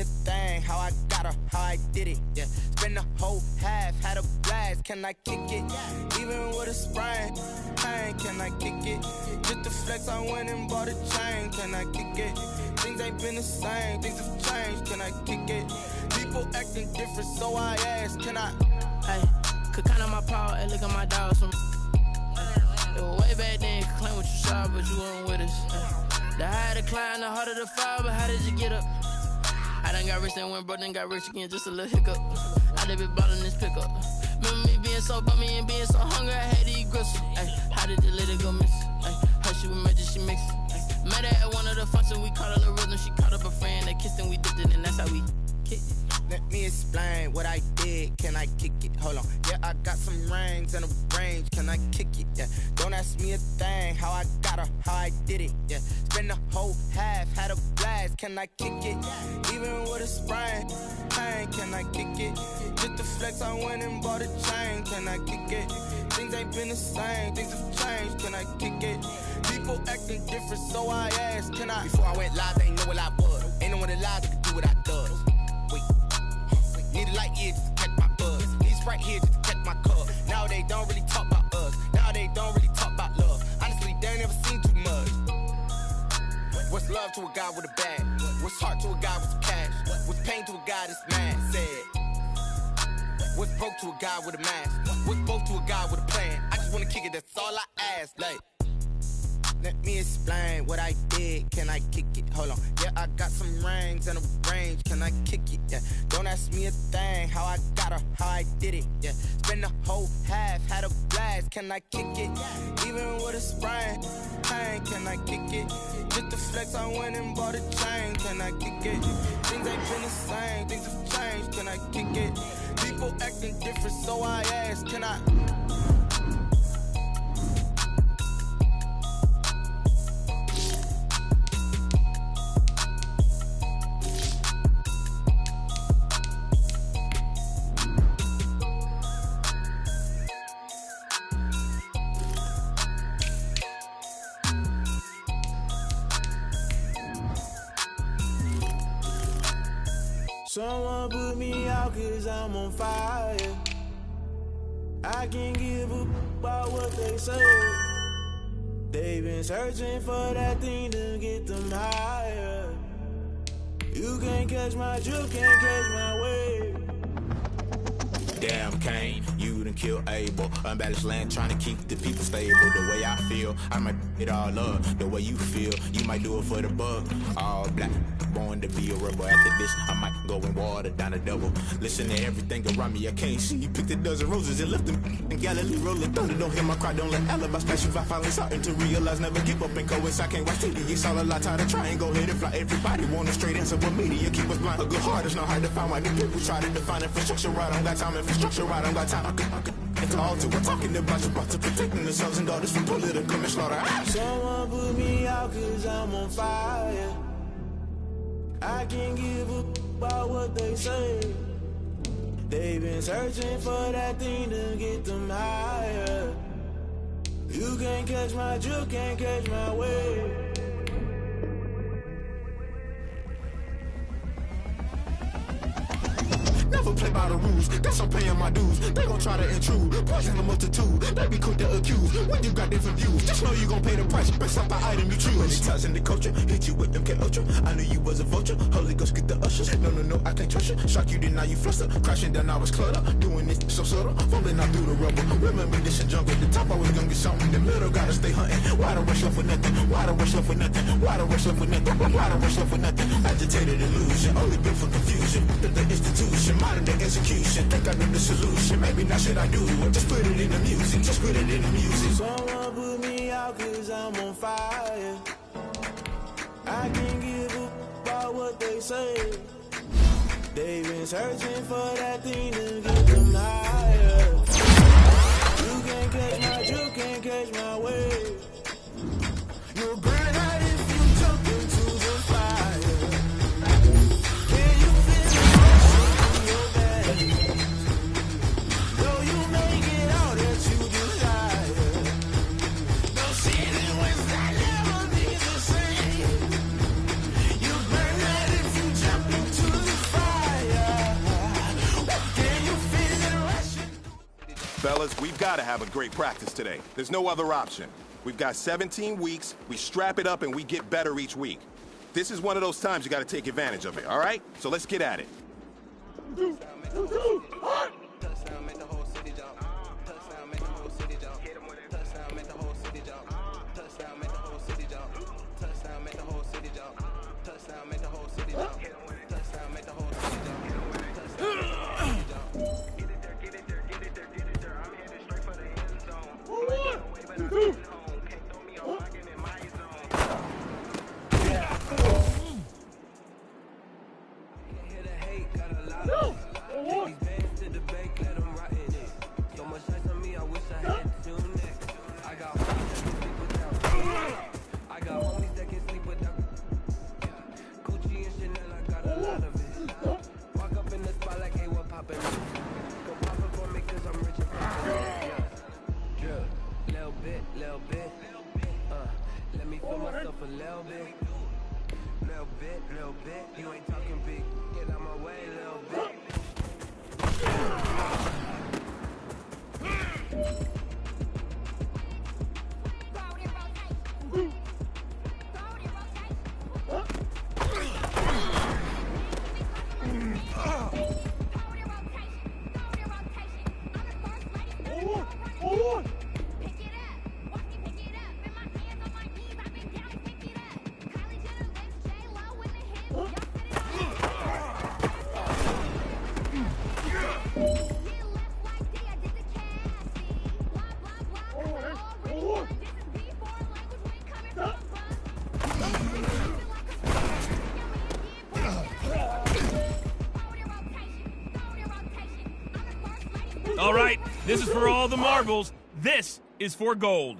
thing, how I got her, how I did it, yeah. Spend the whole half, had a blast, can I kick it? Even with a sprain, pain, can I kick it? Just to flex, I went and bought a chain, can I kick it? Things ain't been the same, things have changed, can I kick it? People acting different, so I ask, can I? Hey, could count on my power, hey, look at my dogs. It was way back then, could claim what you saw, but you weren't with us. The higher the climb, the harder the fall, but how did you get up? I done got rich, then went broke, then got rich again, just a little hiccup. I done been ballin' this pickup. Remember me being so bummy and being so hungry, I had to eat gristle. Ay, how did the lady go miss? Ay, how she was magic, she mixed. Met her at one of the functions, we caught a little rhythm, she caught up a friend, they kissed and we dipped it, and that's how we kicked it. Let me explain what I did, can I kick it? Hold on, yeah, I got some rings and a range, can I kick it? Yeah, don't ask me a thing, how I got her, how I did it, yeah. Spend the whole half, had a blast, can I kick it? Even with a sprain, pain, can I kick it? Just to flex, I went and bought a chain, can I kick it? Things ain't been the same, things have changed, can I kick it? People acting different, so I ask, can I? Before I went live, they ain't know what I was. Ain't no one alive that could do what I does. Wait, need a light here just to catch my buzz. Need Sprite here just to catch my cup. Now they don't really talk about us. Now they don't really talk about love. Honestly, they ain't never seen too much. What's love to a guy with a bag? What's heart to a guy with some cash? What's pain to a guy that's mad? Said. What's broke to a guy with a mask? What's both to a guy with a plan? I just wanna kick it, that's all I ask. Like, let me explain what I did, can I kick it? Hold on, yeah, I got some rings and a range, can I kick it? Yeah, don't ask me a thing, how I got her, how I did it? Yeah, spend the whole half, had a blast, can I kick it? Even with a sprain, pain, can I kick it? Just to flex, I went and bought a chain, can I kick it? Things ain't been the same, things have changed, can I kick it? People acting different, so I ask, can I? Someone put me out cause I'm on fire. I can't give a about what they say. They've been searching for that thing to get them higher. You can't catch my drift, can't catch my wave. Damn Kane, you done killed Abel. Unbalanced land trying to keep the people stable. The way I feel, I might it all up. The way you feel, you might do it for the bug. All black, born to be a rebel. After this, I might go and water down the double. Listen to everything around me, I can't see. You picked a dozen roses and left them in Galilee rolling thunder. Don't hear my cry, don't let alibis pass you. I finally starting to realize, never give up and coincide. Can't watch TV, it's all a lot. Tired of trying, go ahead and fly. Everybody want a straight answer, but media keep us blind. A good heart is not hard to find. Why the people try to define infrastructure right? I don't got time, infrastructure right, I don't got time. It's all to we're talking about you, about to protecting the sons and daughters from political and slaughter. Someone put me out cause I'm on fire. I can't give a about what they say. They've been searching for that thing to get them higher. You can't catch my drift, can't catch my wave. Never play by the rules, guess I'm paying my dues. They gon' try to intrude, poison the multitude. They be quick to accuse, when you got different views. Just know you gon' pay the price, based off the item you choose. Many times in the culture, hit you with them K-Ultra. I knew you was a vulture, Holy Ghost get the ushers. No, I can't trust you. Shock you, then now you fluster. Crashing down, I was cluttered. Doing this so subtle, falling out through the rubble. Remember this and jungle, the top I was gonna get something. The middle gotta stay hunting. Why the rush left for nothing? Why the rush left for nothing? Why the rush left for nothing? Why the rush left for nothing? Agitated illusion, only built for confusion. The institution, modern day execution. Think I know the solution, maybe not should I do it. Just put it in the music, just put it in the music. Someone put me out cause I'm on fire. I can't give a about what they say. They've been searching for that thing to get them higher. You can't catch my drift, can't catch my wave. You'll burn out if you jump into the fire. Can you feel the rush in your bed? Though you make it all that you desire. No season was that never be the same. You burn out if you jump into the Fellas, we've got to have a great practice today. There's no other option. We've got 17 weeks, we strap it up and we get better each week. This is one of those times you got to take advantage of it, all right? So let's get at it. Little bit, you ain't talking big. Get out my way, little bit. All right, this is for all the marbles. This is for gold.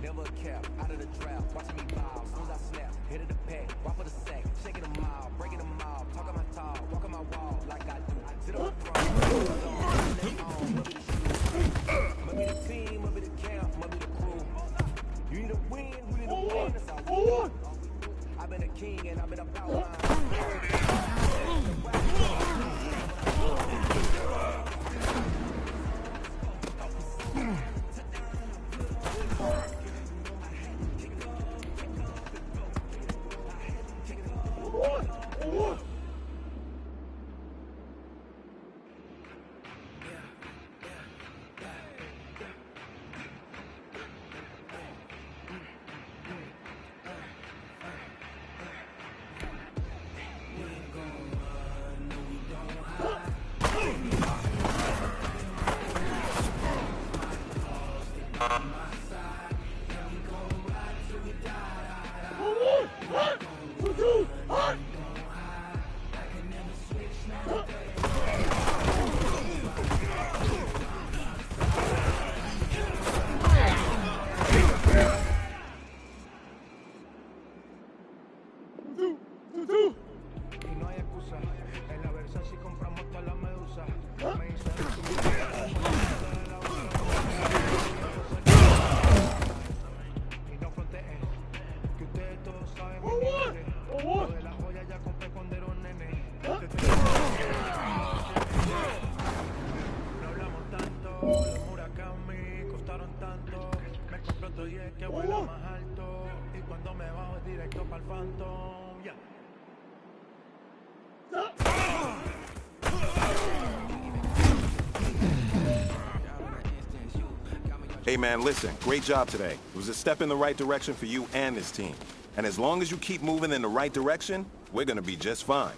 Never a cap, out of the trap, watching me bow, soon as I snap, hit of the pack, walk for the sack, shaking them out, breaking them out, talking my talk, walking my wall like I do, sit on the throne, must be the team, must be the camp, must be the crew, you need a win, that's all we do. I've been a king and I've been a power line. Hey, man, listen, great job today. It was a step in the right direction for you and this team. And as long as you keep moving in the right direction, we're gonna be just fine.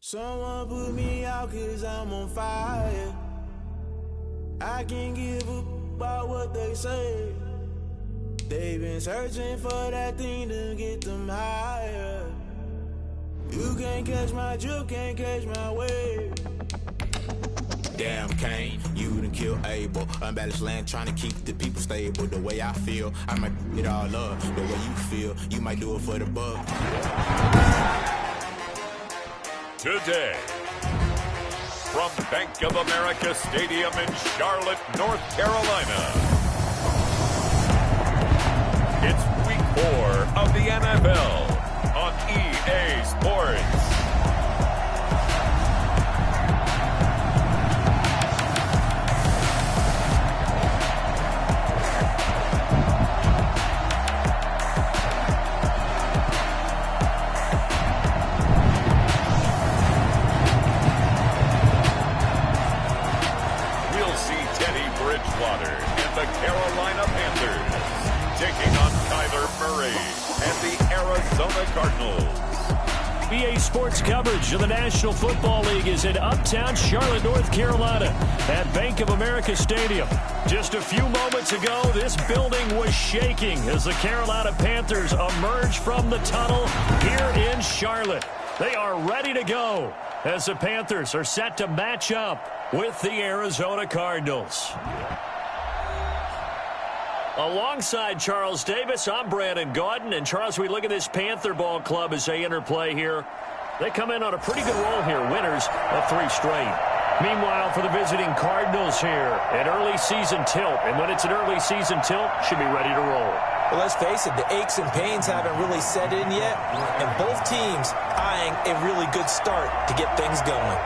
Someone put me out 'cause I'm on fire. I can't give up about what they say. They've been searching for that thing to get them higher. You can't catch my drift, can't catch my wave. Damn, Kane, you done kill Abel. Unbalanced land, trying to keep the people stable. The way I feel, I might get all up. The way you feel, you might do it for the buck. Today, from Bank of America Stadium in Charlotte, North Carolina, it's Week 4 of the NFL on EA Sports. EA Sports coverage of the National Football League is in uptown Charlotte, North Carolina at Bank of America Stadium. Just a few moments ago, this building was shaking as the Carolina Panthers emerged from the tunnel here in Charlotte. They are ready to go as the Panthers are set to match up with the Arizona Cardinals. Alongside Charles Davis, I'm Brandon Gaudin. And Charles, we look at this Panther ball club as they interplay here. They come in on a pretty good roll here, winners of 3 straight. Meanwhile, for the visiting Cardinals here, an early season tilt. And when it's an early season tilt, should be ready to roll. Well, let's face it, the aches and pains haven't really set in yet. And both teams eyeing a really good start to get things going.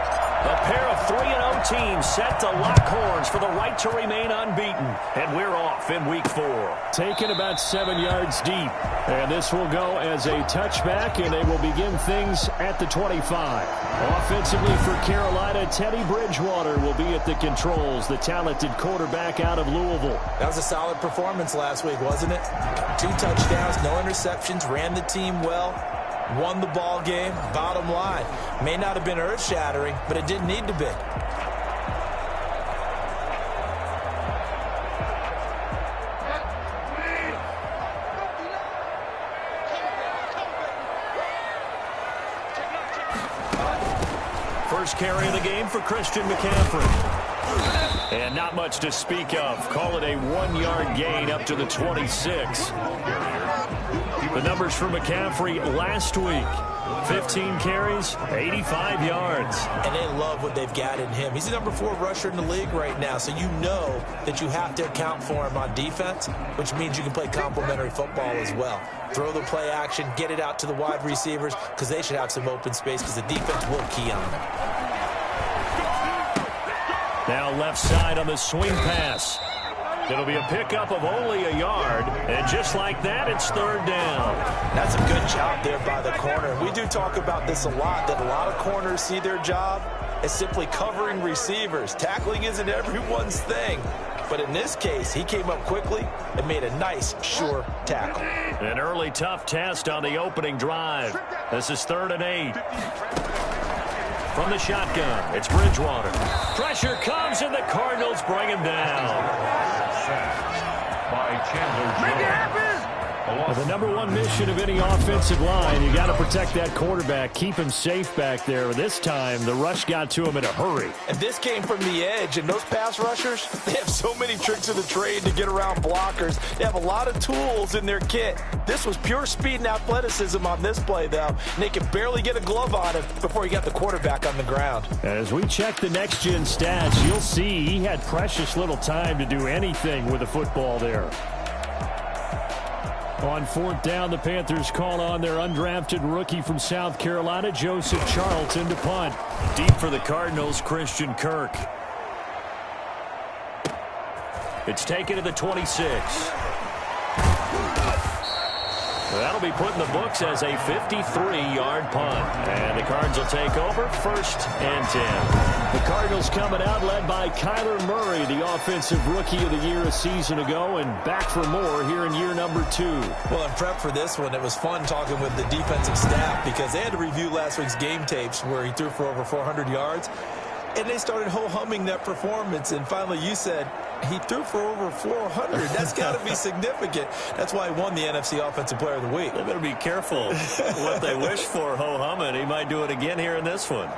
A pair of 3-0 teams set to lock horns for the right to remain unbeaten. And we're off in Week 4. Taken about 7 yards deep. And this will go as a touchback, and they will begin things at the 25. Offensively for Carolina, Teddy Bridgewater will be at the controls, the talented quarterback out of Louisville. That was a solid performance last week, wasn't it? 2 touchdowns, no interceptions, ran the team well. Won the ball game. Bottom line, may not have been earth-shattering, but it didn't need to be. First carry of the game for Christian McCaffrey. And not much to speak of. Call it a 1-yard gain up to the 26. The numbers for McCaffrey last week. 15 carries, 85 yards. And they love what they've got in him. He's the number 4 rusher in the league right now, so you know that you have to account for him on defense, which means you can play complementary football as well. Throw the play action, get it out to the wide receivers, because they should have some open space, because the defense will key on them. Now left side on the swing pass. It'll be a pickup of only a yard, and just like that, it's 3rd down. That's a good job there by the corner. We do talk about this a lot, that a lot of corners see their job as simply covering receivers. Tackling isn't everyone's thing. But in this case, he came up quickly and made a nice, sure tackle. An early tough test on the opening drive. This is 3rd and 8. From the shotgun, it's Bridgewater. Pressure comes, and the Cardinals bring him down. By Chandler. Make it happen! Well, the number 1 mission of any offensive line, you got to protect that quarterback, keep him safe back there. This time, the rush got to him in a hurry. And this came from the edge, and those pass rushers, they have so many tricks of the trade to get around blockers. They have a lot of tools in their kit. This was pure speed and athleticism on this play, though, and they could barely get a glove on him before he got the quarterback on the ground. As we check the next-gen stats, you'll see he had precious little time to do anything with the football there. On fourth down, the Panthers call on their undrafted rookie from South Carolina, Joseph Charlton, to punt. Deep for the Cardinals, Christian Kirk. It's taken to the 26. That'll be put in the books as a 53-yard punt. And the Cards will take over, 1st and 10. The Cardinals coming out led by Kyler Murray, the offensive rookie of the year a season ago, and back for more here in year number 2. Well, in prep for this one, it was fun talking with the defensive staff because they had to review last week's game tapes where he threw for over 400 yards. And they started ho-humming that performance. And finally, you said he threw for over 400. That's got to be significant. That's why he won the NFC Offensive Player of the Week. They better be careful what they wish for ho-humming. He might do it again here in this one.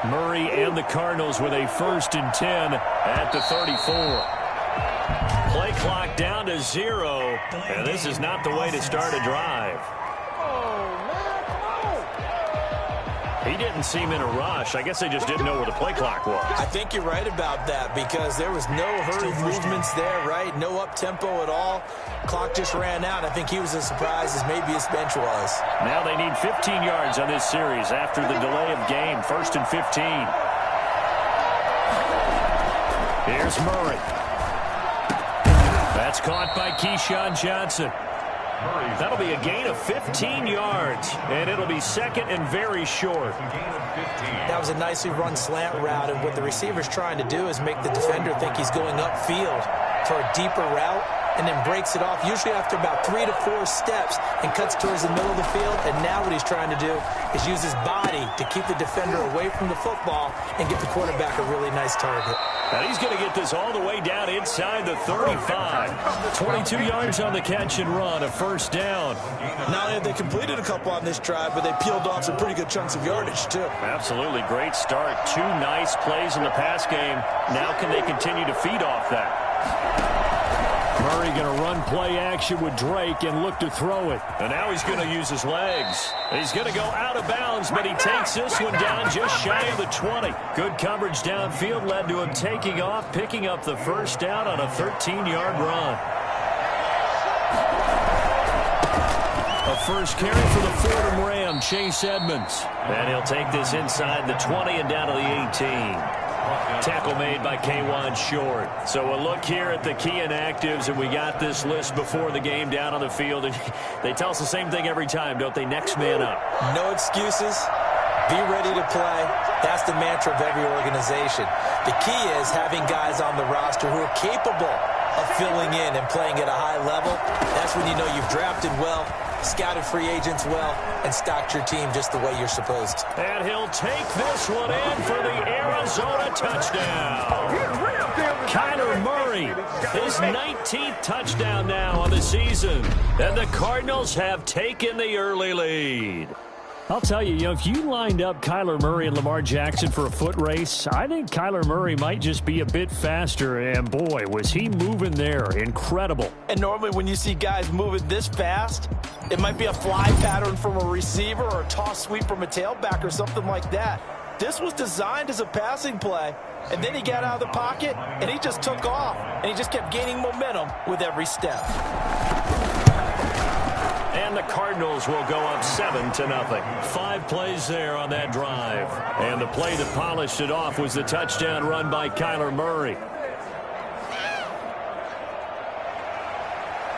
Murray and the Cardinals with a 1st and 10 at the 34. Play clock down to 0, and this is not the way to start a drive. He didn't seem in a rush. I guess they just didn't know where the play clock was. I think you're right about that because there was no hurried movements there, right? No up-tempo at all. Clock just ran out. I think he was as surprised as maybe his bench was. Now they need 15 yards on this series after the delay of game. 1st and 15. Here's Murray. That's caught by Keyshawn Johnson. That'll be a gain of 15 yards, and it'll be 2nd and very short. That was a nicely run slant route, and what the receiver's trying to do is make the defender think he's going upfield for a deeper route, and then breaks it off, usually after about 3 to 4 steps, and cuts towards the middle of the field. And now what he's trying to do is use his body to keep the defender away from the football and get the quarterback a really nice target. And he's going to get this all the way down inside the 35. 22 yards on the catch and run, a 1st down. Not only have they completed a couple on this drive, but they peeled off some pretty good chunks of yardage, too. Absolutely great start. 2 nice plays in the pass game. Now can they continue to feed off that? Murray going to run play action with Drake and look to throw it. And now he's going to use his legs. He's going to go out of bounds, but he takes this one down just shy of the 20. Good coverage downfield led to him taking off, picking up the 1st down on a 13-yard run. A first carry for the Fordham Ram, Chase Edmonds. And he'll take this inside the 20 and down to the 18. Tackle made by K'Wan Short. So we'll look here at the key inactives, and we got this list before the game down on the field. And they tell us the same thing every time, don't they? Next man up. No excuses. Be ready to play. That's the mantra of every organization. The key is having guys on the roster who are capable of filling in and playing at a high level. That's when you know you've drafted well, scouted free agents well, and stocked your team just the way you're supposed to. And he'll take this one in for the Arizona touchdown. Kyler Murray, his 19th touchdown now on the season. And the Cardinals have taken the early lead. I'll tell you, if you lined up Kyler Murray and Lamar Jackson for a foot race, I think Kyler Murray might just be a bit faster, and boy, was he moving there. Incredible. And normally when you see guys moving this fast, it might be a fly pattern from a receiver or a toss sweep from a tailback or something like that. This was designed as a passing play, and then he got out of the pocket, and he just took off, and he just kept gaining momentum with every step. And the Cardinals will go up 7-0. 5 plays there on that drive. And the play that polished it off was the touchdown run by Kyler Murray.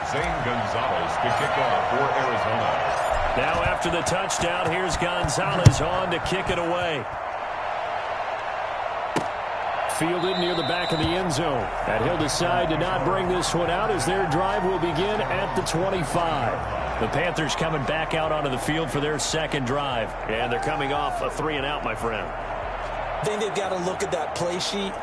Zane Gonzalez to kick off for Arizona. Now after the touchdown, here's Gonzalez on to kick it away. Fielded near the back of the end zone. And he'll decide to not bring this one out as their drive will begin at the 25. The Panthers coming back out onto the field for their second drive. And they're coming off a 3-and-out, my friend. I think they've got to look at that play sheet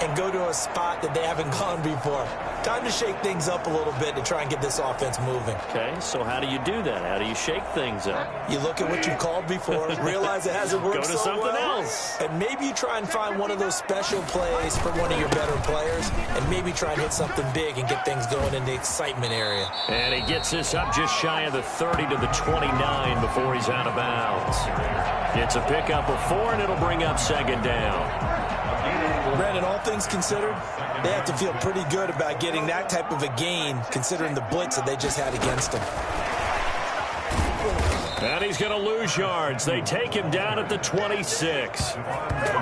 and go to a spot that they haven't gone before. Time to shake things up a little bit to try and get this offense moving. Okay, so how do you do that? How do you shake things up? You look at what you called before, realize it hasn't worked Go to so something well, else. and maybe you try and find one of those special plays for one of your better players, and maybe try and hit something big and get things going in the excitement area. And he gets this up just shy of the 30 to the 29 before he's out of bounds. It's a pickup of 4, and it'll bring up second down. Brandon, all things considered, they have to feel pretty good about getting that type of a gain, considering the blitz that they just had against them. And he's going to lose yards. They take him down at the 26.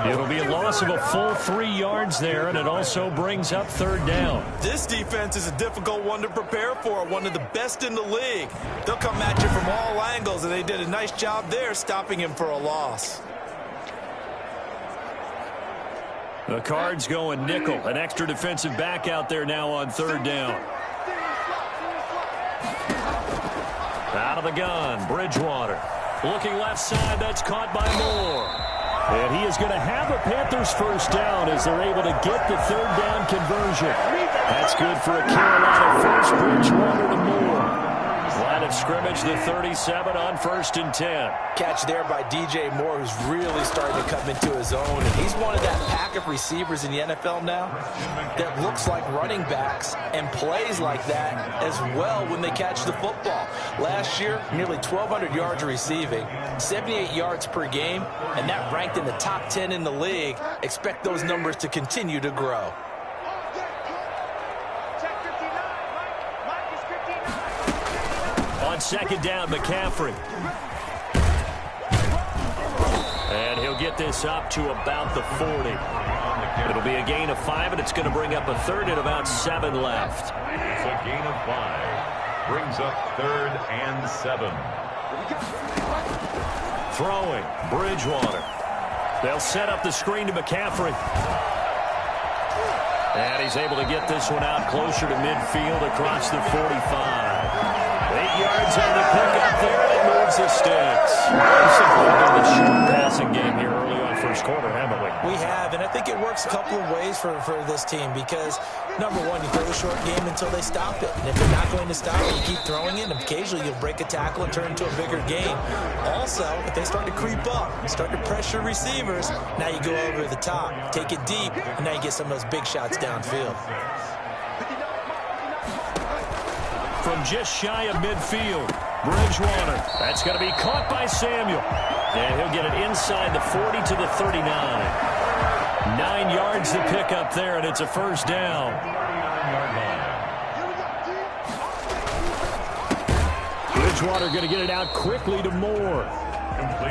It'll be a loss of a full 3 yards there, and it also brings up third down. This defense is a difficult one to prepare for, one of the best in the league. They'll come at you from all angles, and they did a nice job there stopping him for a loss. The Cards going nickel. An extra defensive back out there now on third down. Out of the gun, Bridgewater. Looking left side, that's caught by Moore. And he is going to have a Panthers first down as they're able to get the third down conversion. That's good for a Carolina first. Bridgewater to Moore. Line of scrimmage, the 37 on 1st and 10. Catch there by DJ Moore, who's really starting to come into his own. And he's one of that pack of receivers in the NFL now that looks like running backs and plays like that as well when they catch the football. Last year, nearly 1,200 yards receiving, 78 yards per game, and that ranked in the top 10 in the league. Expect those numbers to continue to grow. On second down, McCaffrey. And he'll get this up to about the 40. It'll be a gain of 5, and it's going to bring up a third and about 7 left. It's a gain of 5. Brings up 3rd and 7. Throwing, Bridgewater. They'll set up the screen to McCaffrey. And he's able to get this one out closer to midfield across the 45. 8 yards on the pickup there, and it moves the sticks. We've simply done the short passing game here early on first quarter, haven't we? We have, and I think it works a couple of ways for this team because, number one, you throw the short game until they stop it. And if they're not going to stop it, you keep throwing it, and occasionally you'll break a tackle and turn into a bigger game. Also, if they start to creep up, start to pressure receivers, now you go over the top, take it deep, and now you get some of those big shots downfield. From just shy of midfield, Bridgewater. That's going to be caught by Samuel. And he'll get it inside the 40 to the 39. 9 yards to pick up there, and it's a first down. Bridgewater going to get it out quickly to Moore.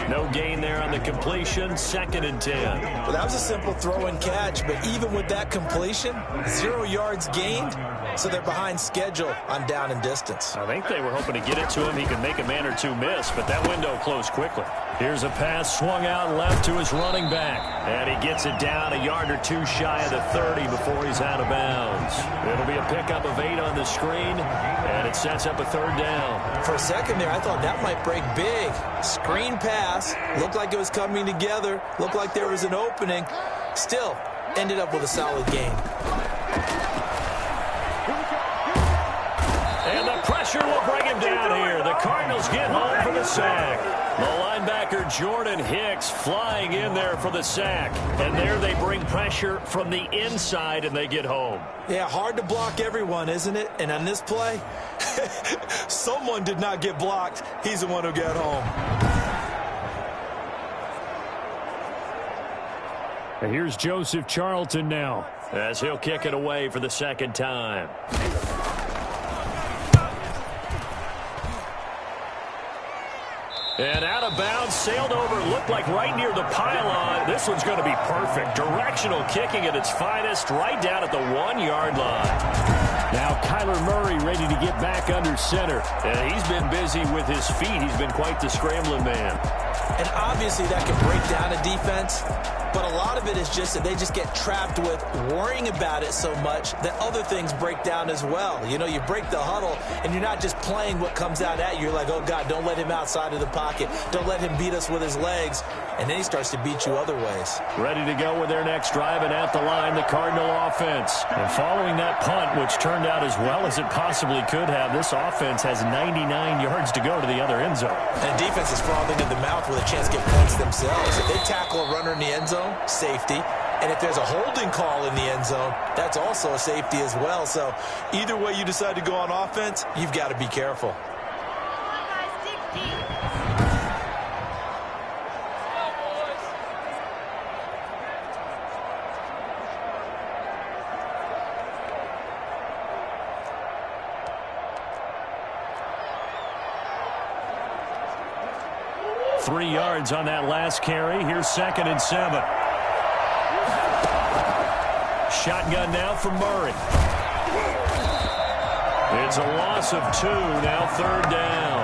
No gain there on the completion, 2nd and 10. Well, that was a simple throw and catch, but even with that completion, 0 yards gained, so they're behind schedule on down and distance. I think they were hoping to get it to him. He could make a man or two miss, but that window closed quickly. Here's a pass swung out left to his running back, and he gets it down a yard or two shy of the 30 before he's out of bounds. It'll be a pickup of 8 on the screen, and it sets up a third down. For a second there, I thought that might break big. Screen pass, looked like it was coming together, looked like there was an opening. Still, ended up with a solid gain. And the pressure pressure will bring him down here. The Cardinals get home for the sack. The linebacker Jordan Hicks flying in there for the sack. And there they bring pressure from the inside, and they get home. Yeah, hard to block everyone, isn't it? And on this play, someone did not get blocked. He's the one who got home. And here's Joseph Charlton now, as he'll kick it away for the second time. And out of bounds, sailed over, looked like right near the pylon. This one's going to be perfect. Directional kicking at its finest, right down at the 1-yard line. Now Kyler Murray ready to get back under center. And he's been busy with his feet. He's been quite the scrambling man. And obviously that can break down a defense. But a lot of it is just that they just get trapped with worrying about it so much that other things break down as well. You know, you break the huddle, and you're not just playing what comes out at you. You're like, oh, God, don't let him outside of the pocket. Don't let him beat us with his legs. And then he starts to beat you other ways. Ready to go with their next drive, and at the line, the Cardinal offense. And following that punt, which turned out as well as it possibly could have, this offense has 99 yards to go to the other end zone. And defense is frothing at the mouth with a chance to get points themselves. If they tackle a runner in the end zone, safety. And if there's a holding call in the end zone, that's also a safety as well. So either way you decide to go on offense, you've got to be careful. 3 yards on that last carry. Here's 2nd and 7. Shotgun now for Murray. It's a loss of 2. Now 3rd down.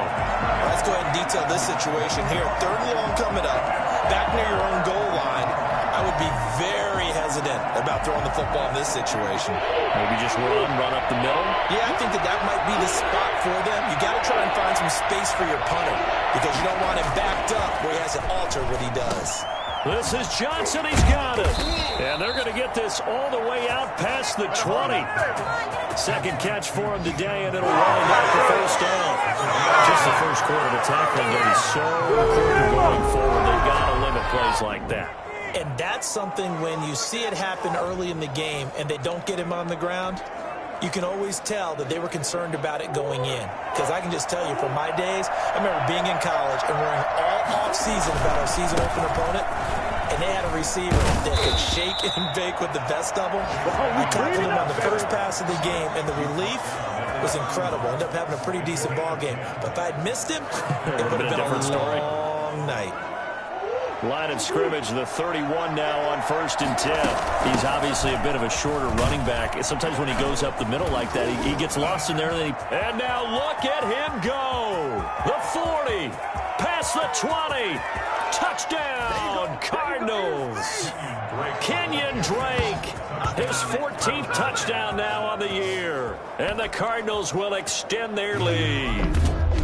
Let's go ahead and detail this situation here. 3rd and long coming up. Back near your own goal line. I would be very hesitant about throwing the football in this situation. Maybe just run up the middle? Yeah, I think that might be the spot for them. You got to try and find some space for your punter because you don't want him backed up where he has to alter what he does. This is Johnson. He's got it. And they're going to get this all the way out past the 20. Second catch for him today, and it'll wind out for first down. Just the first quarter of the tackling going to be so important going forward. They've got to limit plays like that. And that's something when you see it happen early in the game and they don't get him on the ground, you can always tell that they were concerned about it going in. Because I can just tell you from my days, I remember being in college and worrying all off-season about our season open opponent, and they had a receiver that could shake and bake with the best of them. I tackled him on the first pass of the game, and the relief was incredible. Ended up having a pretty decent ball game. But if I'd missed him, it would have been a long night. Line of scrimmage, the 31 now on 1st and 10. He's obviously a bit of a shorter running back. Sometimes when he goes up the middle like that, he gets lost in there. And now look at him go. The 40, past the 20. Touchdown, Cardinals. Kenyon Drake, his 14th touchdown now on the year. And the Cardinals will extend their lead.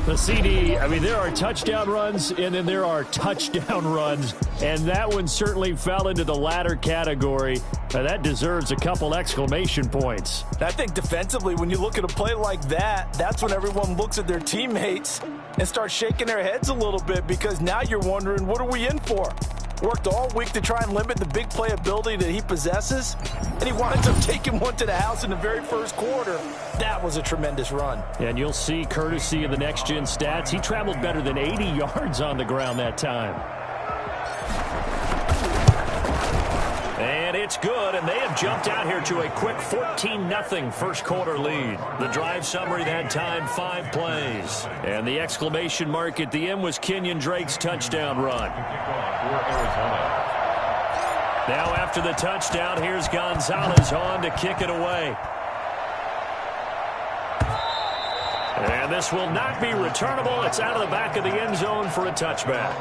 The CD, I mean, there are touchdown runs, and then there are touchdown runs, and that one certainly fell into the latter category. That deserves a couple exclamation points. I think defensively, when you look at a play like that, that's when everyone looks at their teammates and starts shaking their heads a little bit because now you're wondering, what are we in for? Worked all week to try and limit the big play ability that he possesses, and he winds up taking one to the house in the very first quarter. That was a tremendous run. And you'll see, courtesy of the next-gen stats, he traveled better than 80 yards on the ground that time. And it's good, and they have jumped out here to a quick 14-0 first quarter lead. The drive summary that time, 5 plays. And the exclamation mark at the end was Kenyon Drake's touchdown run. Now after the touchdown, here's Gonzalez on to kick it away. And this will not be returnable. It's out of the back of the end zone for a touchback.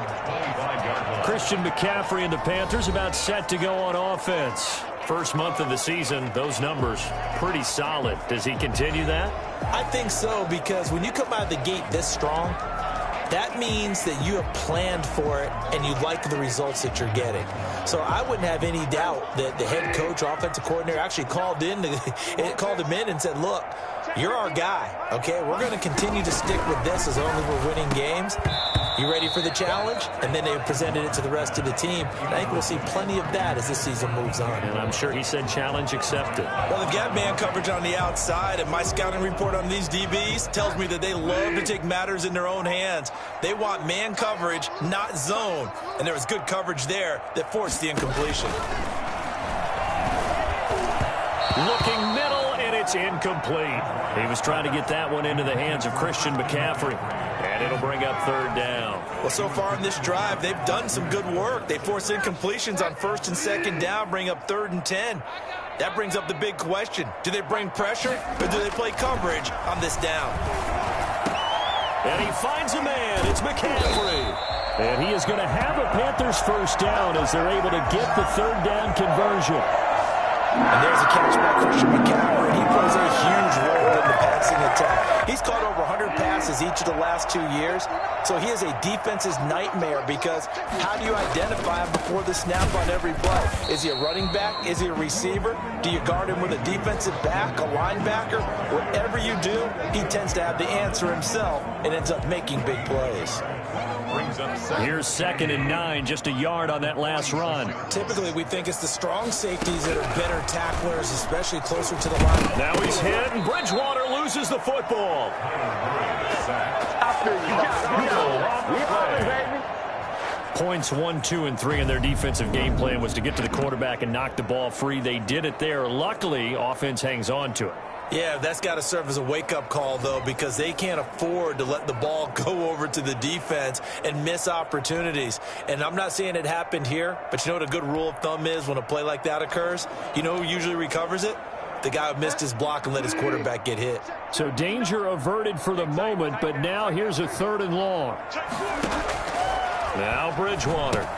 Christian McCaffrey and the Panthers about set to go on offense. First month of the season, those numbers pretty solid. Does he continue that? I think so, because when you come out of the gate this strong, that means that you have planned for it and you like the results that you're getting. So I wouldn't have any doubt that the head coach, offensive coordinator, actually called him in and said, look, you're our guy, okay? We're going to continue to stick with this as long as we're winning games. You ready for the challenge? And then they presented it to the rest of the team. And I think we'll see plenty of that as this season moves on. And I'm sure he said challenge accepted. Well, they've got man coverage on the outside, and my scouting report on these DBs tells me that they love to take matters in their own hands. They want man coverage, not zone. And there was good coverage there that forced the incompletion. Looking middle, and it's incomplete. He was trying to get that one into the hands of Christian McCaffrey, and it'll bring up third down. Well, so far in this drive, they've done some good work. They force incompletions on first and second down, bring up 3rd and 10. That brings up the big question. Do they bring pressure, or do they play coverage on this down? And he finds a man. It's McCaffrey. And he is going to have a Panthers first down as they're able to get the third down conversion. And there's a catch by Christian McCaffrey. He plays a huge role in the passing attack. He's caught over 100 passes each of the last 2 years. So he is a defense's nightmare because how do you identify him before the snap on every play? Is he a running back? Is he a receiver? Do you guard him with a defensive back, a linebacker? Whatever you do, he tends to have the answer himself and ends up making big plays. Here's 2nd and 9, just a yard on that last run. Typically, we think it's the strong safeties that are better tacklers, especially closer to the line. Now he's hit, and Bridgewater loses the football. Points 1, 2, and 3 in their defensive game plan was to get to the quarterback and knock the ball free. They did it there. Luckily, offense hangs on to it. Yeah, that's got to serve as a wake-up call, though, because they can't afford to let the ball go over to the defense and miss opportunities. And I'm not saying it happened here, but you know what a good rule of thumb is when a play like that occurs? You know who usually recovers it? The guy who missed his block and let his quarterback get hit. So danger averted for the moment, but now here's a 3rd and long. Now Bridgewater.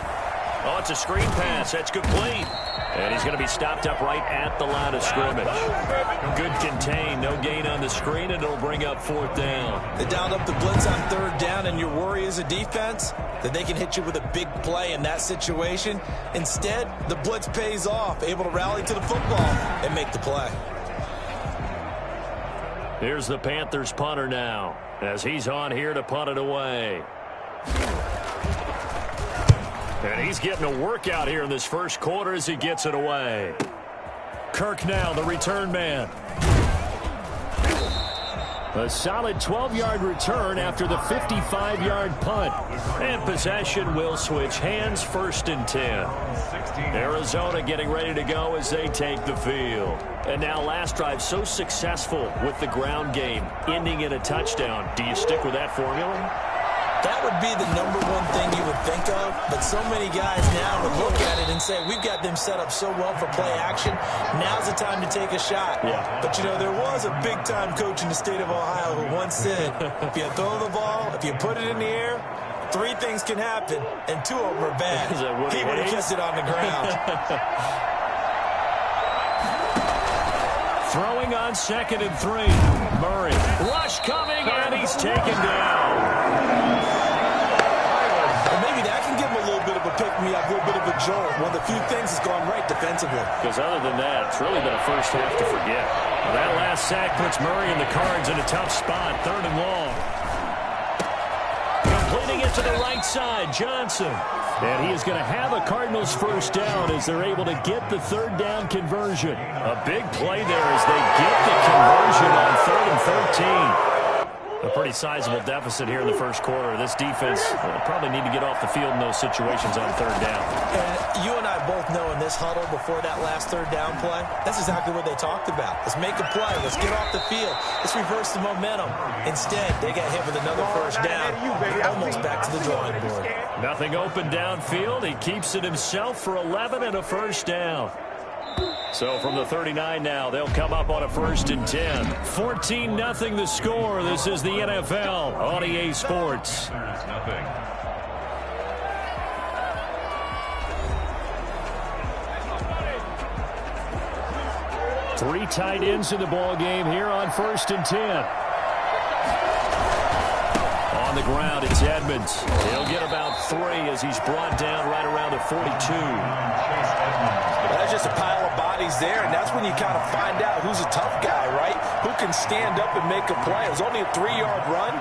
Oh, it's a screen pass. That's complete. And he's going to be stopped up right at the line of scrimmage. Good contain. No gain on the screen, and it'll bring up 4th down. They dialed up the blitz on 3rd down, and your worry as a defense that they can hit you with a big play in that situation. Instead, the blitz pays off, able to rally to the football and make the play. Here's the Panthers punter now as he's on here to punt it away. And he's getting a workout here in this first quarter as he gets it away. Kirk now, the return man. A solid 12-yard return after the 55-yard punt. And possession will switch hands, 1st and 10. Arizona getting ready to go as they take the field. And now last drive so successful with the ground game, ending in a touchdown. Do you stick with that formula? That would be the number one thing you would think of, but so many guys now would look at it and say, we've got them set up so well for play action, now's the time to take a shot. Yeah. But, you know, there was a big-time coach in the state of Ohio who once said, if you throw the ball, if you put it in the air, 3 things can happen, and 2 of them are bad. He would have kept it on the ground. Throwing on 2nd and 3. Murray. Rush coming, and he's taken down. And maybe that can give him a little bit of a pick-me-up, a little bit of a jolt. One of the few things that's gone right defensively. Because other than that, it's really been a first half to forget. Well, that last sack puts Murray and the Cards in a tough spot. 3rd and long. Completing it to the right side, Johnson. And he is going to have a Cardinals first down as they're able to get the 3rd down conversion. A big play there as they get the conversion on 3rd and 13. A pretty sizable deficit here in the first quarter. This defense will probably need to get off the field in those situations on 3rd down. And you and I both know in this huddle before that last 3rd down play, that's exactly what they talked about. Let's make a play. Let's get off the field. Let's reverse the momentum. Instead, they got hit with another first down. Almost back to the drawing board. Nothing open downfield. He keeps it himself for 11 and a first down. So from the 39 now, they'll come up on a 1st and 10. 14-0 the score. This is the NFL on EA Sports. Three tight ends in the ball game here on 1st and 10. On on the ground, it's Edmonds. He'll get about 3 as he's brought down right around the 42. That's just a pile of bodies there, and that's when you kind of find out who's a tough guy, right? Who can stand up and make a play. It was only a 3-yard run,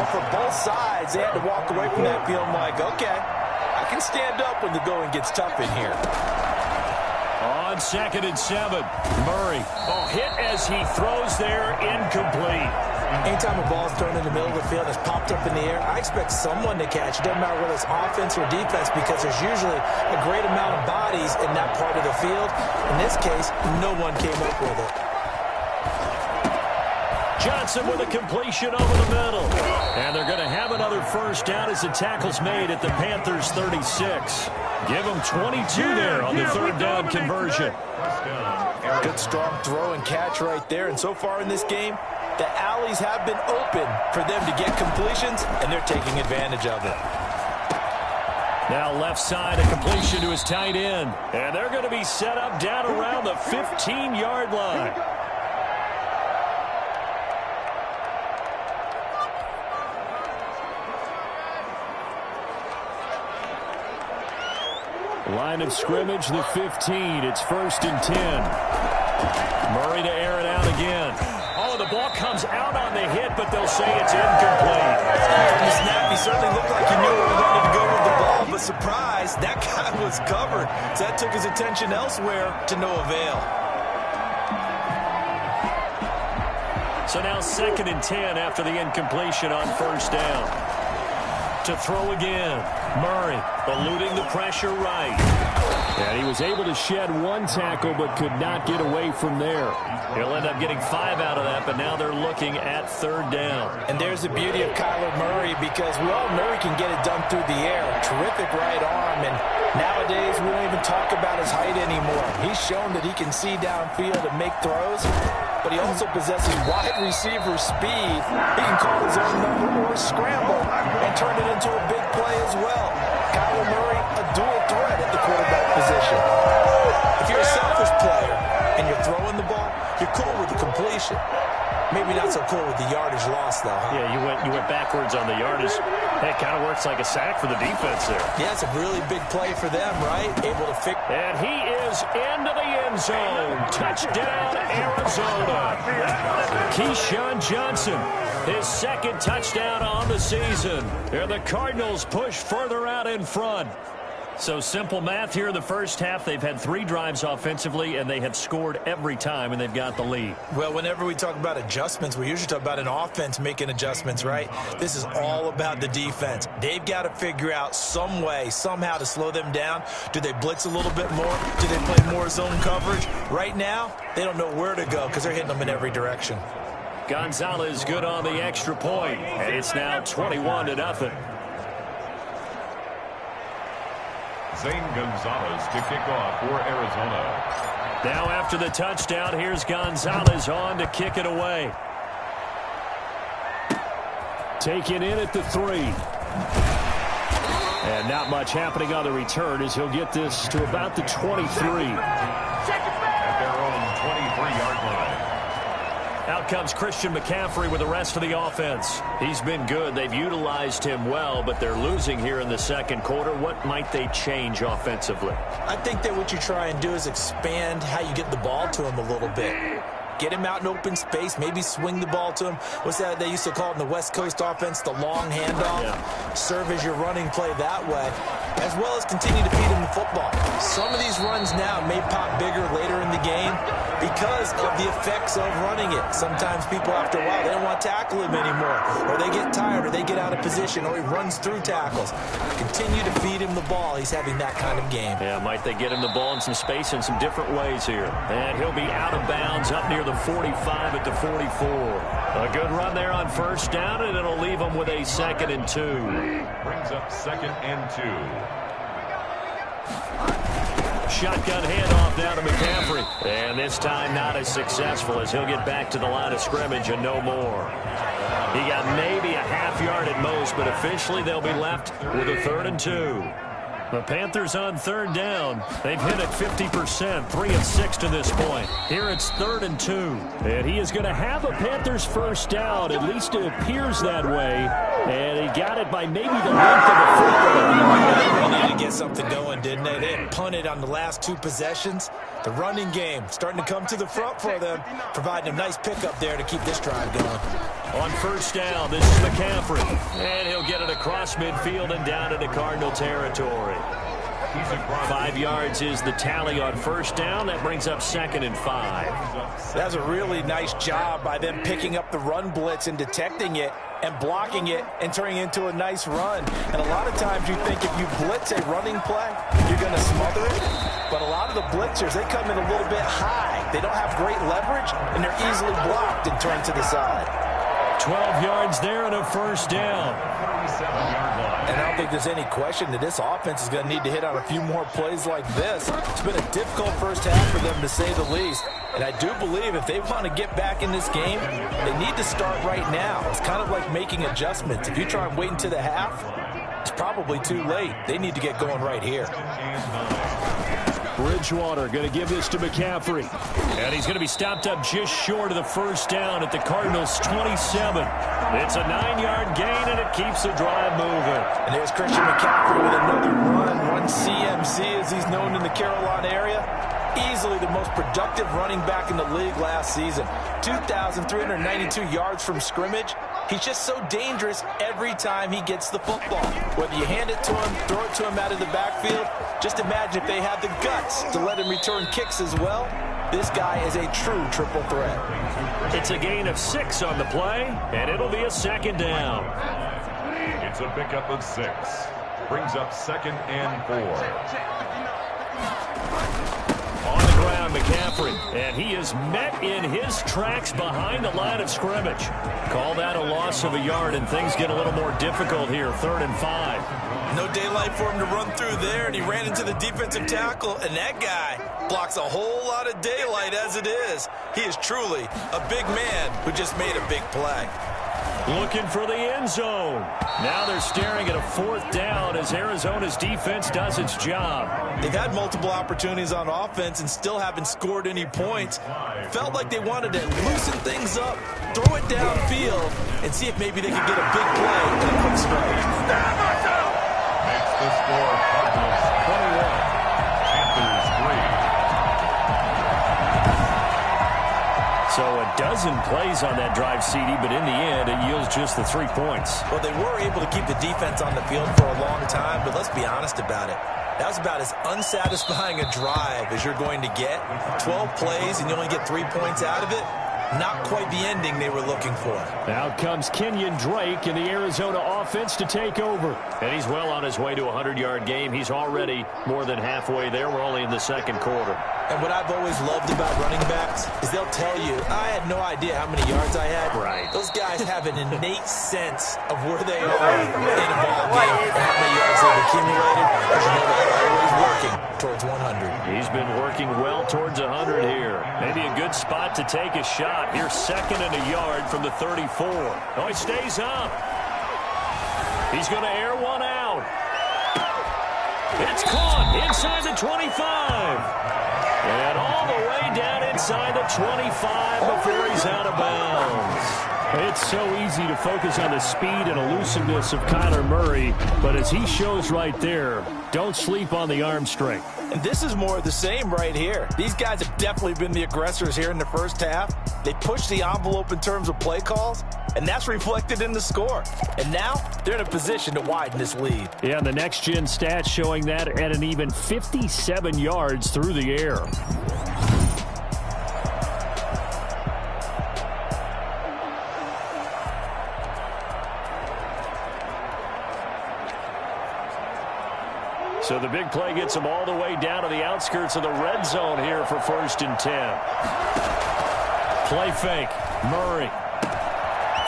but for both sides, they had to walk away from that feeling like, okay, I can stand up when the going gets tough in here. On 2nd and 7, Murray. Oh, hit as he throws there, incomplete. Anytime a ball is thrown in the middle of the field, it's popped up in the air, I expect someone to catch. It doesn't matter whether it's offense or defense because there's usually a great amount of bodies in that part of the field. In this case, no one came up with it. Johnson with a completion over the middle. And they're going to have another first down as the tackle's made at the Panthers' 36. Give them 22 there on the 3rd down conversion. Good strong throw and catch right there. And so far in this game, the alleys have been open for them to get completions, and they're taking advantage of it. Now left side, a completion to his tight end. And they're going to be set up down around the 15-yard line. Line of scrimmage, the 15. It's 1st and 10. Murray to air it out again. Oh, the ball comes out on the hit, but they'll say it's incomplete. The snap, he certainly looked like he knew where he wanted to go with the ball, but surprise, that guy was covered. So that took his attention elsewhere to no avail. So now 2nd and 10 after the incompletion on 1st down. To throw again. Murray eluding the pressure right. And he was able to shed 1 tackle but could not get away from there. He'll end up getting 5 out of that, but now they're looking at 3rd down. And there's the beauty of Kyler Murray because we all know he can get it done through the air. Terrific right arm, and nowadays we don't even talk about his height anymore. He's shown that he can see downfield and make throws, but he also possesses wide receiver speed. He can call his own number or scramble and turn it into a big play as well. Kyler Murray, a dual threat at the quarterback position. If you're a selfish player and you're throwing the ball, you're cool with the completion. Maybe not so cool with the yardage loss, though, huh? Yeah, you went backwards on the yardage. It kind of works like a sack for the defense there. Yeah, it's a really big play for them, right? Able to fix. And he is into the end zone. Touchdown, Arizona. Keyshawn Johnson, his 2nd touchdown on the season. And the Cardinals push further out in front. So simple math here in the first half. They've had 3 drives offensively, and they have scored every time, and they've got the lead. Well, whenever we talk about adjustments, we usually talk about an offense making adjustments, right? This is all about the defense. They've got to figure out some way, somehow to slow them down. Do they blitz a little bit more? Do they play more zone coverage? Right now, they don't know where to go because they're hitting them in every direction. Gonzalez good on the extra point, and it's now 21-0. Zane Gonzalez to kick off for Arizona. Now after the touchdown, here's Gonzalez on to kick it away. Taken in at the 3. And not much happening on the return as he'll get this to about the 23. At their own 23-yard line. Out comes Christian McCaffrey with the rest of the offense. He's been good. They've utilized him well, but they're losing here in the 2nd quarter. What might they change offensively? I think that what you try and do is expand how you get the ball to him a little bit. Get him out in open space, maybe swing the ball to him. What's that they used to call it in the West Coast offense, the long handoff? Yeah. Serve as your running play that way, as well as continue to feed him the football. Some of these runs now may pop bigger later in the game because of the effects of running it. Sometimes people, after a while, they don't want to tackle him anymore, or they get tired, or they get out of position, or he runs through tackles. Continue to feed him the ball. He's having that kind of game. Yeah, might they get him the ball in some space in some different ways here. And he'll be out of bounds up near the 45 at the 44. A good run there on 1st down, and it'll leave him with a 2nd and 2. Brings up 2nd and 2. Shotgun handoff now to McCaffrey. And this time not as successful as he'll get back to the line of scrimmage and no more. He got maybe a half yard at most, but officially they'll be left with a 3rd and 2. The Panthers on third down. They've hit it 50%, 3 of 6 to this point. Here it's 3rd and 2. And he is going to have a Panthers first down. At least it appears that way. And he got it by maybe the length of the football. They needed to get something going, didn't they? They had punted on the last 2 possessions. The running game starting to come to the front for them, providing a nice pickup there to keep this drive going. On first down, this is McCaffrey. And he'll get it across midfield and down into Cardinal territory. 5 yards is the tally on first down. That brings up 2nd and 5. That's a really nice job by them picking up the run blitz and detecting it and blocking it and turning it into a nice run. And a lot of times you think if you blitz a running play, you're going to smother it. But a lot of the blitzers, they come in a little bit high. They don't have great leverage, and they're easily blocked and turned to the side. 12 yards there and a first down. And I don't think there's any question that this offense is going to need to hit on a few more plays like this. It's been a difficult first half for them, to say the least. And I do believe if they want to get back in this game, they need to start right now. It's kind of like making adjustments. If you try and wait until the half, it's probably too late. They need to get going right here. Bridgewater going to give this to McCaffrey. And he's going to be stopped up just short of the first down at the Cardinals' 27. It's a 9-yard gain, and it keeps the drive moving. And there's Christian McCaffrey with another run CMC, as he's known in the Carolina area. Easily the most productive running back in the league last season. 2,392 yards from scrimmage. He's just so dangerous every time he gets the football. Whether you hand it to him, throw it to him out of the backfield, just imagine if they had the guts to let him return kicks as well. This guy is a true triple threat. It's a gain of 6 on the play, and it'll be a 2nd down. It's a pickup of 6. Brings up 2nd and 4. On the ground, McCaffrey, and he is met in his tracks behind the line of scrimmage. Call that a loss of a yard, and things get a little more difficult here, 3rd and 5. No daylight for him to run through there, and he ran into the defensive tackle, and that guy blocks a whole lot of daylight as it is. He is truly a big man who just made a big play. Looking for the end zone. Now they're staring at a 4th down as Arizona's defense does its job. They've had multiple opportunities on offense and still haven't scored any points. Felt like they wanted to loosen things up, throw it downfield, and see if maybe they could get a big play and a quick strike. Makes the score Cardinals 21, Panthers 3. So a dozen plays on that drive, CD, but in the end, it yields just the 3 points. Well, they were able to keep the defense on the field for a long time, but let's be honest about it. That was about as unsatisfying a drive as you're going to get. 12 plays and you only get 3 points out of it. Not quite the ending they were looking for. Now comes Kenyon Drake in the Arizona offense to take over. And he's well on his way to a 100-yard game. He's already more than halfway there. We're only in the 2nd quarter. And what I've always loved about running backs is they'll tell you, I had no idea how many yards I had. Right. Those guys have an innate sense of where they are in a ball game, how many yards they've accumulated, because you know they're always working towards 100. He's been working well towards 100 here. Maybe a good spot to take a shot. Here's 2nd and a yard from the 34. Oh, he stays up. He's going to air one out. It's caught inside the 25. And all the way down inside the 25 before he's out of bounds. It's so easy to focus on the speed and elusiveness of Kyler Murray, but as he shows right there, don't sleep on the arm strength. And this is more of the same right here. These guys have definitely been the aggressors here in the first half. They pushed the envelope in terms of play calls, and that's reflected in the score. And now they're in a position to widen this lead. Yeah, and the next-gen stats showing that at an even 57 yards through the air. So the big play gets them all the way down to the outskirts of the red zone here for 1st and 10. Play fake. Murray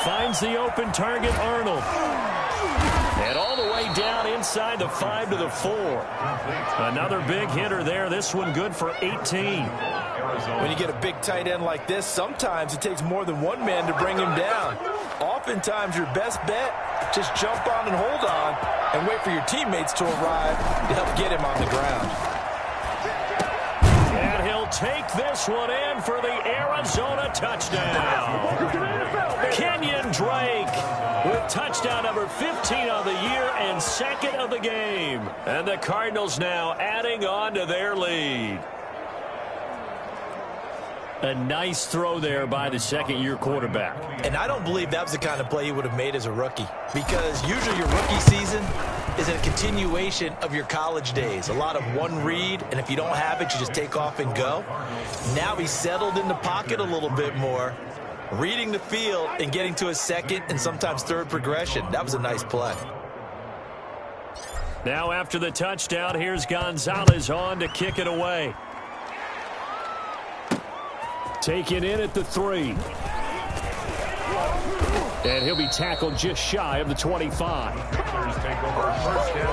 finds the open target, Arnold. And all the way down inside the 5 to the 4. Another big hitter there. This one good for 18. When you get a big tight end like this, sometimes it takes more than one man to bring him down. Oftentimes your best bet Just jump on and hold on and wait for your teammates to arrive to help get him on the ground. And he'll take this one in for the Arizona touchdown. Kenyon Drake with touchdown number 15 of the year and second of the game. And the Cardinals now adding on to their lead. A nice throw there by the second-year quarterback. And I don't believe that was the kind of play he would have made as a rookie, because usually your rookie season is a continuation of your college days. A lot of one read, and if you don't have it, you just take off and go. Now he's settled in the pocket a little bit more, reading the field and getting to his second and sometimes third progression. That was a nice play. Now after the touchdown, here's Gonzalez on to kick it away. Taken in at the 3. And he'll be tackled just shy of the 25. Panthers take over first down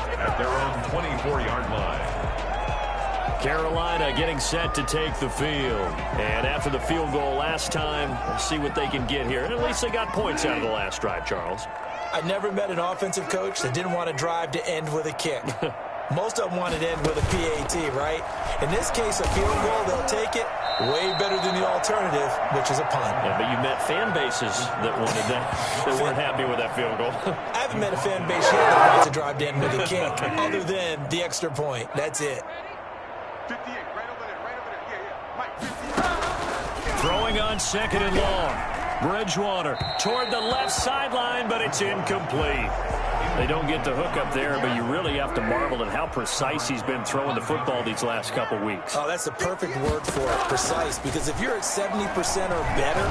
10 at their own 24-yard line. Carolina getting set to take the field. And after the field goal last time, we'll see what they can get here. And at least they got points out of the last drive, Charles. I never met an offensive coach that didn't want to drive to end with a kick. Most of them wanted to end with a PAT, right? In this case, a field goal, they'll take it. Way better than the alternative, which is a punt. Yeah, but you met fan bases that wanted that, that weren't happy with that field goal. I haven't met a fan base yet that wants to drive to end with a kick, other than the extra point. That's it. 58, right over there, Mike, 58. Throwing on second and long. Bridgewater toward the left sideline, but it's incomplete. They don't get the hook up there, but you really have to marvel at how precise he's been throwing the football these last couple weeks. Oh, that's the perfect word for it, precise, because if you're at 70% or better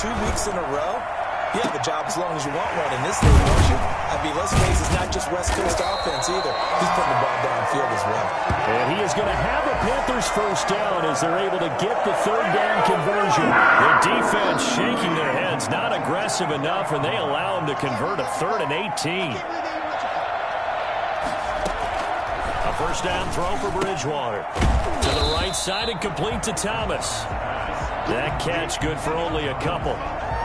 2 weeks in a row, you have a job as long as you want one in this league, don't you? I mean, let's face it, it's not just West Coast offense either. He's putting the ball downfield as well. And he is going to have a Panthers first down as they're able to get the third down conversion. The defense shaking their heads, not aggressive enough, and they allow him to convert a 3rd and 18. A first down throw for Bridgewater. To the right side and complete to Thomas. That catch good for only a couple.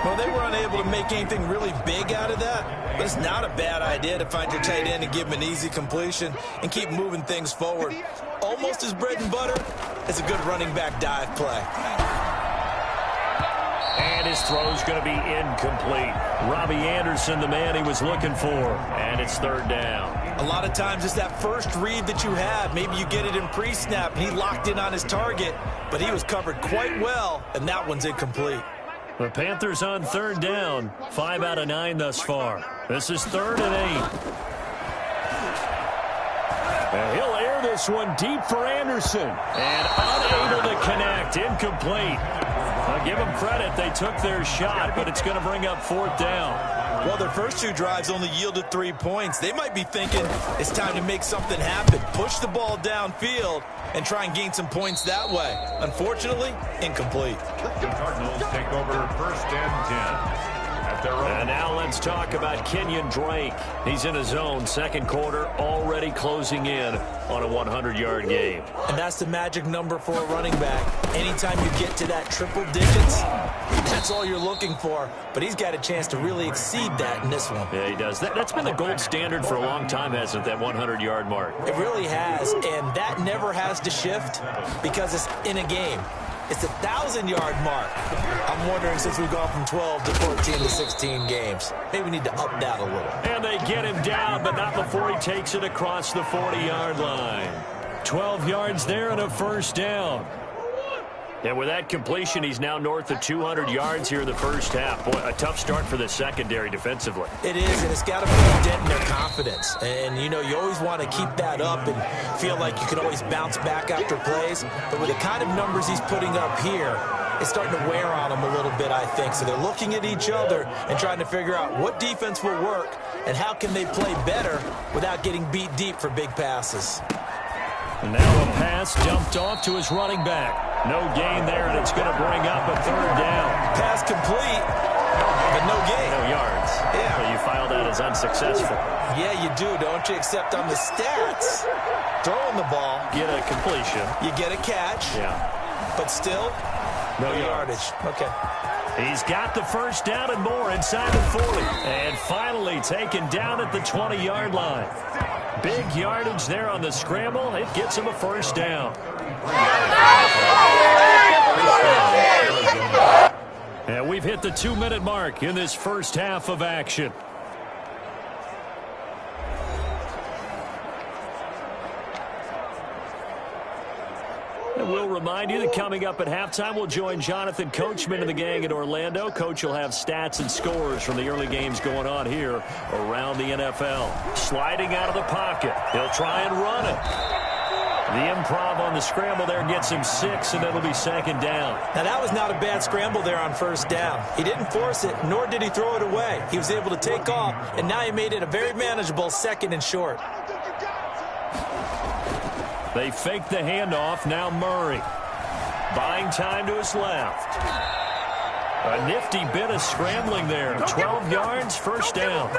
Well, they were unable to make anything really big out of that, but it's not a bad idea to find your tight end and give him an easy completion and keep moving things forward. Almost as bread and butter as a good running back dive play. And his throw's going to be incomplete. Robbie Anderson, the man he was looking for, and it's third down. A lot of times it's that first read that you have. Maybe you get it in pre-snap, and he locked in on his target, but he was covered quite well, and that one's incomplete. The Panthers on third down, 5 out of 9 thus far. This is 3rd and 8. And he'll air this one deep for Anderson. And unable to connect, incomplete. I'll give them credit, they took their shot, but it's going to bring up 4th down. Well, their first 2 drives only yielded 3 points. They might be thinking it's time to make something happen. Push the ball downfield and try and gain some points that way. Unfortunately, incomplete. The Cardinals take over first and 10. And now let's talk about Kenyon Drake. He's in his own second quarter, already closing in on a 100-yard game. And that's the magic number for a running back. Anytime you get to that triple digits, that's all you're looking for. But he's got a chance to really exceed that in this one. Yeah, he does. That's been the gold standard for a long time, hasn't it, that 100-yard mark? It really has, and that never has to shift because it's in a game. It's a 1,000-yard mark. I'm wondering, since we've gone from 12 to 14 to 16 games, maybe we need to up that a little. And they get him down, but not before he takes it across the 40-yard line. 12 yards there and a first down. And with that completion, he's now north of 200 yards here in the first half. Boy, a tough start for the secondary defensively. It is, and it's got to put a dent in their confidence. And, you know, you always want to keep that up and feel like you can always bounce back after plays. But with the kind of numbers he's putting up here, it's starting to wear on them a little bit, I think. So they're looking at each other and trying to figure out what defense will work and how can they play better without getting beat deep for big passes. And now a pass dumped off to his running back. No gain there, and it's going to bring up a third down. Pass complete, but no gain. No yards. Yeah. So you filed that as unsuccessful. Yeah, you do, don't you? Except on the stats. Throwing the ball. Get a completion. You get a catch. Yeah. But still, no yardage. Okay. He's got the first down and more inside the 40. And finally taken down at the 20-yard line. Big yardage there on the scramble. It gets him a first down. And we've hit the 2-minute mark in this first half of action. And we'll remind you that coming up at halftime, we'll join Jonathan Coachman and the gang in Orlando. Coach will have stats and scores from the early games going on here around the NFL. Sliding out of the pocket. He'll try and run it. The improv on the scramble there gets him 6, and it'll be second down. Now, that was not a bad scramble there on first down. He didn't force it, nor did he throw it away. He was able to take off, and now he made it a very manageable second and short. They fake the handoff. Now Murray. Buying time to his left. A nifty bit of scrambling there. 12 yards, first down.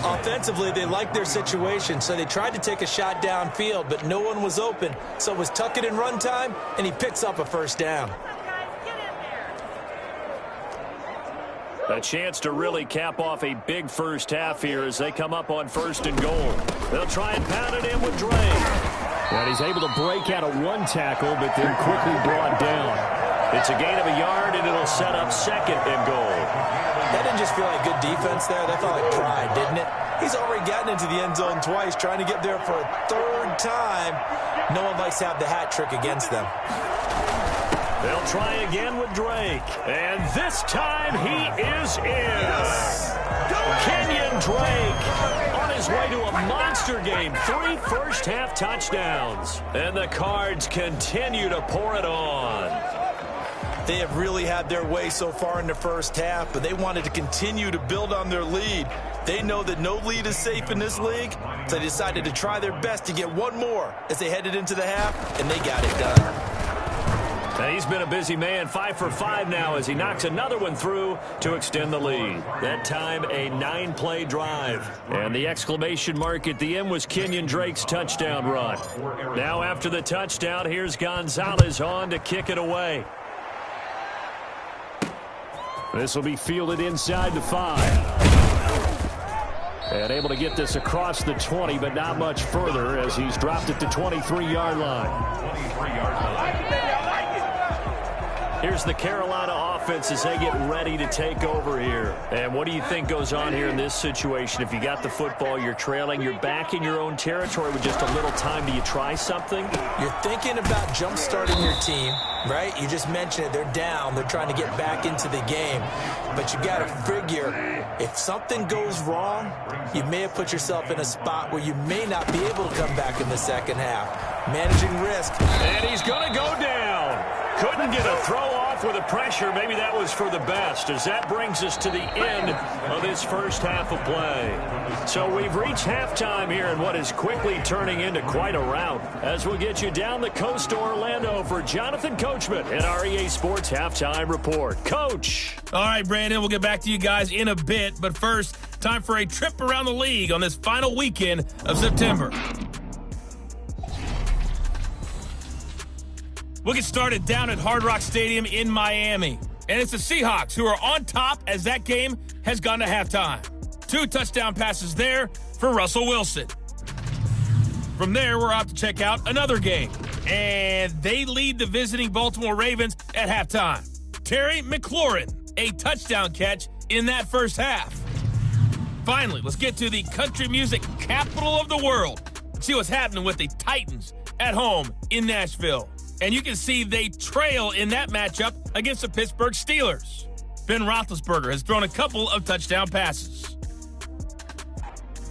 Offensively, they liked their situation, so they tried to take a shot downfield, but no one was open. So it was tuck it in run time, and he picks up a first down. A chance to really cap off a big first half here as they come up on first and goal. They'll try and pound it in with Drake. And he's able to break out of one tackle, but then quickly brought down. It's a gain of a yard, and it'll set up second and goal. That didn't just feel like good defense there. That felt like pride, didn't it? He's already gotten into the end zone twice, trying to get there for a third time. No one likes to have the hat trick against them. They'll try again with Drake. And this time he is in. Kenyon Drake on his way to a monster game. 3 first-half touchdowns. And the Cards continue to pour it on. They have really had their way so far in the first half, but they wanted to continue to build on their lead. They know that no lead is safe in this league, so they decided to try their best to get one more as they headed into the half, and they got it done. Now he's been a busy man, 5 for 5 now as he knocks another one through to extend the lead. That time a 9-play drive. And the exclamation mark at the end was Kenyon Drake's touchdown run. Now after the touchdown, here's Gonzalez on to kick it away. This will be fielded inside the 5. And able to get this across the 20, but not much further as he's dropped at the 23-yard line. Here's the Carolina offense as they get ready to take over here. And what do you think goes on here in this situation? If you got the football, you're trailing, you're back in your own territory with just a little time. Do you try something? You're thinking about jump-starting your team, right? You just mentioned it. They're down. They're trying to get back into the game. But you got to figure, if something goes wrong, you may have put yourself in a spot where you may not be able to come back in the second half. Managing risk. And he's going to go down. Couldn't get a throw off with the pressure. Maybe that was for the best, as that brings us to the end of this first half of play. So we've reached halftime here in what is quickly turning into quite a rout, as we'll get you down the coast to Orlando for Jonathan Coachman in our EA Sports Halftime Report. Coach. All right, Brandon, we'll get back to you guys in a bit, but first, time for a trip around the league on this final weekend of September. We'll get started down at Hard Rock Stadium in Miami. And it's the Seahawks who are on top as that game has gone to halftime. 2 touchdown passes there for Russell Wilson. From there, we're out to check out another game. And they lead the visiting Baltimore Ravens at halftime. Terry McLaurin, a touchdown catch in that first half. Finally, let's get to the country music capital of the world. See what's happening with the Titans at home in Nashville. And you can see they trail in that matchup against the Pittsburgh Steelers. Ben Roethlisberger has thrown a couple of touchdown passes.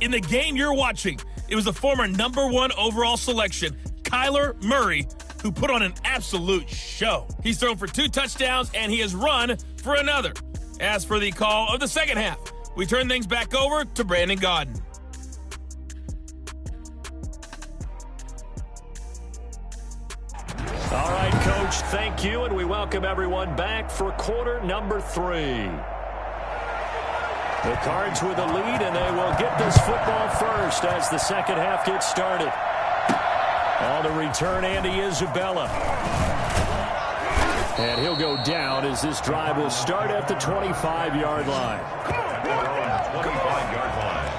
In the game you're watching, it was the former #1 overall selection, Kyler Murray, who put on an absolute show. He's thrown for 2 touchdowns, and he has run for another. As for the call of the second half, we turn things back over to Brandon Gaudin. All right, Coach, thank you, and we welcome everyone back for quarter number 3. The Cards with a lead, and they will get this football first as the second half gets started. On the return, Andy Isabella. And he'll go down as this drive will start at the 25-yard line. 25-yard line.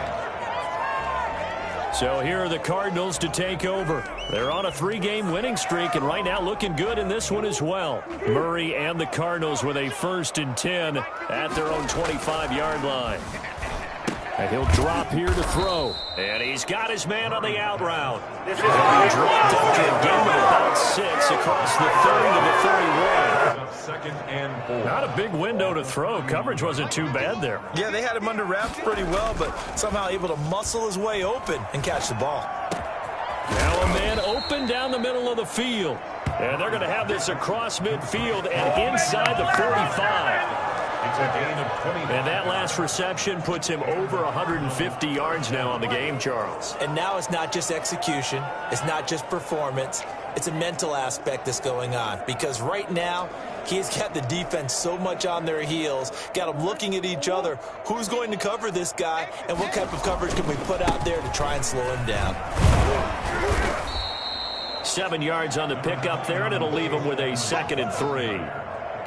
So here are the Cardinals to take over. They're on a 3-game winning streak, and right now looking good in this one as well. Murray and the Cardinals with a 1st and 10 at their own 25-yard line. And he'll drop here to throw. And he's got his man on the out route. And he dropped after a gain of about 6 across the 30 to the 31. 2nd and 4. Not a big window to throw. Coverage wasn't too bad there. Yeah, they had him under wraps pretty well, but somehow able to muscle his way open and catch the ball. Now a man open down the middle of the field. And they're going to have this across midfield and inside the 45. It's a gain of 20. And that last reception puts him over 150 yards now on the game, Charles. And now it's not just execution. It's not just performance. It's a mental aspect that's going on. Because right now, he's got the defense so much on their heels, got them looking at each other. Who's going to cover this guy, and what type of coverage can we put out there to try and slow him down? 7 yards on the pickup there, and it'll leave him with a 2nd and 3.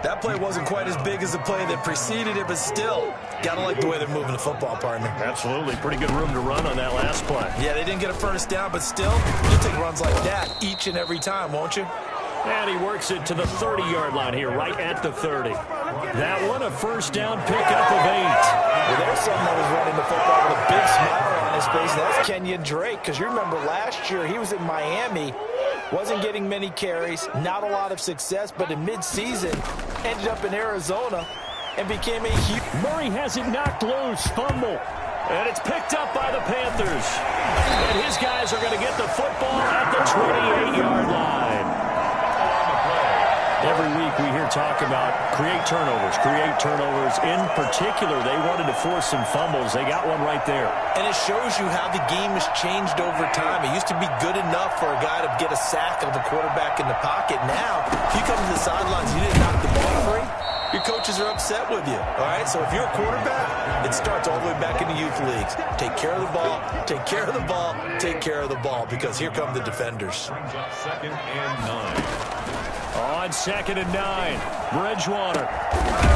That play wasn't quite as big as the play that preceded it, but still, gotta like the way they're moving the football, partner. Absolutely. Pretty good room to run on that last play. Yeah, they didn't get a first down, but still, you'll take runs like that each and every time, won't you? And he works it to the 30-yard line here, right at the 30. That one, a 1st down pickup of 8. Well, there's someone that was running the football with a big smile on his face. That's Kenyon Drake, because you remember last year he was in Miami, wasn't getting many carries, not a lot of success, but in mid-season ended up in Arizona and became a huge... Murray has it knocked loose, fumble. And it's picked up by the Panthers. And his guys are going to get the football at the 28-yard line. Every week we hear talk about create turnovers. In particular, they wanted to force some fumbles. They got one right there. And it shows you how the game has changed over time. It used to be good enough for a guy to get a sack of the quarterback in the pocket. Now, if you come to the sidelines, you didn't knock the ball free, your coaches are upset with you. All right, so if you're a quarterback, it starts all the way back in the youth leagues. Take care of the ball, take care of the ball, take care of the ball, because here come the defenders. 2nd and 9. On 2nd and 9, Bridgewater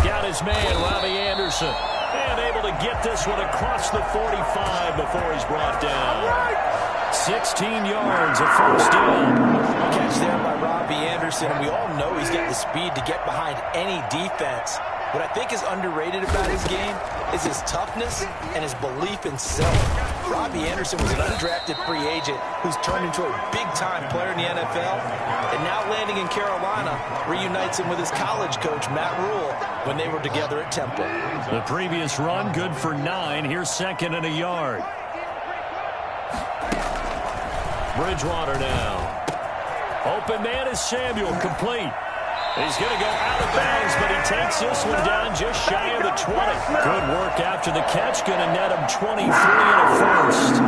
got his man, Robbie Anderson, and able to get this one across the 45 before he's brought down. 16 yards, a 1st down. Catch there by Robbie Anderson, and we all know he's got the speed to get behind any defense. What I think is underrated about his game is his toughness and his belief in self. Robbie Anderson was an undrafted free agent who's turned into a big-time player in the NFL, and now landing in Carolina reunites him with his college coach, Matt Rule, when they were together at Temple. The previous run, good for 9. Here's 2nd and a yard. Bridgewater now. Open man is Samuel, complete. He's going to go out of bounds, but he takes this one down just shy of the 20. Good work after the catch. Going to net him 23 and a 1st.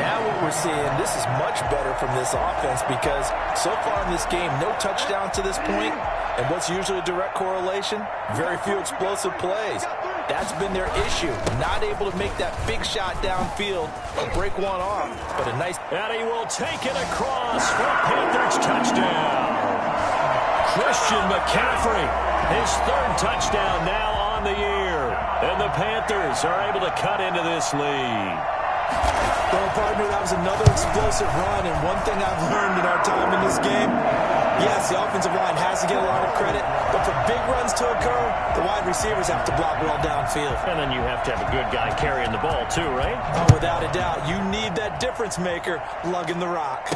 Now what we're seeing, this is much better from this offense because so far in this game, no touchdown to this point. And what's usually a direct correlation? Very few explosive plays. That's been their issue. Not able to make that big shot downfield or break one off. But a nice... And he will take it across for a Panthers touchdown. Christian McCaffrey, his 3rd touchdown now on the year. And the Panthers are able to cut into this lead. Well, partner, that was another explosive run. And one thing I've learned in our time in this game, yes, the offensive line has to get a lot of credit. But for big runs to occur, the wide receivers have to block well downfield. And then you have to have a good guy carrying the ball too, right? Oh, without a doubt. You need that difference maker lugging the rock.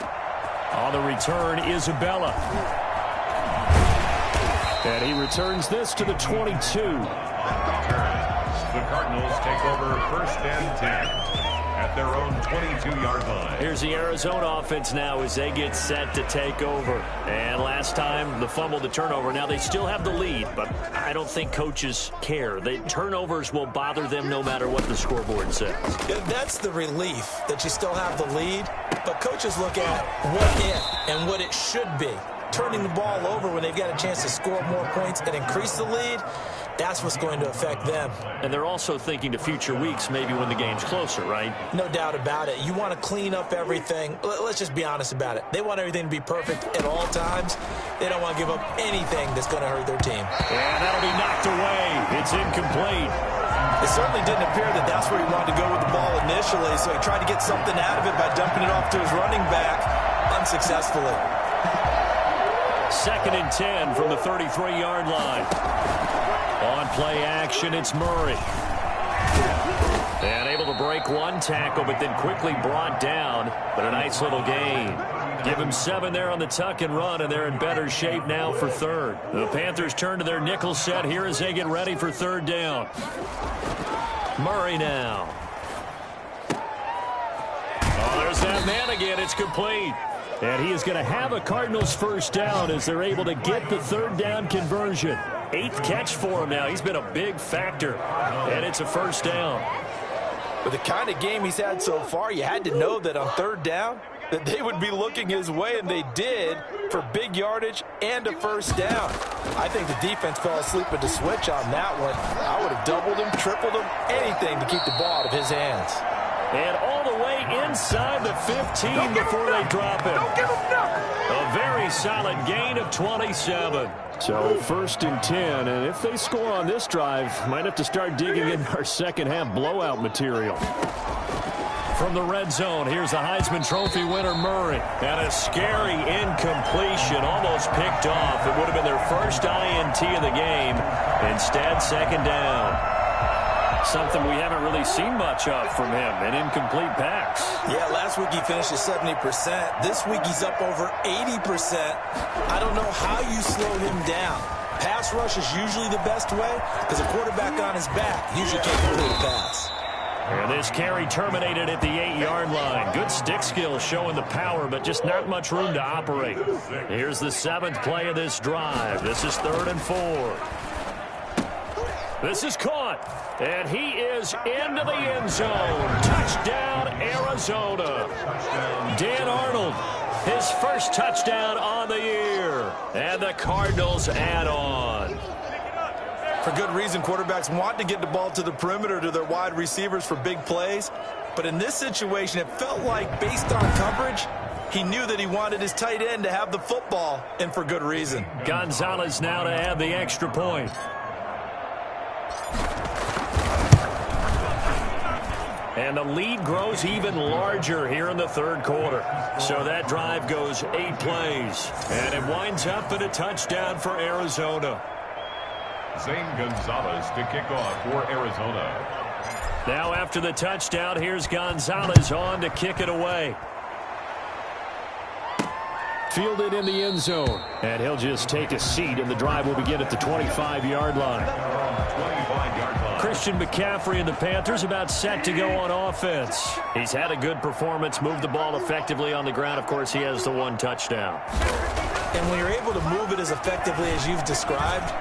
On the return, Isabella. And he returns this to the 22. The Cardinals take over 1st and 10 at their own 22-yard line. Here's the Arizona offense now as they get set to take over. And last time, the fumble, the turnover. Now they still have the lead, but I don't think coaches care. The turnovers will bother them no matter what the scoreboard says. Yeah, that's the relief that you still have the lead. But coaches look at what if and what it should be. Turning the ball over when they've got a chance to score more points and increase the lead, that's what's going to affect them. And they're also thinking to future weeks, maybe when the game's closer, right? No doubt about it. You want to clean up everything. Let's just be honest about it. They want everything to be perfect at all times. They don't want to give up anything that's going to hurt their team. And that'll be knocked away. It's incomplete. It certainly didn't appear that that's where he wanted to go with the ball initially, so he tried to get something out of it by dumping it off to his running back unsuccessfully. 2nd and 10 from the 33-yard line. On play action, it's Murray. And able to break one tackle, but then quickly brought down. But a nice little gain. Give him 7 there on the tuck and run, and they're in better shape now for third. The Panthers turn to their nickel set here as they get ready for third down. Murray now. Oh, there's that man again. It's complete. And he is going to have a Cardinals first down as they're able to get the third down conversion. 8th catch for him now. He's been a big factor. And it's a first down. With the kind of game he's had so far, you had to know that on third down that they would be looking his way, and they did, for big yardage and a first down. I think the defense fell asleep at the switch on that one. I would have doubled him, tripled him, anything to keep the ball out of his hands. And all the way inside the 15 before they drop it. A very solid gain of 27. So 1st and 10, and if they score on this drive, might have to start digging in our second half blowout material. From the red zone, here's the Heisman Trophy winner, Murray. And a scary incompletion, almost picked off. It would have been their first INT of the game. Instead, 2nd down. Something we haven't really seen much of from him, an incomplete pass. Yeah, last week he finished at 70%. This week he's up over 80%. I don't know how you slow him down. Pass rush is usually the best way because a quarterback on his back usually can't complete a pass. And this carry terminated at the 8-yard line. Good stick skills showing the power, but just not much room to operate. Here's the 7th play of this drive. This is 3rd and 4. This is caught. And he is into the end zone. Touchdown, Arizona. Dan Arnold, his first touchdown on the year. And the Cardinals add on. For good reason, quarterbacks want to get the ball to the perimeter to their wide receivers for big plays. But in this situation, it felt like, based on coverage, he knew that he wanted his tight end to have the football, and for good reason. Gonzalez now to add the extra point. And the lead grows even larger here in the 3rd quarter. So that drive goes 8 plays. And it winds up in a touchdown for Arizona. Zane Gonzalez to kick off for Arizona. Now after the touchdown, here's Gonzalez on to kick it away. Fielded in the end zone. And he'll just take a seat, and the drive will begin at the 25-yard line. 25-yard line. Christian McCaffrey and the Panthers about set to go on offense. He's had a good performance, moved the ball effectively on the ground. Of course, he has the 1 touchdown. And when you're able to move it as effectively as you've described,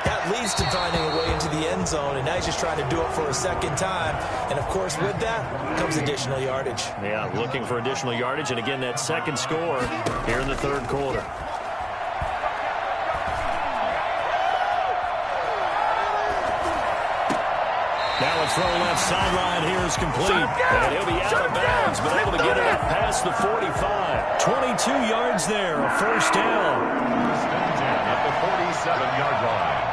that leads to finding a way into the end zone, and now he's just trying to do it for a second time. And, of course, with that comes additional yardage. Yeah, looking for additional yardage, and again, that second score here in the 3rd quarter. Now a throw left sideline here is complete. And he'll be out of bounds, but able to get it up past the 45. 22 yards there, a first down. At the 47-yard line.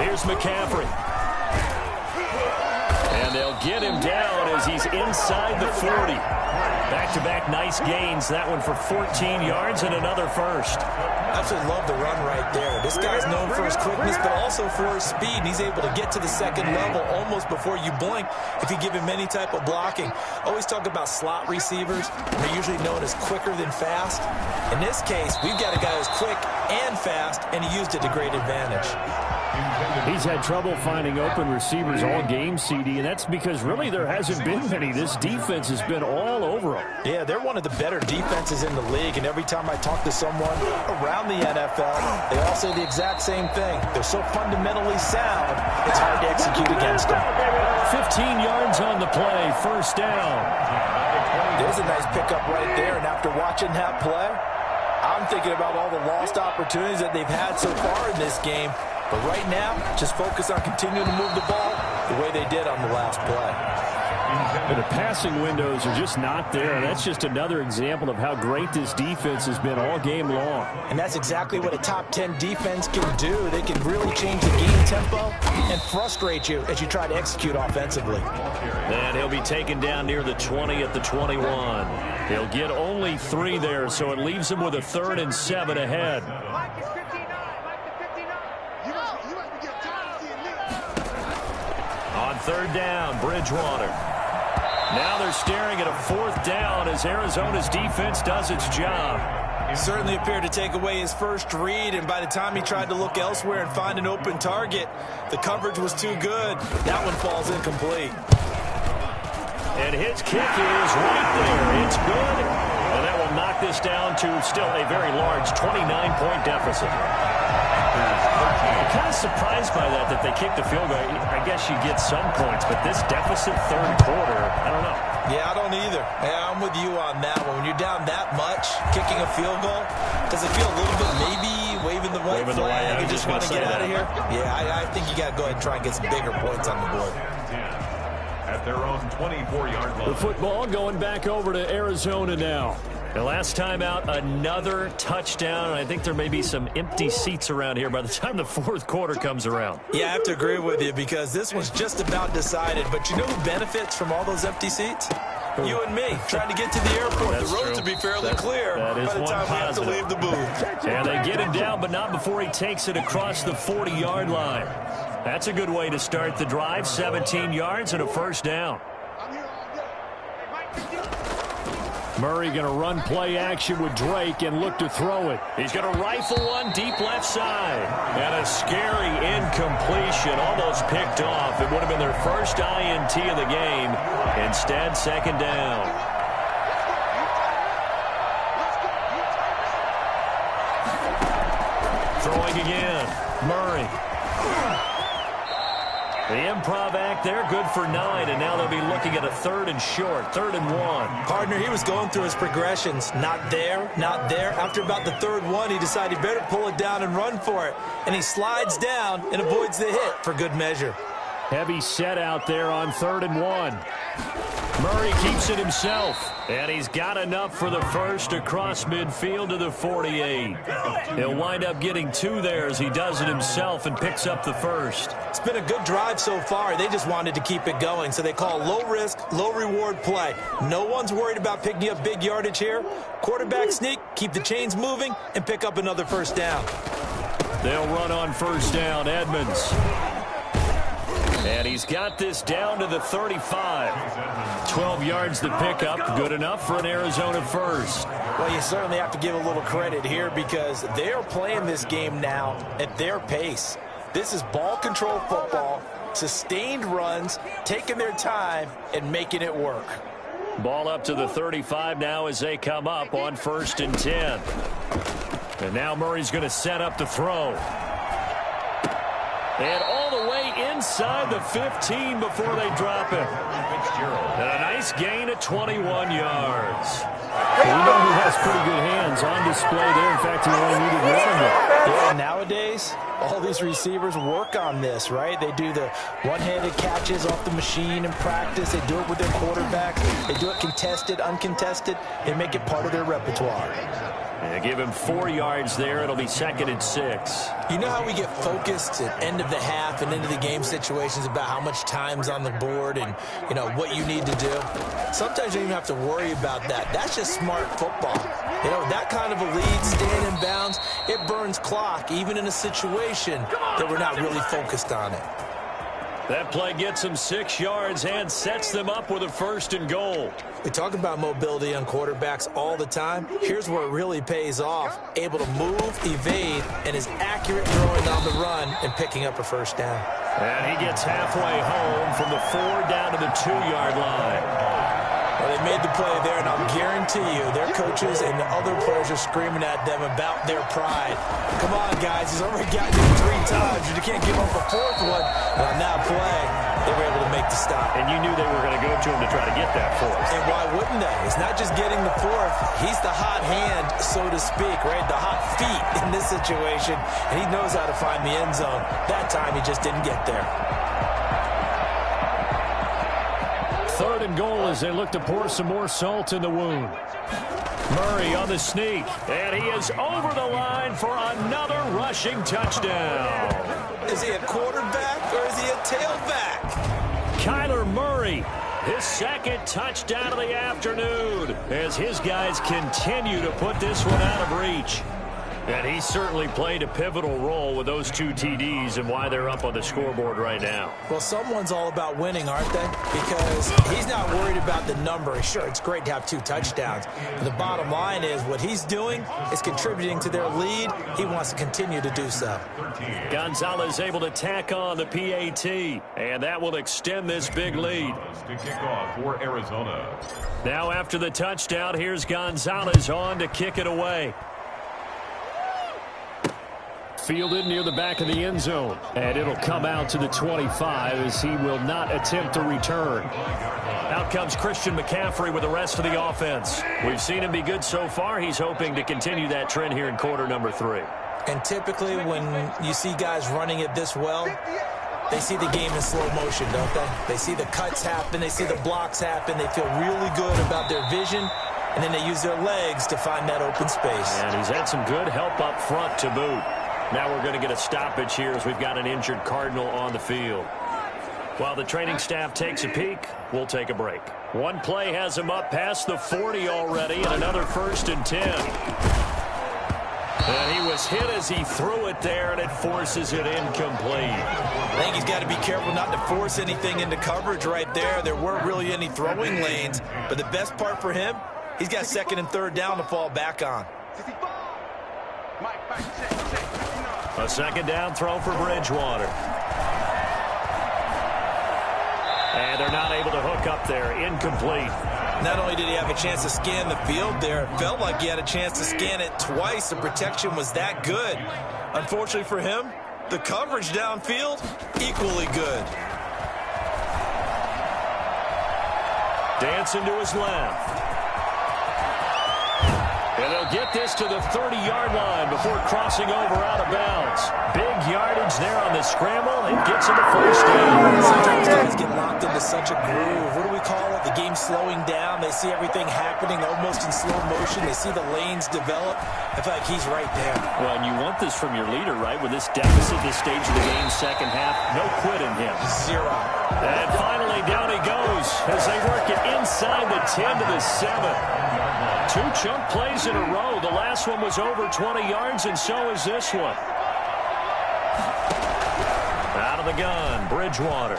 Here's McCaffrey. And they'll get him down as he's inside the 40. Back-to-back nice gains. That one for 14 yards and another first. Absolutely love the run right there. This guy's known for his quickness, but also for his speed. And he's able to get to the second level almost before you blink if you give him any type of blocking. Always talk about slot receivers. They're usually known as quicker than fast. In this case, we've got a guy who's quick and fast, and he used it to great advantage. He's had trouble finding open receivers all game, CD, and that's because really there hasn't been many. This defense has been all over them. Yeah, they're one of the better defenses in the league, and every time I talk to someone around the NFL, they all say the exact same thing. They're so fundamentally sound, it's hard to execute against them. 15 yards on the play, first down. There's a nice pickup right there, and after watching that play, I'm thinking about all the lost opportunities that they've had so far in this game. But right now, just focus on continuing to move the ball the way they did on the last play. But the passing windows are just not there. That's just another example of how great this defense has been all game long. And that's exactly what a top 10 defense can do. They can really change the game tempo and frustrate you as you try to execute offensively. And he'll be taken down near the 20 at the 21. He'll get only 3 there, so it leaves him with a 3rd and 7 ahead. On 3rd down, Bridgewater. Now they're staring at a 4th down as Arizona's defense does its job. Certainly appeared to take away his first read, and by the time he tried to look elsewhere and find an open target, the coverage was too good. That one falls incomplete. And his kick is right there. It's good, and that will knock this down to still a very large 29-point deficit. I'm kind of surprised by that they kicked a field goal. I guess you get some points, but this deficit 3rd quarter, I don't know. Yeah, I don't either. Yeah, I'm with you on that one. When you're down that much, kicking a field goal, does it feel a little bit maybe waving the white flag and just want to get out of here? Yeah, I think you got to go ahead and try and get some bigger points on the board. At their own 24-yard line. The football going back over to Arizona now. The last time out, another touchdown. I think there may be some empty seats around here by the time the 4th quarter comes around. Yeah, I have to agree with you because this one's just about decided. But you know who benefits from all those empty seats? You and me, trying to get to the airport. That's the roads true. will be fairly clear that is by the time we have to leave the booth. And they get him down, but not before he takes it across the 40-yard line. That's a good way to start the drive. 17 yards and a 1st down. Murray going to run play action with Drake and look to throw it. He's going to rifle one deep left side. And a scary incompletion, almost picked off. It would have been their first INT of the game. Instead, 2nd down. Throwing again. Murray. The improv act there, good for 9, and now they'll be looking at a 3rd and short, 3rd and 1. Partner, he was going through his progressions. Not there, not there. After about the 3rd one, he decided he better pull it down and run for it. And he slides down and avoids the hit for good measure. Heavy set out there on 3rd and 1. Murray keeps it himself, and he's got enough for the first across midfield to the 48. He'll wind up getting 2 there as he does it himself and picks up the first. It's been a good drive so far. They just wanted to keep it going, so they call low-risk, low-reward play. No one's worried about picking up big yardage here. Quarterback sneak, keep the chains moving, and pick up another 1st down. They'll run on 1st down, Edmonds. And he's got this down to the 35. 12 yards to pick up. Good enough for an Arizona first. Well, you certainly have to give a little credit here because they are playing this game now at their pace. This is ball control football, sustained runs, taking their time, and making it work. Ball up to the 35 now as they come up on 1st and 10. And now Murray's going to set up the throw. And all the way inside the 15 before they drop him. And a nice gain of 21 yards. We know he has pretty good hands on display there. In fact, he only needed 1 of them. Yeah, nowadays, all these receivers work on this, right? They do the one-handed catches off the machine in practice. They do it with their quarterbacks. They do it contested, uncontested. They make it part of their repertoire. They give him 4 yards there. It'll be 2nd and 6. You know how we get focused at end of the half and into the game situations about how much time's on the board and, you know, what you need to do? Sometimes you don't even have to worry about that. That's just smart football. You know, that kind of a lead, staying in bounds, it burns clock, even in a situation that we're not really focused on it. That play gets them 6 yards and sets them up with a 1st and goal. We talk about mobility on quarterbacks all the time. Here's where it really pays off. Able to move, evade, and is accurate throwing on the run and picking up a 1st down. And he gets halfway home from the 4 down to the 2-yard line. Well, they made the play there, and I'll guarantee you their coaches and the other players are screaming at them about their pride. Come on, guys. He's already gotten it 3 times. You can't give up a 4th one. And on that play, they were able to make the stop. And you knew they were going to go to him to try to get that 4th. And why wouldn't they? It's He's not just getting the fourth. He's the hot hand, so to speak, right? The hot feet in this situation, and he knows how to find the end zone. That time, he just didn't get there. 3rd and goal as they look to pour some more salt in the wound. Murray on the sneak, and he is over the line for another rushing touchdown. Is he a quarterback or is he a tailback? Kyler Murray, his 2nd touchdown of the afternoon, as his guys continue to put this one out of reach. And he certainly played a pivotal role with those 2 TDs and why they're up on the scoreboard right now. Well, someone's all about winning, aren't they? Because he's not worried about the number. Sure, it's great to have 2 touchdowns. But the bottom line is what he's doing is contributing to their lead. He wants to continue to do so. Gonzalez able to tack on the PAT, and that will extend this big lead. To kick off for Arizona. Now after the touchdown, here's Gonzalez on to kick it away. Fielded near the back of the end zone. And it'll come out to the 25 as he will not attempt to return. Out comes Christian McCaffrey with the rest of the offense. We've seen him be good so far. He's hoping to continue that trend here in quarter number 3. And typically when you see guys running it this well, they see the game in slow motion, don't they? They see the cuts happen. They see the blocks happen. They feel really good about their vision. And then they use their legs to find that open space. And he's had some good help up front to boot. Now we're going to get a stoppage here as we've got an injured Cardinal on the field. While the training staff takes a peek, we'll take a break. One play has him up past the 40 already, and another 1st and 10. And he was hit as he threw it there, and it forces it incomplete. I think he's got to be careful not to force anything into coverage right there. There weren't really any throwing lanes, but the best part for him, he's got 2nd and 3rd down to fall back on. A 2nd down throw for Bridgewater. And they're not able to hook up there. Incomplete. Not only did he have a chance to scan the field there, it felt like he had a chance to scan it twice. The protection was that good. Unfortunately for him, the coverage downfield, equally good. Dancing to his left. And they'll get this to the 30-yard line before crossing over out of bounds. Big yardage there on the scramble. It gets him a 1st down. Sometimes guys get locked into such a groove. What do we call it? The game's slowing down. They see everything happening almost in slow motion. They see the lanes develop. I feel like he's right there. Well, and you want this from your leader, right? With this deficit, this stage of the game's 2nd half, no quit in him. 0. And finally, down he goes as they work it inside the 10 to the 7. 2 chunk plays in a row. The last one was over 20 yards, and so is this one. Out of the gun, Bridgewater.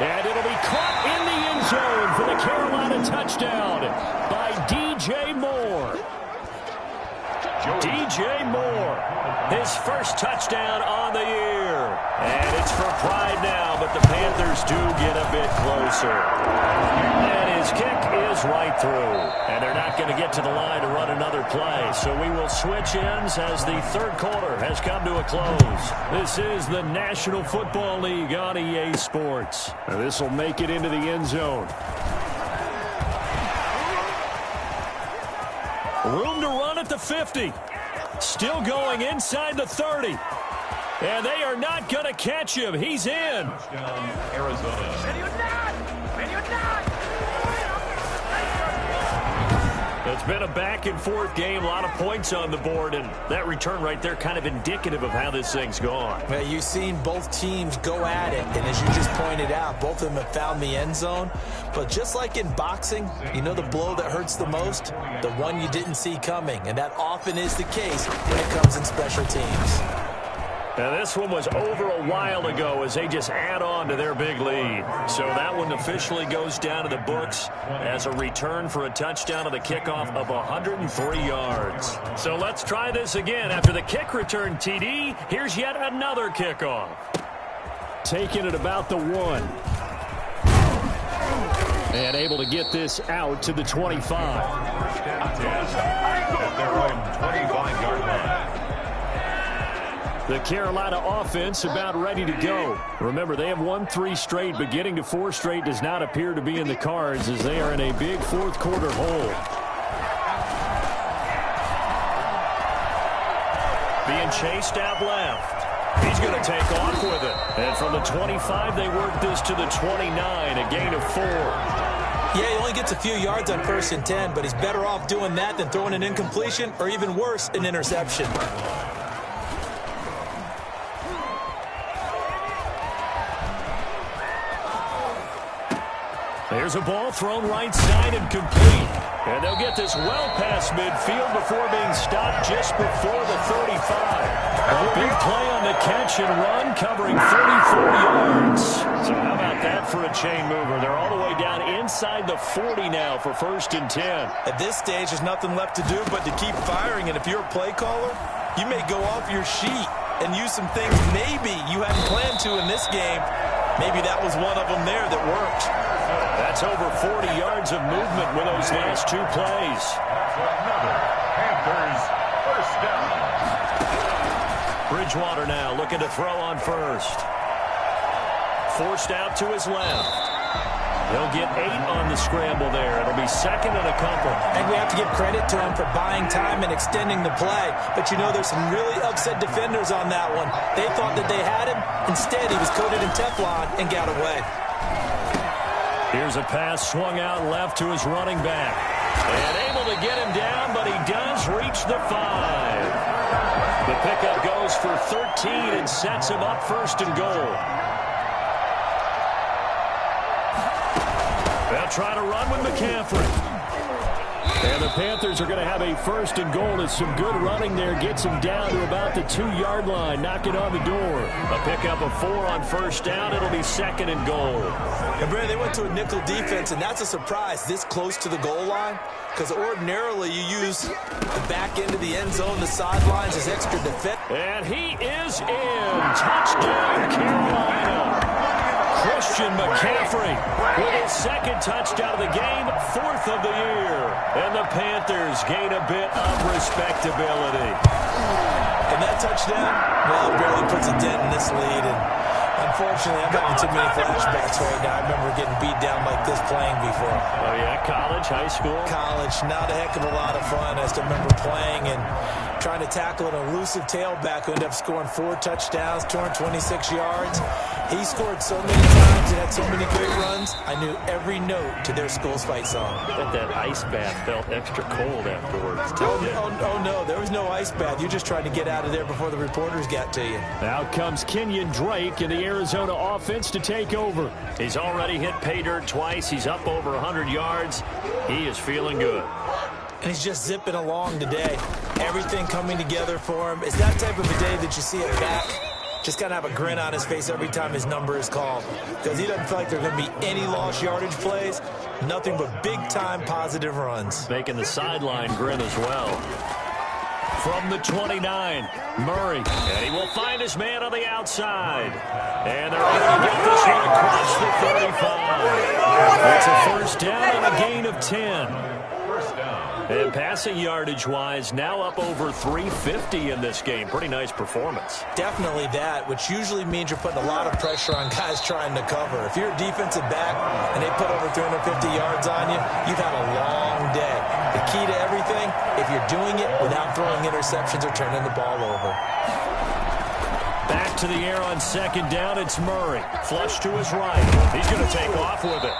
And it'll be caught in the end zone for the Carolina touchdown by DJ Moore. DJ Moore, his 1st touchdown on the year. And it's for pride now, but the Panthers do get a bit closer. And his kick is right through. And they're not going to get to the line to run another play. So we will switch ends as the 3rd quarter has come to a close. This is the National Football League on EA Sports. And this will make it into the end zone. Room to run at the 50. Still going inside the 30. And they are not going to catch him. He's in. Arizona. It's been a back-and-forth game, a lot of points on the board, and that return right there kind of indicative of how this thing's gone. Well, you've seen both teams go at it, and as you just pointed out, both of them have found the end zone. But just like in boxing, you know the blow that hurts the most? The one you didn't see coming, and that often is the case when it comes in special teams. Now, this one was over a while ago as they just add on to their big lead. So that one officially goes down to the books as a return for a touchdown of the kickoff of 103 yards. So let's try this again. After the kick return, TD, here's yet another kickoff. Taking it about the 1. And able to get this out to the 25. At their own 25-yard line. The Carolina offense about ready to go. Remember, they have won 3 straight, but getting to 4 straight does not appear to be in the cards as they are in a big fourth quarter hole. Being chased out left. He's going to take off with it. And from the 25, they work this to the 29, a gain of 4. Yeah, he only gets a few yards on 1st and 10, but he's better off doing that than throwing an incompletion or even worse, an interception. There's a ball thrown right side and complete. And they'll get this well past midfield before being stopped just before the 35. A big play on the catch and run, covering 34 yards. So how about that for a chain mover? They're all the way down inside the 40 now for 1st and 10. At this stage, there's nothing left to do but to keep firing. And if you're a play caller, you may go off your sheet and use some things maybe you hadn't planned to in this game. Maybe that was one of them there that worked. That's over 40 yards of movement with those last 2 plays. Another Panthers first down. Bridgewater now looking to throw on first. Forced out to his left. He'll get 8 on the scramble there. It'll be 2nd and a couple. I think we have to give credit to him for buying time and extending the play. But, you know, there's some really upset defenders on that one. They thought that they had him. Instead, he was coated in Teflon and got away. Here's a pass swung out left to his running back. And able to get him down, but he does reach the 5. The pickup goes for 13 and sets him up 1st and goal. They'll try to run with McCaffrey. And the Panthers are going to have a 1st and goal. It's some good running there. Gets him down to about the 2-yard line. Knock it on the door. A pickup of 4 on 1st down. It'll be 2nd and goal. And, Brad, they went to a nickel defense, and that's a surprise this close to the goal line. Because ordinarily you use the back end of the end zone, the sidelines as extra defense. And he is in. Touchdown, Carolina. Christian McCaffrey with his 2nd touchdown of the game, 4th of the year. And the Panthers gain a bit of respectability. And that touchdown, well, it barely puts a dent in this lead. And unfortunately, I'm having too many flashbacks right now. I remember getting beat down like this playing before. Oh, yeah? College, high school? College. Not a heck of a lot of fun. I still remember playing and trying to tackle an elusive tailback who ended up scoring 4 touchdowns, 226 yards. He scored so many times and had so many great runs, I knew every note to their school's fight song. I bet that ice bath felt extra cold afterwards. Oh, no, there was no ice bath. You just tried to get out of there before the reporters got to you. Now comes Kenyon Drake in the Arizona offense to take over. He's already hit pay dirt twice. He's up over 100 yards. He is feeling good. And he's just zipping along today. Everything coming together for him. It's that type of a day that you see it back. Just got to have a grin on his face every time his number is called. Because he doesn't feel like there are going to be any lost yardage plays. Nothing but big-time positive runs. Making the sideline grin as well. From the 29, Murray. And he will find his man on the outside. And they're able to get this one across the 35. It's a 1st down and a gain of 10. And passing yardage-wise, now up over 350 in this game. Pretty nice performance. Definitely that, which usually means you're putting a lot of pressure on guys trying to cover. If you're a defensive back and they put over 350 yards on you, you've had a long day. The key to everything, if you're doing it without throwing interceptions or turning the ball over. Back to the air on 2nd down, it's Murray. Flush to his right. He's going to take off with it.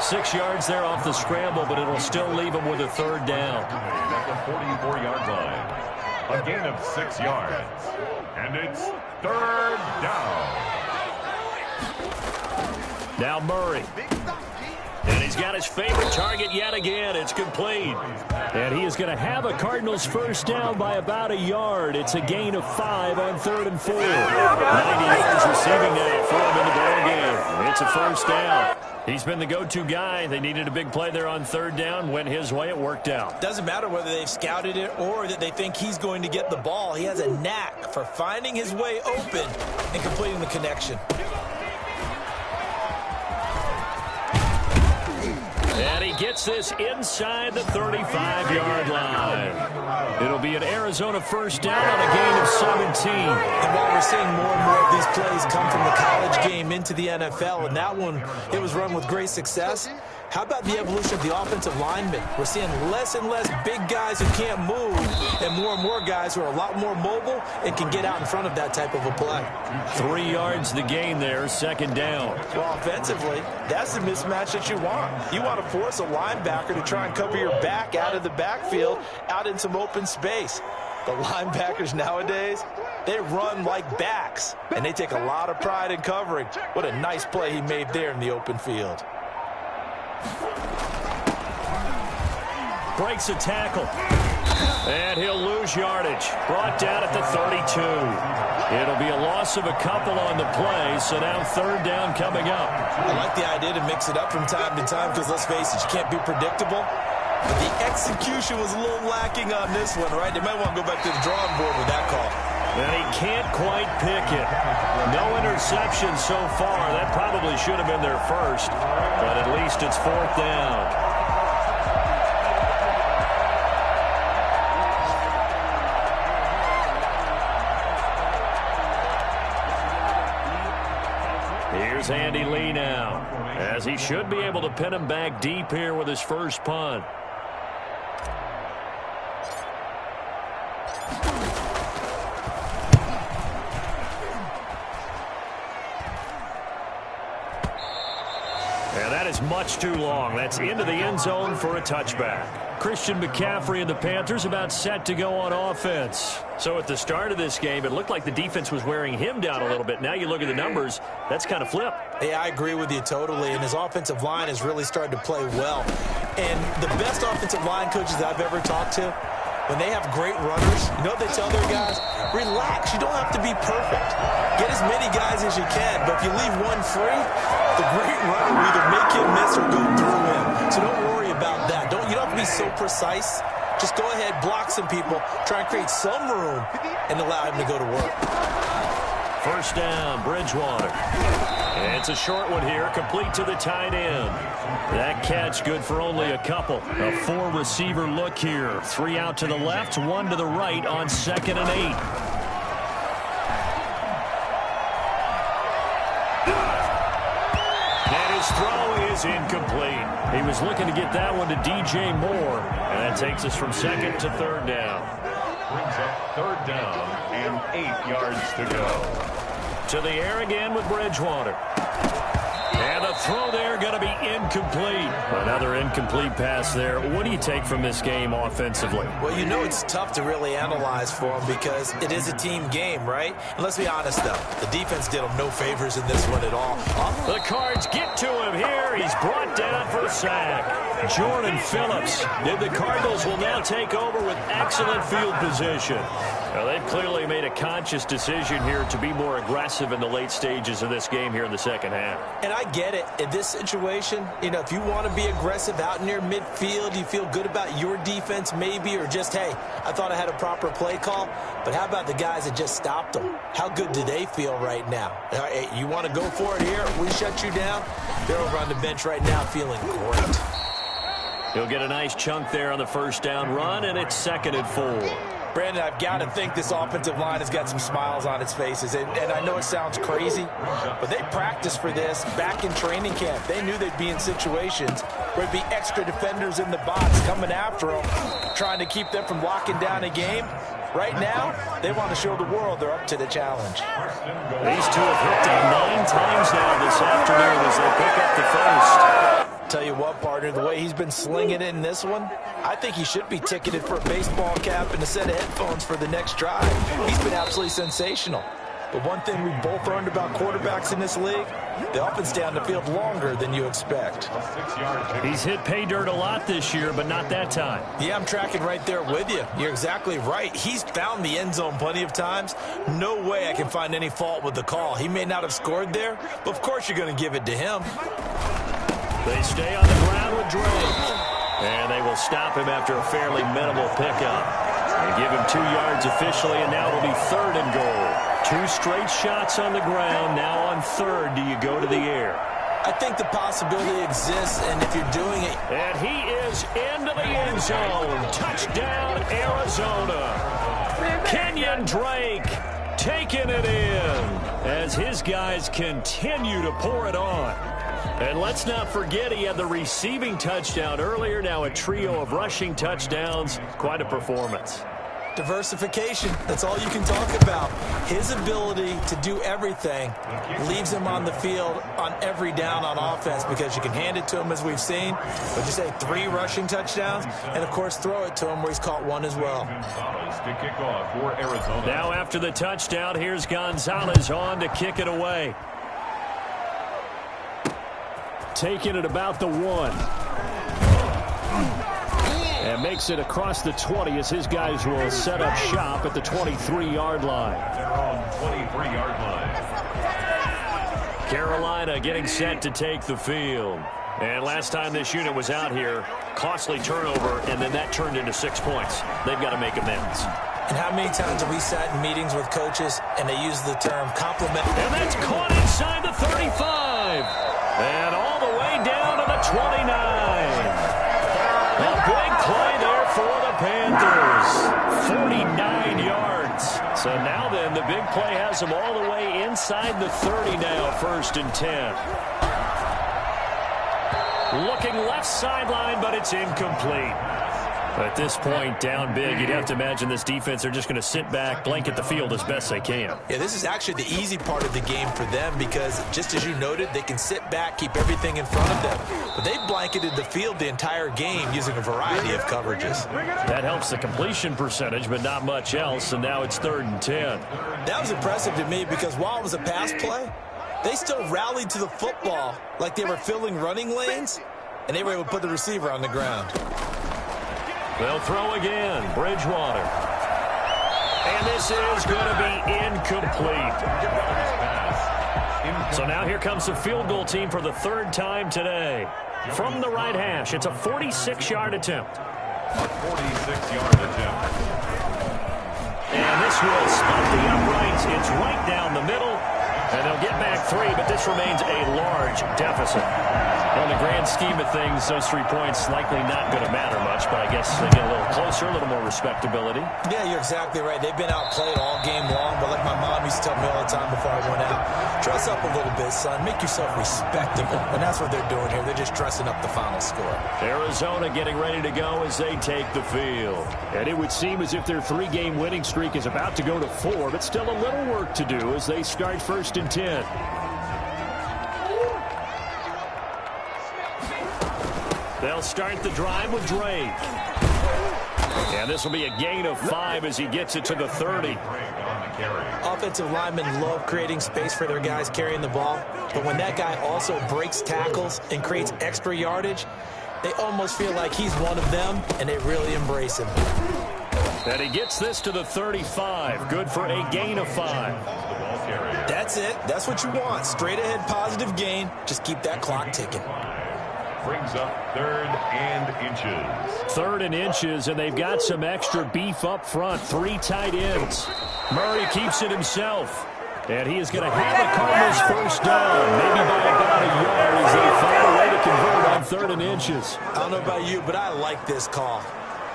6 yards there off the scramble, but it'll still leave him with a 3rd down. At the 44-yard line. A gain of 6 yards. And it's 3rd down. Now Murray. And he's got his favorite target yet again. It's complete. And he is going to have a Cardinals 1st down by about a yard. It's a gain of 5 on 3rd and 4. 90 yards receiving now for him in the ball game. It's a 1st down. He's been the go-to guy. They needed a big play there on 3rd down. Went his way. It worked out. Doesn't matter whether they've scouted it or that they think he's going to get the ball. He has a knack for finding his way open and completing the connection. And he gets this inside the 35-yard line. It'll be an Arizona first down on a gain of 17. And while we're seeing more and more of these plays come from the college game into the NFL, and that one, it was run with great success, how about the evolution of the offensive linemen? We're seeing less and less big guys who can't move and more guys who are a lot more mobile and can get out in front of that type of a play. 3 yards the gain there, second down. Well, offensively, that's the mismatch that you want. You want to force a linebacker to try and cover your back out of the backfield, out in some open space. The linebackers nowadays, they run like backs, and they take a lot of pride in covering. What a nice play he made there in the open field. Breaks a tackle. And he'll lose yardage. Brought down at the 32. It'll be a loss of a couple on the play, so now third down coming up. I like the idea to mix it up from time to time because, let's face it, you can't be predictable. But the execution was a little lacking on this one, right? They might want to go back to the drawing board with that call. And he can't quite pick it. No interception so far. That probably should have been their first, but at least it's fourth down. Here's Andy Lee now, as he should be able to pin him back deep here with his first punt. And that is much too long. That's into the end zone for a touchback. Christian McCaffrey and the Panthers about set to go on offense. So at the start of this game, it looked like the defense was wearing him down a little bit. Now you look at the numbers, that's kind of flipped. Yeah, I agree with you totally. And his offensive line has really started to play well. And the best offensive line coaches that I've ever talked to, when they have great runners, you know what they tell their guys? Relax. You don't have to be perfect. Get as many guys as you can. But if you leave one free, the great runner will either make him miss or go through him. So don't worry about that. You don't have to be so precise. Just go ahead, block some people, try and create some room, and allow him to go to work. First down, Bridgewater. And it's a short one here, complete to the tight end. That catch good for only a couple. A 4-receiver look here. 3 out to the left, 1 to the right on 2nd and 8. And his throw is incomplete. He was looking to get that one to DJ Moore. And that takes us from 2nd to 3rd down. Brings up 3rd down and 8 yards to go. To the air again with Bridgewater. And the throw there going to be incomplete. Another incomplete pass there. What do you take from this game offensively? Well, you know it's tough to really analyze for him because it is a team game, right? And let's be honest, though. The defense did him no favors in this one at all. The Cards get to him here. He's brought down for a sack. Jordan Phillips. The Cardinals will now take over with excellent field position. Now, they've clearly made a conscious decision here to be more aggressive in the late stages of this game here in the second half. And I get it. In this situation, you know, if you want to be aggressive out near midfield, you feel good about your defense maybe, or just, hey, I thought I had a proper play call. But how about the guys that just stopped them? How good do they feel right now? Hey, you want to go for it here? We shut you down? They're over on the bench right now feeling great. He'll get a nice chunk there on the first down run, and it's 2nd and 4. Brandon, I've got to think this offensive line has got some smiles on its faces. And I know it sounds crazy, but they practiced for this back in training camp. They knew they'd be in situations where there'd be extra defenders in the box coming after them, trying to keep them from locking down a game. Right now, they want to show the world they're up to the challenge. These two have hit down 9 times now this afternoon as they pick up the first. Tell you what, partner, the way he's been slinging it in this one, I think he should be ticketed for a baseball cap and a set of headphones for the next drive. He's been absolutely sensational. But one thing we both learned about quarterbacks in this league, they often stay on the field longer than you expect. He's hit pay dirt a lot this year, but not that time. Yeah, I'm tracking right there with you. You're exactly right. He's found the end zone plenty of times. No way I can find any fault with the call. He may not have scored there, but of course you're going to give it to him. They stay on the ground with Drake. And they will stop him after a fairly minimal pickup. And give him 2 yards officially, and now it'll be 3rd and goal. 2 straight shots on the ground. Now on 3rd, do you go to the air? I think the possibility exists, and if you're doing it. And he is into the end zone. Touchdown, Arizona. Kenyon Drake taking it in as his guys continue to pour it on. And let's not forget he had the receiving touchdown earlier. Now a trio of rushing touchdowns. Quite a performance. Diversification, that's all you can talk about. His ability to do everything leaves him on the field on every down on offense because you can hand it to him as we've seen. Would you say 3 rushing touchdowns? And, of course, throw it to him where he's caught 1 as well. Now after the touchdown, here's Gonzalez on to kick it away. Taking it about the 1. And makes it across the 20 as his guys will set up shop at the 23-yard line. They're on 23-yard line. Carolina getting set to take the field. And last time this unit was out here, costly turnover, and then that turned into 6 points. They've got to make amends. And how many times have we sat in meetings with coaches and they use the term compliment? And that's caught inside the 35. And all the way down to the 29. A big play there for the Panthers. 49 yards. So now then, the big play has them all the way inside the 30 now, 1st and 10. Looking left sideline, but it's incomplete. At this point, down big, you'd have to imagine this defense are just going to sit back, blanket the field as best they can. Yeah, this is actually the easy part of the game for them because, just as you noted, they can sit back, keep everything in front of them. But they blanketed the field the entire game using a variety of coverages. That helps the completion percentage, but not much else, and now it's 3rd and 10. That was impressive to me because while it was a pass play, they still rallied to the football like they were filling running lanes, and they were able to put the receiver on the ground. They'll throw again. Bridgewater. And this is going to be incomplete. So now here comes the field goal team for the 3rd time today. From the right hash, it's a 46-yard attempt. A 46-yard attempt. And this will split the uprights. It's right down the middle. And they'll get back 3, but this remains a large deficit. Well, in the grand scheme of things, those 3 points likely not going to matter much, but I guess they get a little closer, a little more respectability. Yeah, you're exactly right. They've been outplayed all game long, but like my mom used to tell me all the time before I went out, dress up a little bit, son. Make yourself respectable. And that's what they're doing here. They're just dressing up the final score. Arizona getting ready to go as they take the field. And it would seem as if their 3-game winning streak is about to go to 4, but still a little work to do as they start 1st and 10. They'll start the drive with Drake. And this will be a gain of 5 as he gets it to the 30. Offensive linemen love creating space for their guys carrying the ball, but when that guy also breaks tackles and creates extra yardage, they almost feel like he's one of them, and they really embrace him. And he gets this to the 35. Good for a gain of 5. That's it. That's what you want. Straight ahead positive gain. Just keep that clock ticking. Brings up 3rd and inches. 3rd and inches, and they've got some extra beef up front. 3 tight ends. Murray keeps it himself. And he is going to have the Cardinals 1st down. Maybe by about a yard as they find a way to convert on 3rd and inches. I don't know about you, but I like this call.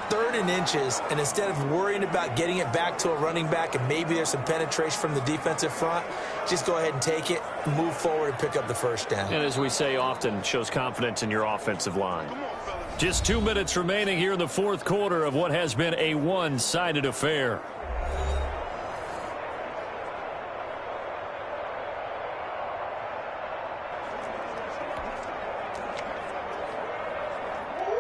3rd and inches, and instead of worrying about getting it back to a running back and maybe there's some penetration from the defensive front, just go ahead and take it, move forward, and pick up the 1st down. And as we say often, shows confidence in your offensive line. Just 2 minutes remaining here in the 4th quarter of what has been a one-sided affair.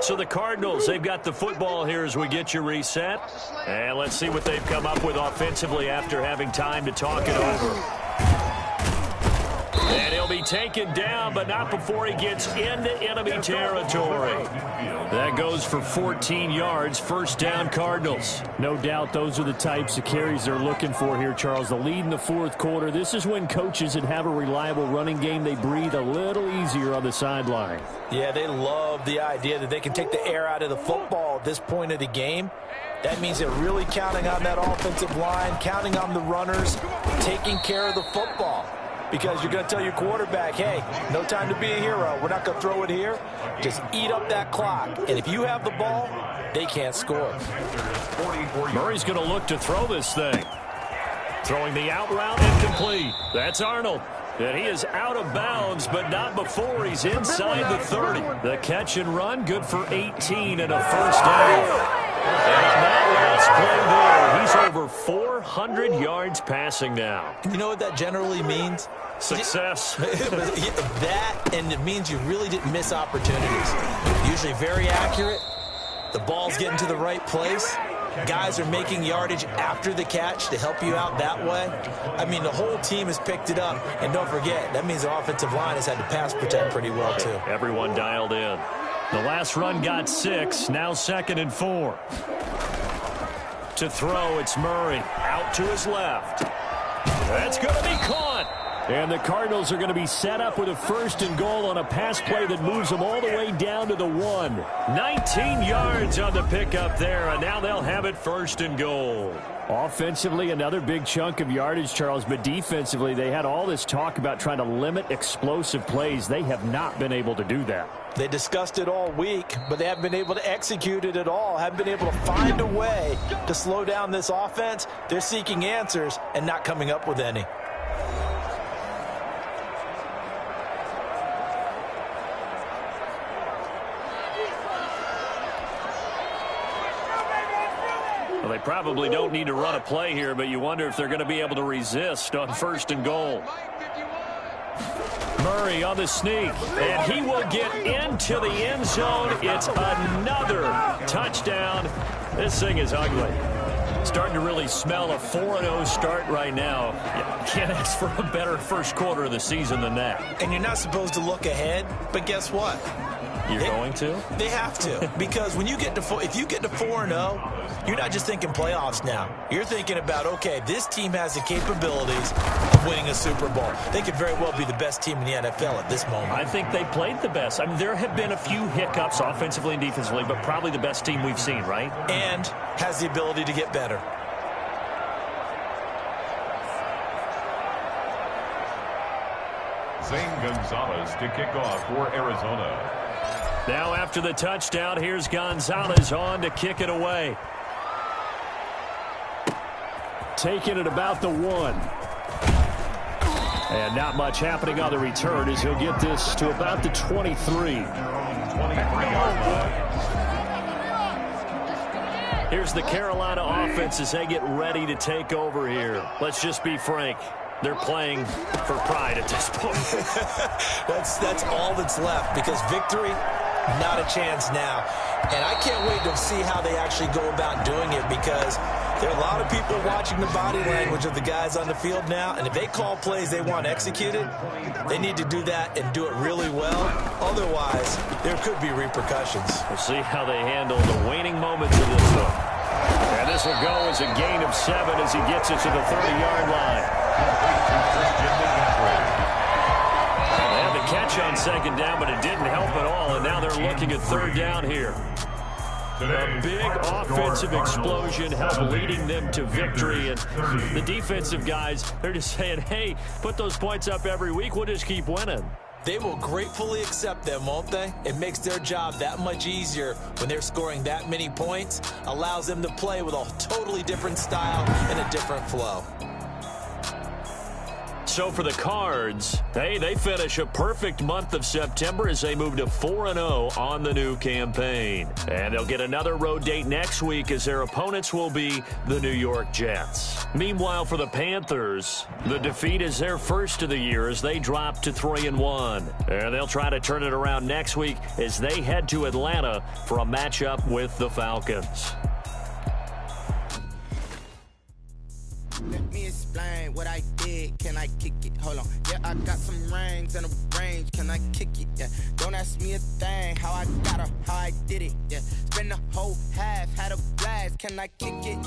So the Cardinals, they've got the football here as we get you reset. And let's see what they've come up with offensively after having time to talk it over. And he'll be taken down, but not before he gets into enemy territory. That goes for 14 yards, 1st down Cardinals. No doubt those are the types of carries they're looking for here, Charles. The lead in the 4th quarter. This is when coaches that have a reliable running game, they breathe a little easier on the sideline. Yeah, they love the idea that they can take the air out of the football at this point of the game. That means they're really counting on that offensive line, counting on the runners, taking care of the football. because you're going to tell your quarterback, hey, no time to be a hero. We're not going to throw it here. Just eat up that clock. And if you have the ball, they can't score. Murray's going to look to throw this thing. Throwing the out route incomplete. That's Arnold. And he is out of bounds, but not before he's inside the 30. The catch and run, good for 18 and a first down. And on that last play there, he's over 400 yards passing now. You know what that generally means? Success. That, and it means you really didn't miss opportunities. Usually very accurate. The ball's getting to the right place. Guys are making yardage after the catch to help you out that way. I mean, the whole team has picked it up. And don't forget, that means the offensive line has had to pass protect pretty well, too. Everyone dialed in. The last run got 6, now 2nd and 4. To throw, it's Murray. Out to his left. That's going to be caught. And the Cardinals are going to be set up with a 1st and goal on a pass play that moves them all the way down to the 1. 19 yards on the pickup there, and now they'll have it 1st and goal. Offensively, another big chunk of yardage, Charles, but defensively, they had all this talk about trying to limit explosive plays. They have not been able to do that. They discussed it all week, but they haven't been able to execute it at all, haven't been able to find a way to slow down this offense. They're seeking answers and not coming up with any. Well, they probably don't need to run a play here, but you wonder if they're going to be able to resist on 1st and goal. Murray on the sneak, and he will get into the end zone. It's another touchdown. This thing is ugly. Starting to really smell a 4-0 start right now. You can't ask for a better first quarter of the season than that. And you're not supposed to look ahead, but guess what? You're going to? They have to, because when you get to if you get to 4-0, you're not just thinking playoffs now. You're thinking about, okay, this team has the capabilities of winning a Super Bowl. They could very well be the best team in the NFL at this moment. I think they played the best. I mean, there have been a few hiccups offensively and defensively, but probably the best team we've seen, right? And has the ability to get better. Zane Gonzalez to kick off for Arizona. Now after the touchdown, here's Gonzalez on to kick it away. Taking it about the 1. And not much happening on the return as he'll get this to about the 23. 23-yard line. Here's the Carolina offense as they get ready to take over here. Let's just be frank. They're playing for pride at this point. That's all that's left, because victory, not a chance now. And I can't wait to see how they actually go about doing it, because there are a lot of people watching the body language of the guys on the field now, and if they call plays they want executed, they need to do that and do it really well. Otherwise, there could be repercussions. We'll see how they handle the waning moments of this one. And this will go as a gain of 7 as he gets it to the 30-yard line. They had the catch on 2nd down, but it didn't help at all, and now they're looking at 3rd down here. A big offensive explosion helped leading them to victory, and the defensive guys, they're just saying, hey, put those points up every week, we'll just keep winning. They will gratefully accept them, won't they? It makes their job that much easier when they're scoring that many points, allows them to play with a totally different style and a different flow. So for the Cards, they finish a perfect month of September as they move to 4-0 on the new campaign. And they'll get another road date next week as their opponents will be the New York Jets. Meanwhile, for the Panthers, the defeat is their first of the year as they drop to 3-1. And they'll try to turn it around next week as they head to Atlanta for a matchup with the Falcons. Let me explain what I did. Can I kick it? Hold on. Yeah, I got some rings and a range. Can I kick it? Yeah. Don't ask me a thing. How I got her, how I did it. Yeah. Spend the whole half, had a blast. Can I kick it?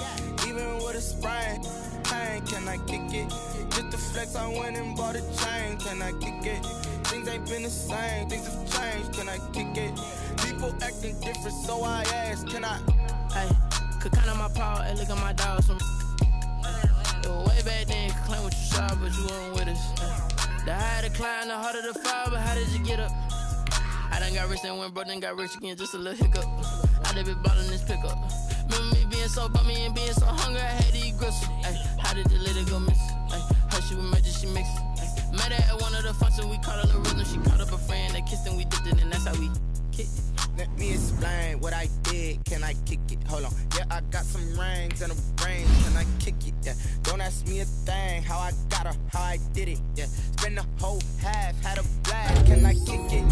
Even with a sprain, pain. Can I kick it? Just the flex, I went and bought a chain. Can I kick it? Things ain't been the same. Things have changed. Can I kick it? People acting different, so I ask. Can I? Hey, could count on my power and look at my dogs from. Way back then, you could claim what you saw, but you weren't with us. The higher the climb, the harder the fall, but how did you get up? I done got rich and went broke, then got rich again, just a little hiccup. I done been ballin' this pickup. Remember me being so bummy and being so hungry, I had to eat gristle. Ay, how did the lady go miss? Ay, her she was magic, she mixed. Met her at one of the functions, we caught a little rhythm. She caught up a friend, they kissed and we dipped it, and that's how we kicked it. Let me explain what I did. Can I kick it? Hold on. Yeah, I got some rings and a range. Can I kick it? Yeah. Don't ask me a thing. How I got her, how I did it. Yeah. Spend the whole half, had a blast. Can I kick it?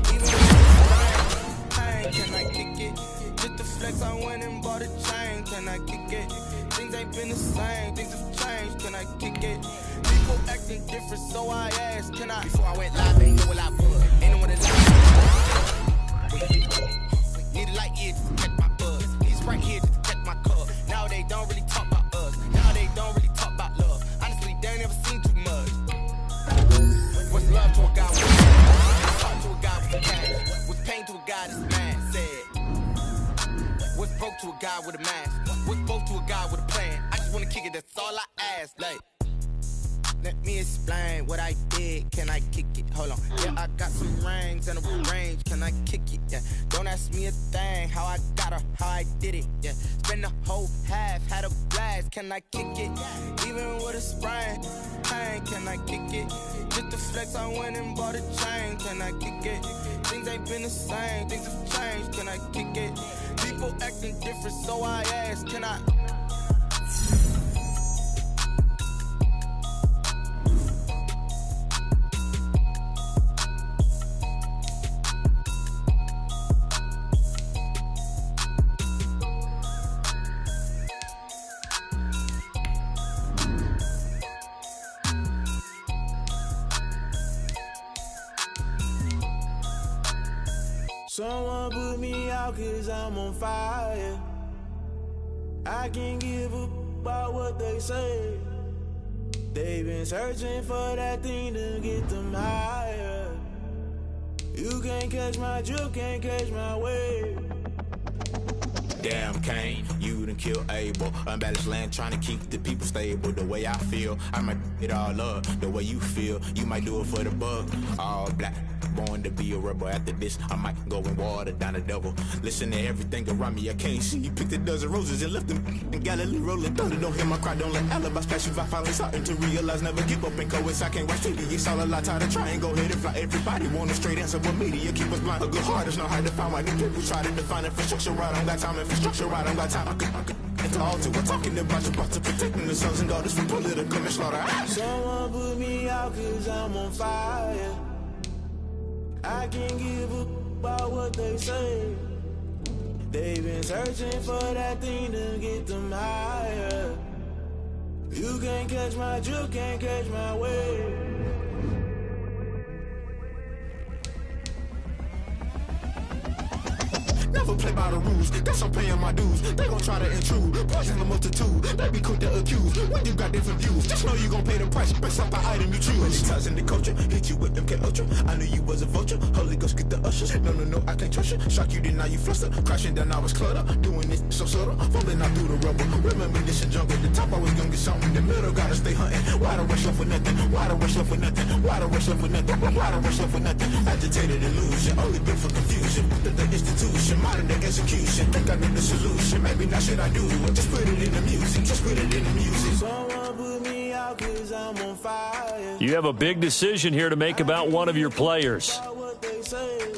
Even if it's pain, can I kick it? Just the flex, I went and bought a chain. Can I kick it? Things ain't been the same. Things have changed. Can I kick it? People acting different, so I asked. Can I? Before I went live, ain't know what I was. Ain't know what it like. Need a light here to catch my buzz. He's right here to catch my cup. Now they don't really talk about us. Now they don't really talk about love. Honestly, they ain't never seen too much. What's love to a guy with cash? Talk to a guy with cash. What's pain to a guy that's mad? Said. What's broke to a guy with a mask? What's both to a guy with a plan? I just wanna kick it, that's all I ask. Like, let me explain what I did. Can I kick it? Hold on. Yeah, I got some rings and a range. Can I kick it? Yeah. Don't ask me a thing. How I got her, how I did it. Yeah. Spend the whole half, had a blast. Can I kick it? Even with a sprain, pain. Can I kick it? Just the flex, I went and bought a chain. Can I kick it? Things ain't been the same. Things have changed. Can I kick it? People acting different, so I ask. Can I? Someone put me out 'cause I'm on fire. I can't give up about what they say. They've been searching for that thing to get them higher. You can't catch my drift, can't catch my wave. Damn, Kane, you done kill Abel. Unbalanced land, trying to keep the people stable. The way I feel, I might it all up. The way you feel, you might do it for the bug. All black, born to be a rebel. After this, I might go and water down the devil. Listen to everything around me, I can't see. You picked a dozen roses and left them in Galilee rolling thunder. Don't hear my cry, don't let alibis pass you. I finally starting to realize, never give up and coincide. I can't watch TV, it's all a lot. Tired of trying, go ahead and fly. Everybody want a straight answer, but media keep us blind. A good heart is not hard to find. Why the people try to define infrastructure right? I don't got time, infrastructure right? I don't got time. I could at the altar, we're talking about you, about to protecting the sons and daughters from political manslaughter. Someone put me out 'cause I'm on fire. I can't give up about what they say. They've been searching for that thing to get them higher. You can't catch my drift, can't catch my wave. Never play by the rules, guess I'm paying my dues. They gon' try to intrude, poison the multitude. They be quick to accuse, when you got different views. Just know you gon' pay the price, based off the item you choose. Many times in the culture, hit you with them K-Ultra. I knew you was a vulture, Holy Ghost get the ushers. No, I can't trust you. Shock you, then now you fluster. Crashing down, I was cluttered. Doing this so subtle, falling out through the rubble. Remember this is jungle, the top always gonna get something. The middle gotta stay hunting. Why the rush left with nothing? Why the rush left with nothing? Why the rush left with nothing? Why the rush left with nothing? Agitated illusion, only built for confusion. The institution, modern day execution. Think I know the solution, maybe not should I do it. Just put it in the music, just put it in the music. Someone put me out 'cause I'm on fire. You have a big decision here to make about one of your players. What they say.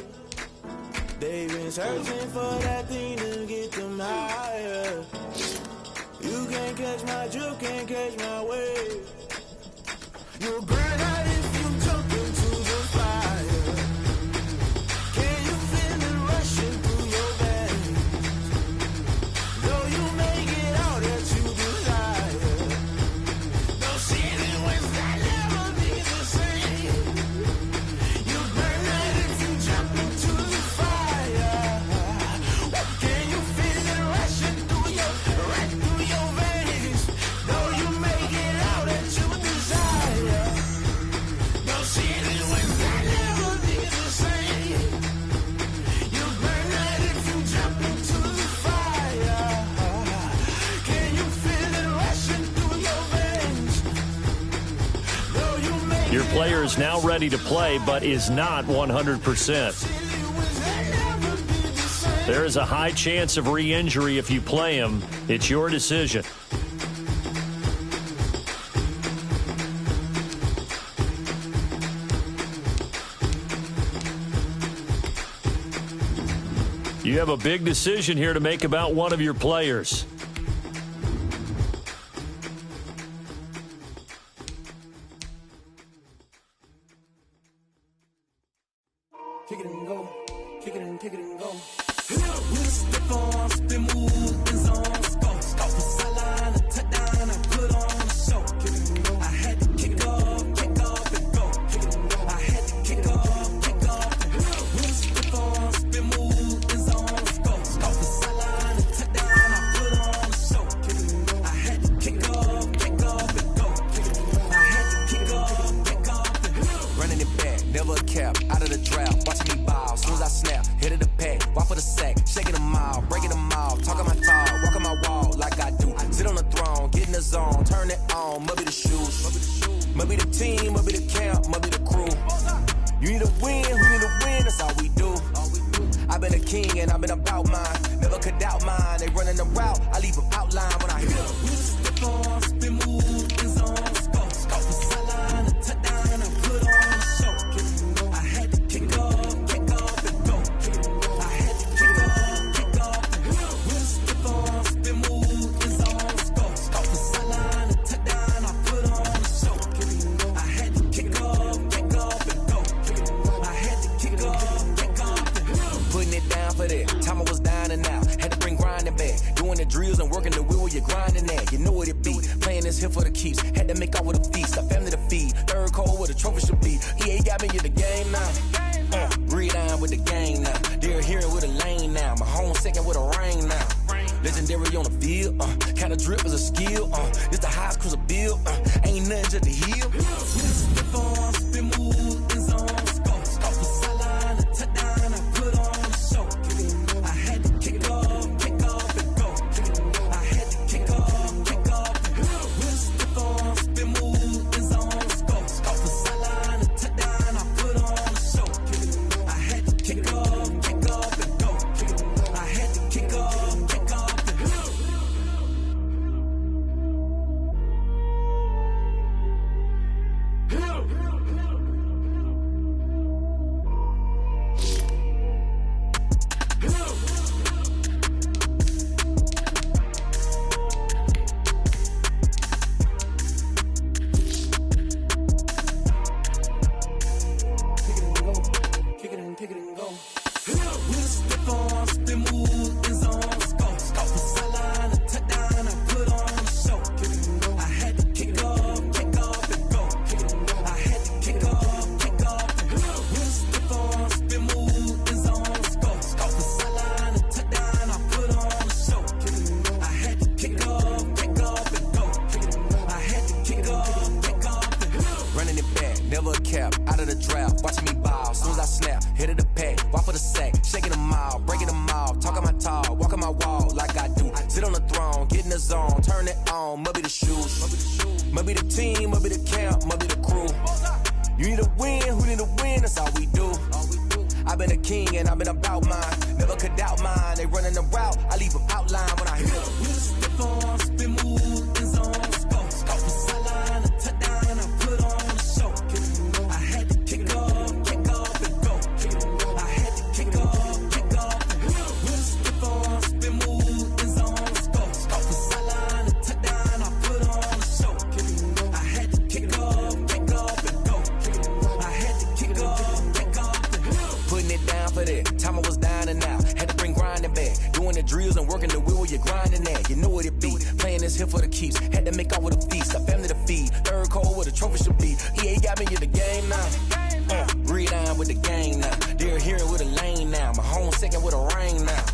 They've been searching for that thing to get them higher. You can't catch my drift, can't catch my wave. You'll burn out if you jump into the fire. Can you feel it rushing through your veins? Though you may get all that you desire, no city was that never be the same. You burn out if you jump into the fire. What player is now ready to play but is not 100%. There is a high chance of re-injury if you play him. It's your decision. You have a big decision here to make about one of your players. Kick it and go. Kick it and kick it and go. With a stiff arm, spin move, in zone, scope. Scope the sideline, a touchdown, I put on a show. Kick it and go. I had to kick off and go. Kick it and go. I had to kick off and go. With a stiff arm, spin move, in zone, scope. Scope the sideline, a touchdown, I put on a show. Kick it and go. I had to kick off and go. Kick it and go. I had to kick off and go. Running it back, never a cap, out of the drought. Watching me ball, soon as I snap, hit of the pack, walk for the sack, shaking them all, breaking them all, talking my talk, walking my wall like I do. Sit on the throne, get in the zone, turn it on, must be the shoes, must be the team, must be the camp, must be the crew. You need to win, who need to win, that's all we do. I've been a king and I've been about mine, never could doubt mine. They running the route, I leave them outline when I hit them. With a stiff arm, spin move, in zone, scope. Scope the sideline, a touchdown, I put on a show. Kick it and go. I had to kick off and go. Kick it and go. I had to kick off and go. With a stiff arm, spin move, in zone, scope. Scope the sideline, a touchdown, I put on a show. Kick it and go. I had to kick off and go. Kick it and go. I had to kick off and go. Putting it down for that. Time I was down and out. Had to bring grinding back. Doing the drills and working the wheel where you're grinding at. You know what it be. Playing this here for the keeps. Had to make off with a feast. A family to feed. Third cold where the trophy should be. EA got me in the game now. Breathe down with the game now. They're here with a lane now. My home second with a rain now. Legendary on the field. Kind of drip is a skill. This the highest cruiser bill. Ain't nothing just to heal. Stiff arm, spin move, in zone, scope. Scope the sideline, a touchdown, I put on a show. Kick it and go. I had to kick off and go. Kick it and go. I had to kick off and go. With a stiff arm, spin move, in zone, scope. Scope the sideline, a touchdown, I put on a show. Kick it and go. I had to kick off and go. Kick it and go. I had to kick off and go. Kick it and go. With a stiff arm, spin move, in zone, scope. Scope the sideline, a touchdown, I put on a show. Kick it and go. I had to kick off and go. Kick it and go. I had to kick off and go. With a stiff arm, spin move, in zone, scope. Scope the sideline, a touchdown, I put on a show. Kick it and go. I had to kick off and go. Kick it and go. I had to kick off and go. Running it back, never a cap, out of the drought. Watching me ball, soon as I snap, hit of the pack, walk for the sack, shaking them all, breaking them all, talking my talk, walking my wall like I do. Sit on the throne, get in the zone, turn it on, must be the shoes, must be the team, must be the camp, must be the crew. You need to win, who need to win, that's all we do. I've been a king and I've been about mine, never could doubt mine. They running the route, I leave them outline when I hit them. With a stiff arm, spin move, in zone, scope. Scope the sideline, a touchdown, I put on a show. Kick it and go. I had to kick off and go. Kick it and go. I had to kick off and go. With a stiff arm, spin move, in zone, scope. Scope the sideline, a touchdown, I put on a show. Kick it and go. I had to kick off and go. Kick it and go. I had to kick off and go. Putting it down for that. Time I was down and out. Had to bring grinding back. Doing the drills and working the wheel where you're grinding at. You know what it be. Playing this here for the keeps. Had to make off with a feast. A family to feed. Third cold where the trophy should be. EA got me in the game now. Breathe down with the game now. They're here with a lane now. My home second with a rain now.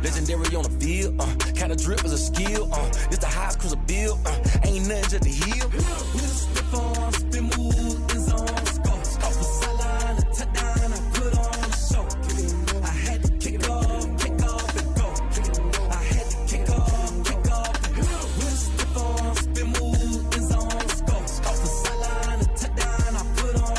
Legendary on the field. Kind of drip is a skill. This the highest cruiser bill. Ain't nothing just to heal. With a stiff arm, spin move, in zone, scope. Scope the sideline, a touchdown, I put on a show. Kick it and go. I had to kick off and go. Kick it and go. I had to kick off and go. With a stiff arm, spin move, in zone, scope. Scope the sideline, a touchdown, I put on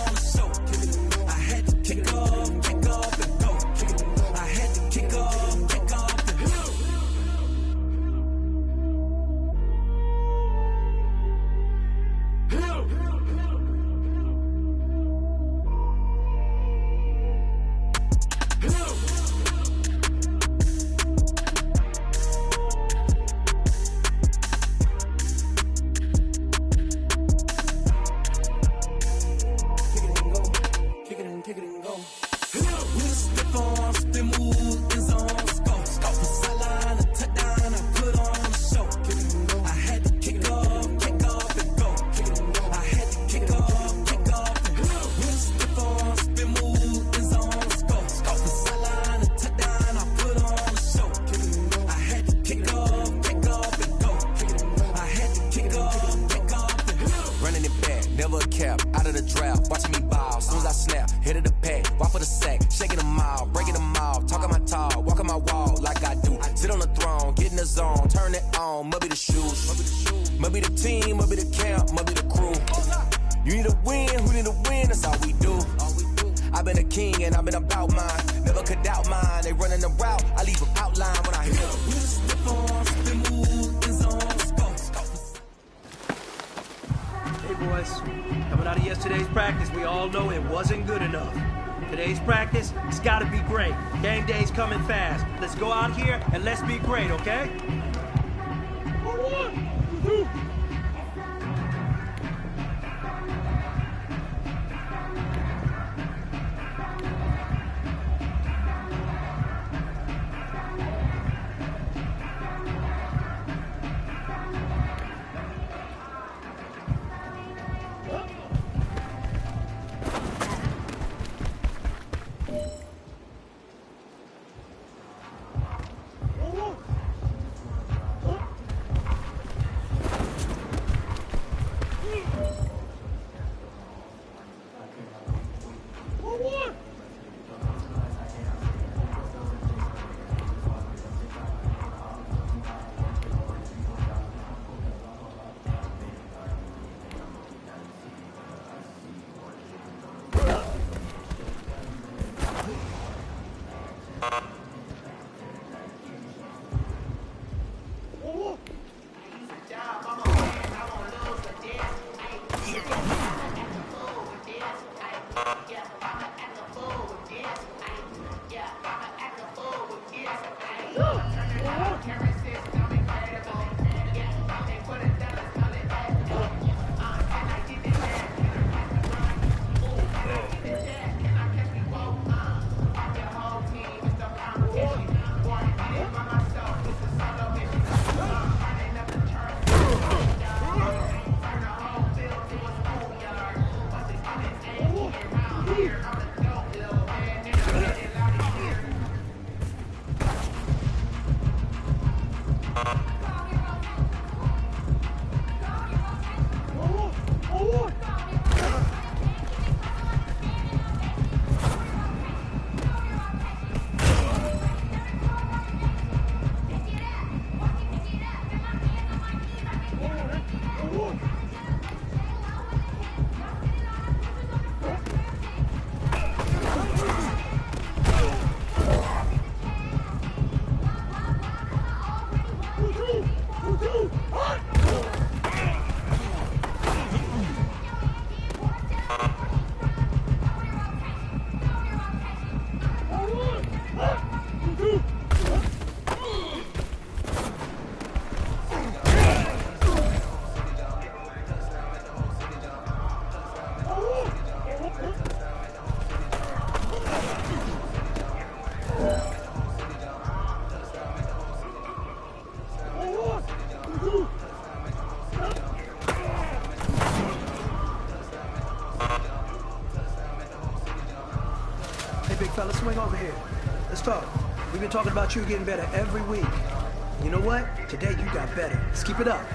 the draft, watching me ball. Soon as I snap, hit of the pack, walk for the sack, shaking them all, breaking them all, talking my talk, walking my wall like I do. Sit on the throne, get in the zone, turn it on, must be the shoes, must be the team, must be the camp, must be the crew. You need a win, who need a win? That's all we do. I've been a king and I've been about mine. Never could doubt mine. They running the route, I leave an outline when I hit Hey boys, coming out of yesterday's practice, we all know it wasn't good enough. Today's practice, it's gotta be great. Game day's coming fast. Let's go out here and let's be great, okay? Fella, swing over here. Let's talk. We've been talking about you getting better every week. You know what? Today you got better. Let's keep it up.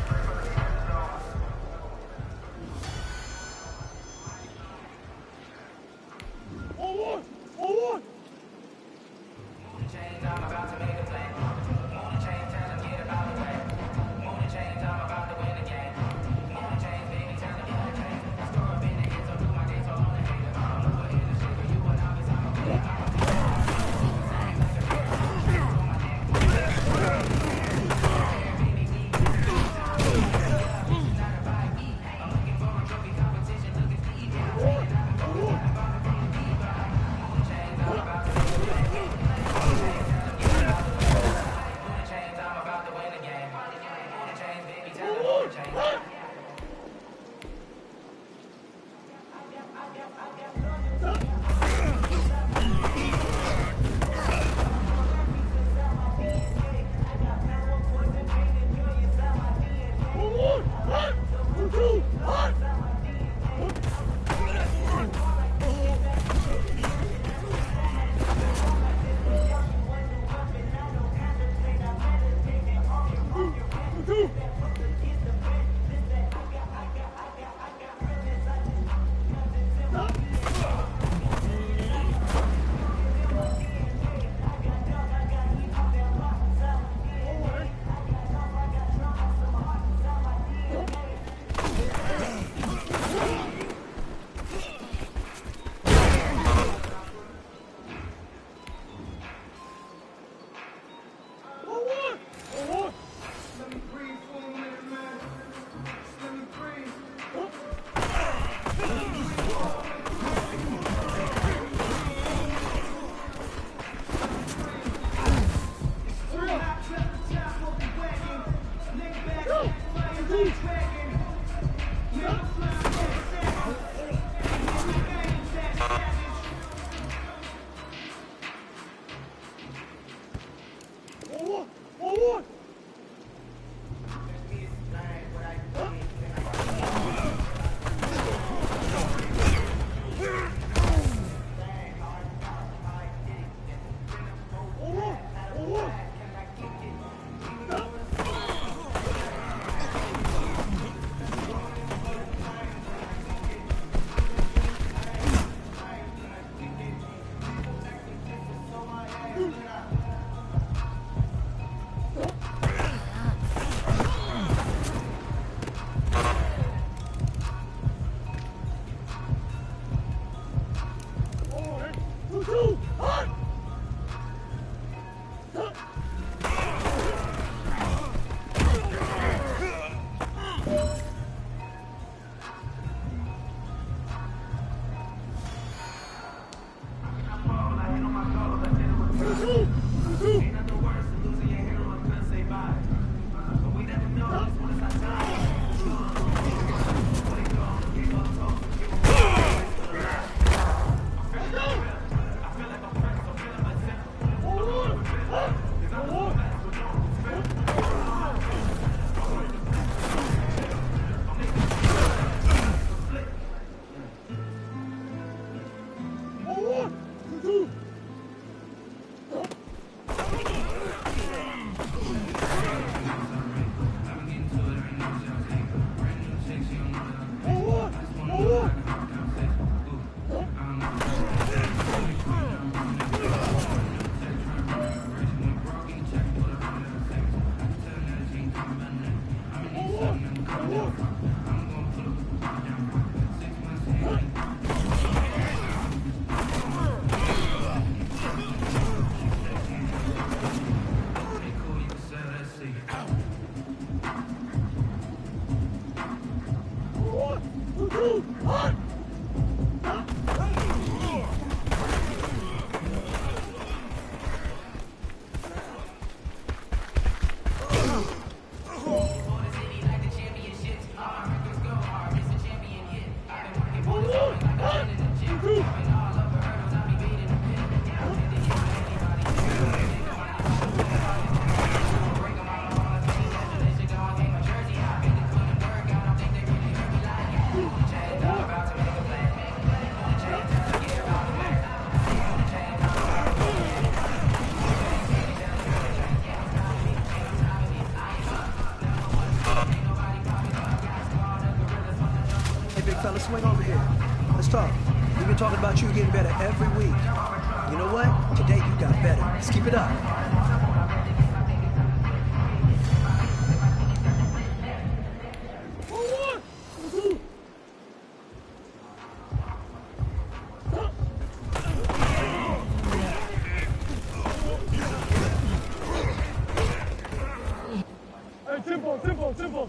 Let's swing over here. Let's talk. We've been talking about you getting better every week. You know what? Today you got better. Let's keep it up. Hey, tempo.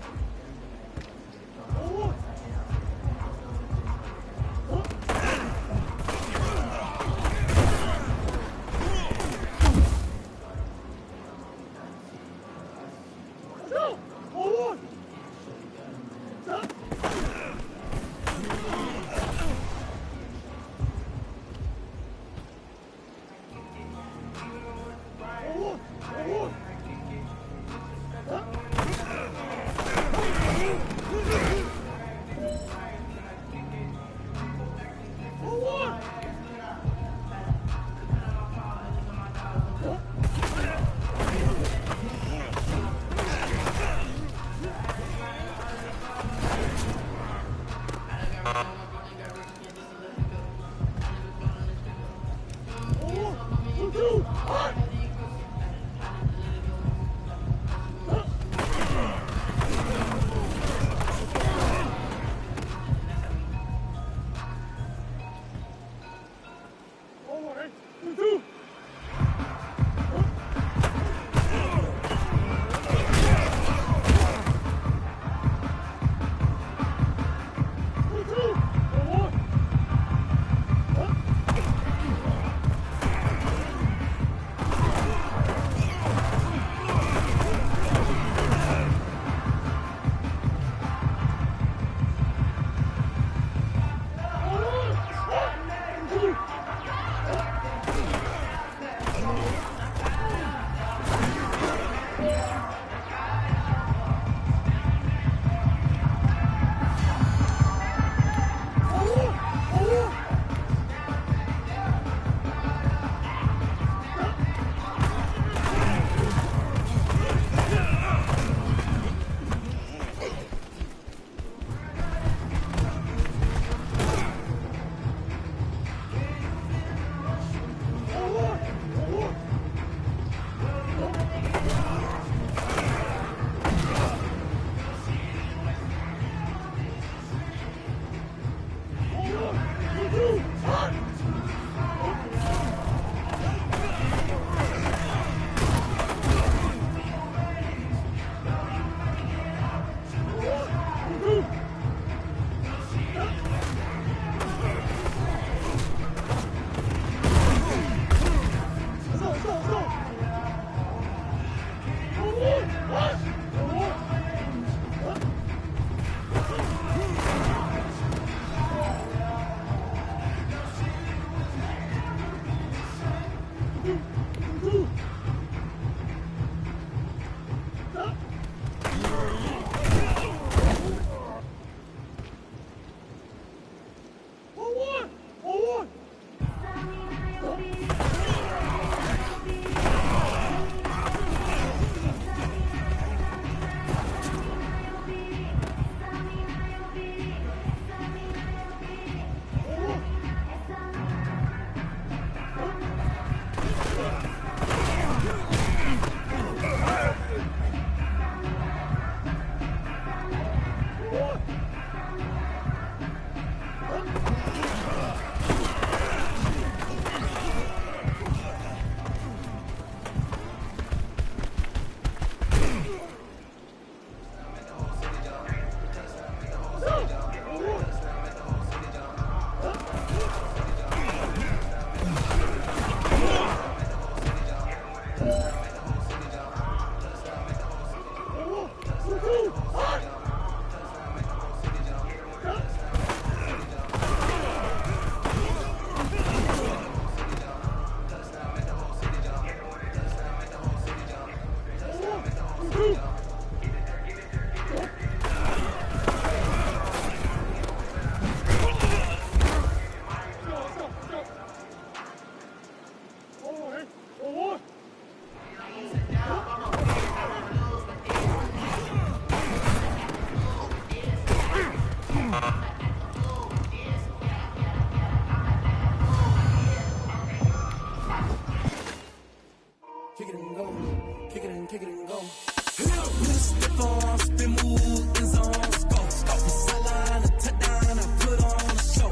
on, spin move, end zone, scope. From sideline to touchdown, I put on a show.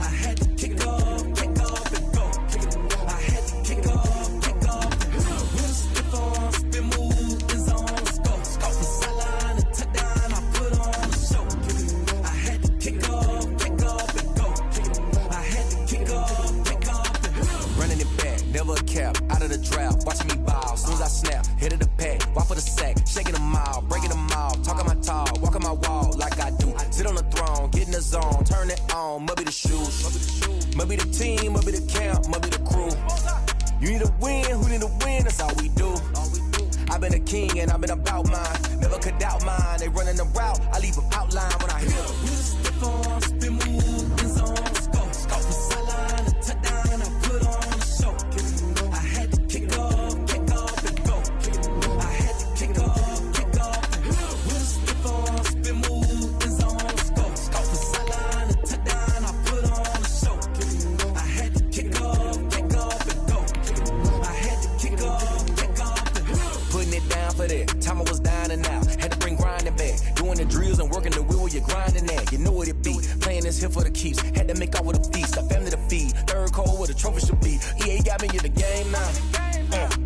I had to kick off and go. I had to kick off and go. With a stiff on, spin move, end zone, scope. From sideline to touchdown, I put on a show. I had to kick off and go. I had to kick off and go. Running it back, never a cap, out of the draft, watching me ball. Soon as I snap, hit of the pack, walk for the sack, shaking them all, breaking them all, talking my talk, walking my wall like I do. Sit on the throne, get in the zone, turn it on, must be the shoes, must be the team, must be the camp, must be the crew. You need to win, who need to win, that's all we do. I've been a king and I've been about mine, never could doubt mine. They running the route, I leave them outline when I hit them. You just stiff on, spin move, end zone, scope. From sideline to touchdown, I put on a show. I had to kick off and go. I had to kick off and go. With a stiff on, spin move, end zone, scope. From sideline to touchdown, I put on a show. I had to kick off and go. I had to kick off and go. Putting it down for that, time I was down and out. Had to bring grinding back, doing the drills and working the wheel where you're grinding at. You know what it be, playing this here for the keeps. Had to make off with a feast, a family to feed. Third cold where the trophy should be. EA got me in the game now.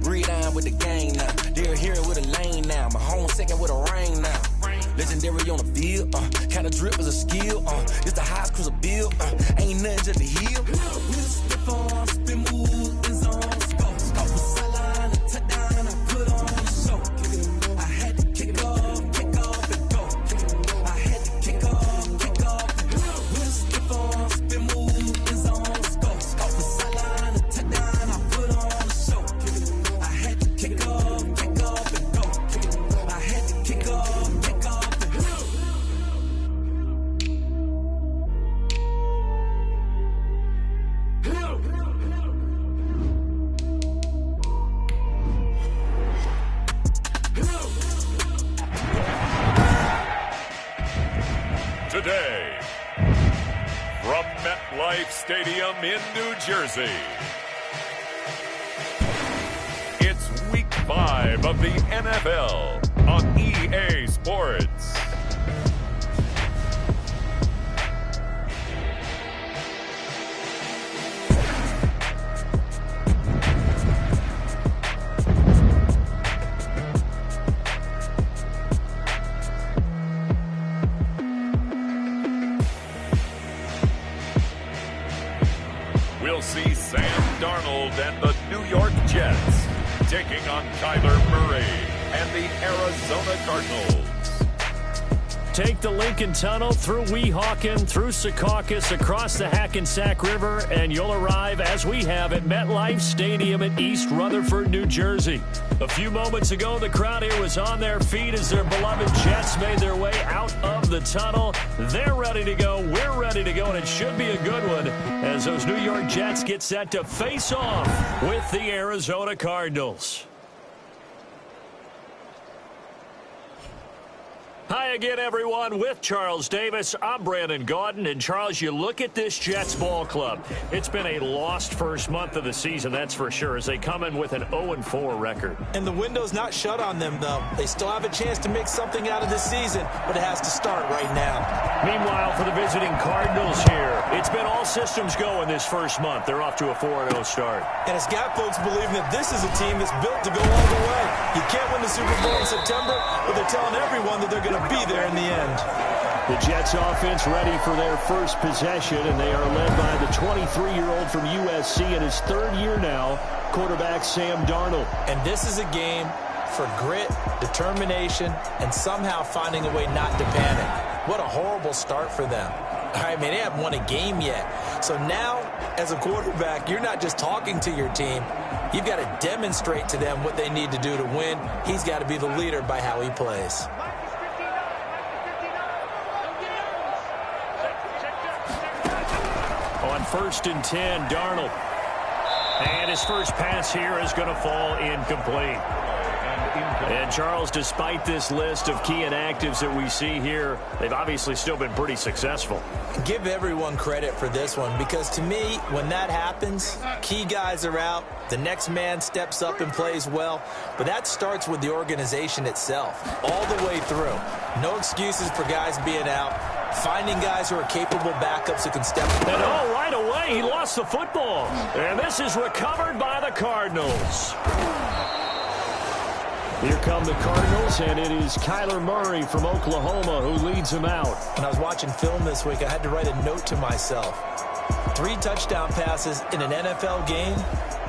Breathe on with the game now. They're here with a lane now. My home second with a rain now. Legendary on the field, kind of drip is a skill. It's the highest cruiser bill, ain't nothing just the heel. Step on, spin move, end zone, scope. From sideline to touchdown, I put on a show. I had to kick off and go. I had to kick off and go. Step on, spin move, end zone, scope. From sideline to touchdown, I put on a show. I had to kick off and go. I had to kick off and go. Today, from MetLife Stadium in New Jersey, it's Week 5 of the NFL on EA Sports. We'll see Sam Darnold and the New York Jets taking on Kyler Murray and the Arizona Cardinals. Take the Lincoln Tunnel through Weehawken, through Secaucus, across the Hackensack River, and you'll arrive, as we have, at MetLife Stadium in East Rutherford, New Jersey. A few moments ago, the crowd here was on their feet as their beloved Jets made their way out of the tunnel. They're ready to go. We're ready to go, and it should be a good one as those New York Jets get set to face off with the Arizona Cardinals. Hi again, everyone. With Charles Davis, I'm Brandon Gaudin. And, Charles, you look at this Jets ball club. It's been a lost first month of the season, that's for sure, as they come in with an 0-4 record. And the window's not shut on them, though. They still have a chance to make something out of this season, but it has to start right now. Meanwhile, for the visiting Cardinals here, it's been all systems go in this first month. They're off to a 4-0 start. And it's got folks believing that this is a team that's built to go all the way. You can't win the Super Bowl in September, but they're telling everyone that they're going to be there in the end. The Jets offense ready for their first possession, and they are led by the 23-year-old from USC in his third year now, quarterback Sam Darnold. And this is a game for grit, determination, and somehow finding a way not to panic. What a horrible start for them. I mean, they haven't won a game yet. So now, as a quarterback, you're not just talking to your team. You've got to demonstrate to them what they need to do to win. He's got to be the leader by how he plays. On 1st and 10, Darnold. And his first pass here is going to fall incomplete. And, Charles, despite this list of key inactives that we see here, they've obviously still been pretty successful. Give everyone credit for this one, because to me, when that happens, key guys are out, the next man steps up and plays well, but that starts with the organization itself, all the way through. No excuses for guys being out, finding guys who are capable backups who can step up. And right away, he lost the football. And this is recovered by the Cardinals. Here come the Cardinals, and it is Kyler Murray from Oklahoma who leads them out. When I was watching film this week, I had to write a note to myself. 3 touchdown passes in an NFL game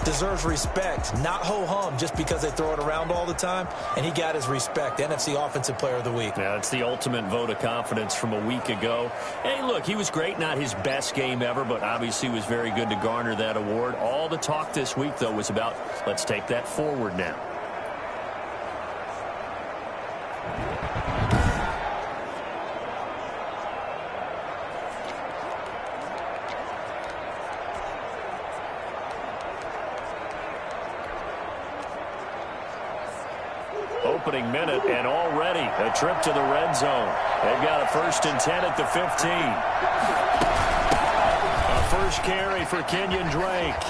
deserves respect, not ho-hum just because they throw it around all the time, and he got his respect. NFC Offensive Player of the Week. Yeah, it's the ultimate vote of confidence from a week ago. Hey, look, he was great, not his best game ever, but obviously was very good to garner that award. All the talk this week, though, was about let's take that forward now. Opening minute, and already a trip to the red zone. They've got a 1st and 10 at the 15. A first carry for Kenyon Drake.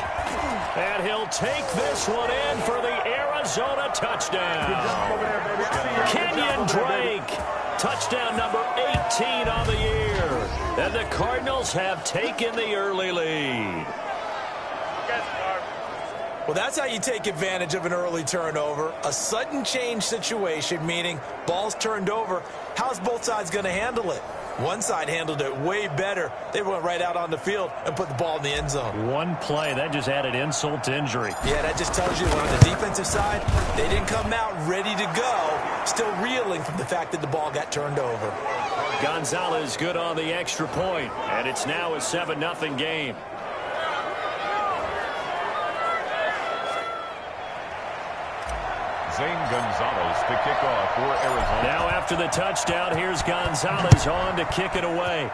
And he'll take this one in for the Arizona touchdown. Kenyon Drake, touchdown number 18 on the year. And the Cardinals have taken the early lead. Well, that's how you take advantage of an early turnover. A sudden change situation, meaning ball's turned over. How's both sides going to handle it? One side handled it way better. They went right out on the field and put the ball in the end zone. One play, that just added insult to injury. Yeah, that just tells you that on the defensive side, they didn't come out ready to go, still reeling from the fact that the ball got turned over. Gonzalez good on the extra point, and it's now a 7-0 game. Zane Gonzalez to kick off for Arizona. Now after the touchdown, here's Gonzalez on to kick it away.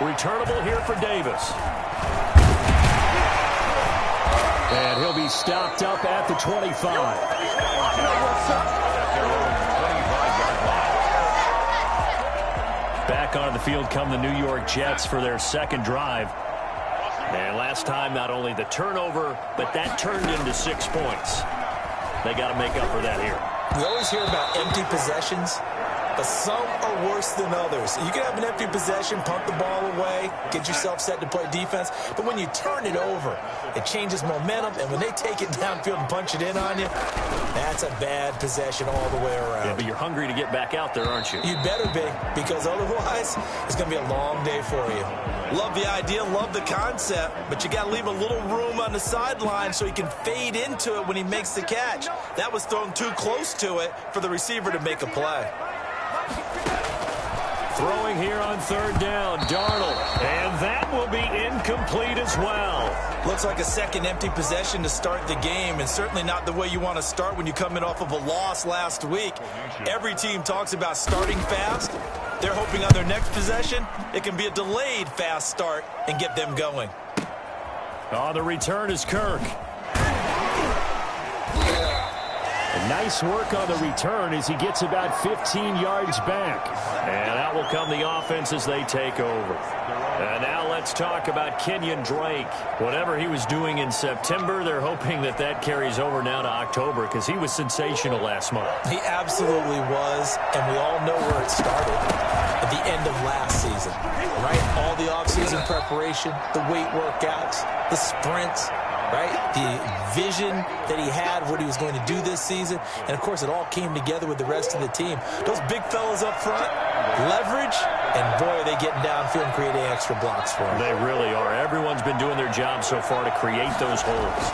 Returnable here for Davis. And he'll be stopped up at the 25. Back onto the field come the New York Jets for their second drive. And last time, not only the turnover, but that turned into 6 points. They got to make up for that here. We always hear about empty possessions, but some are worse than others. You can have an empty possession, punt the ball away, get yourself set to play defense, but when you turn it over, it changes momentum, and when they take it downfield and punch it in on you, that's a bad possession all the way around. Yeah, but you're hungry to get back out there, aren't you? You better be, because otherwise, it's going to be a long day for you. Love the idea, love the concept, but you got to leave a little room on the sideline so he can fade into it when he makes the catch. That was thrown too close to it for the receiver to make a play. Throwing here on 3rd down, Darnold, and that will be incomplete as well. Looks like a second empty possession to start the game, and certainly not the way you want to start when you come in off of a loss last week. Every team talks about starting fast. They're hoping on their next possession, it can be a delayed fast start and get them going. Oh, the return is Kirk. Nice work on the return as he gets about 15 yards back. And out will come the offense as they take over. And now let's talk about Kenyon Drake. Whatever he was doing in September, they're hoping that that carries over now to October because he was sensational last month. He absolutely was, and we all know where it started at the end of last season, right? All the offseason preparation, the weight workouts, the sprints, right? The vision that he had, what he was going to do this season. And, of course, it all came together with the rest of the team. Those big fellas up front, leverage, and, boy, are they getting downfield and creating extra blocks for him. They really are. Everyone's been doing their job so far to create those holes.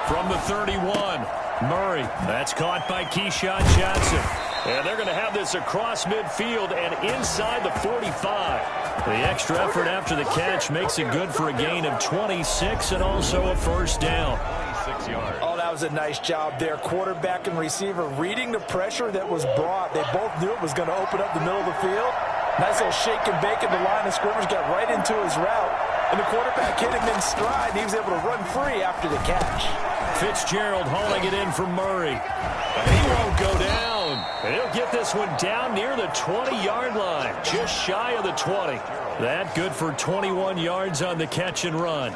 From the 31, Murray. That's caught by Keyshawn Johnson. And they're going to have this across midfield and inside the 45. The extra effort after the catch makes it good for a gain of 26 and also a first down. 26 yards. Oh, that was a nice job there. Quarterback and receiver reading the pressure that was brought. They both knew it was going to open up the middle of the field. Nice little shake and bake at the line of scrimmage, got right into his route. And the quarterback hit him in stride, and he was able to run free after the catch. Fitzgerald hauling it in for Murray. He won't go down. And he'll get this one down near the 20-yard line, just shy of the 20. That good for 21 yards on the catch and run.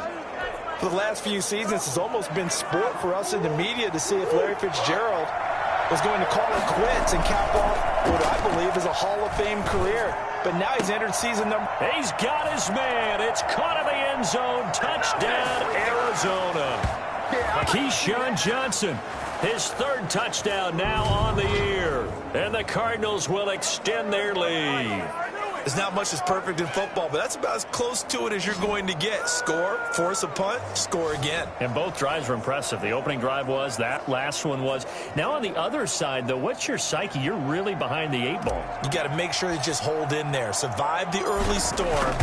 For the last few seasons, it's almost been sport for us in the media to see if Larry Fitzgerald was going to call it quits and cap off what I believe is a Hall of Fame career. But now he's entered season number. He's got his man. It's caught in the end zone. Touchdown, Arizona. Keyshawn Johnson, his third touchdown now on the year. And the Cardinals will extend their lead. There's not much that's perfect in football, but that's about as close to it as you're going to get. Score, force a punt, score again. And both drives were impressive. The opening drive was, that last one was. Now on the other side, though, what's your psyche? You're really behind the 8 ball. You got to make sure you just hold in there. Survive the early storm,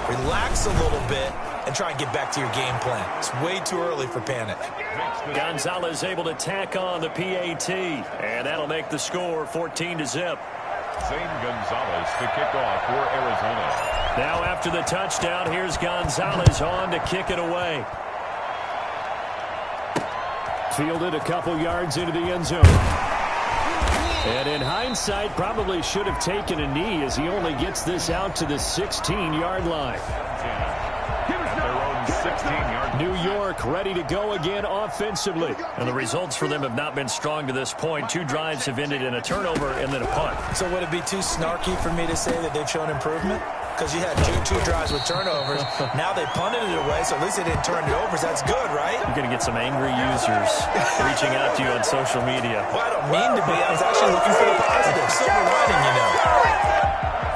relax a little bit, and try and get back to your game plan. It's way too early for panic. Gonzalez able to tack on the PAT, and that'll make the score 14-0. Zane Gonzalez to kick off for Arizona. Now after the touchdown, here's Gonzalez on to kick it away. Fielded a couple yards into the end zone. And in hindsight, probably should have taken a knee as he only gets this out to the 16-yard line. At their own 16-yard. New York ready to go again offensively. And the results for them have not been strong to this point. 2 drives have ended in a turnover and then a punt. So would it be too snarky for me to say that they've shown improvement? Because you had two drives with turnovers. Now they punted it away, so at least they didn't turn it over. So that's good, right? You're going to get some angry users reaching out to you on social media. Well, I don't mean to be. I was actually looking for the positive. Silver lining, you know.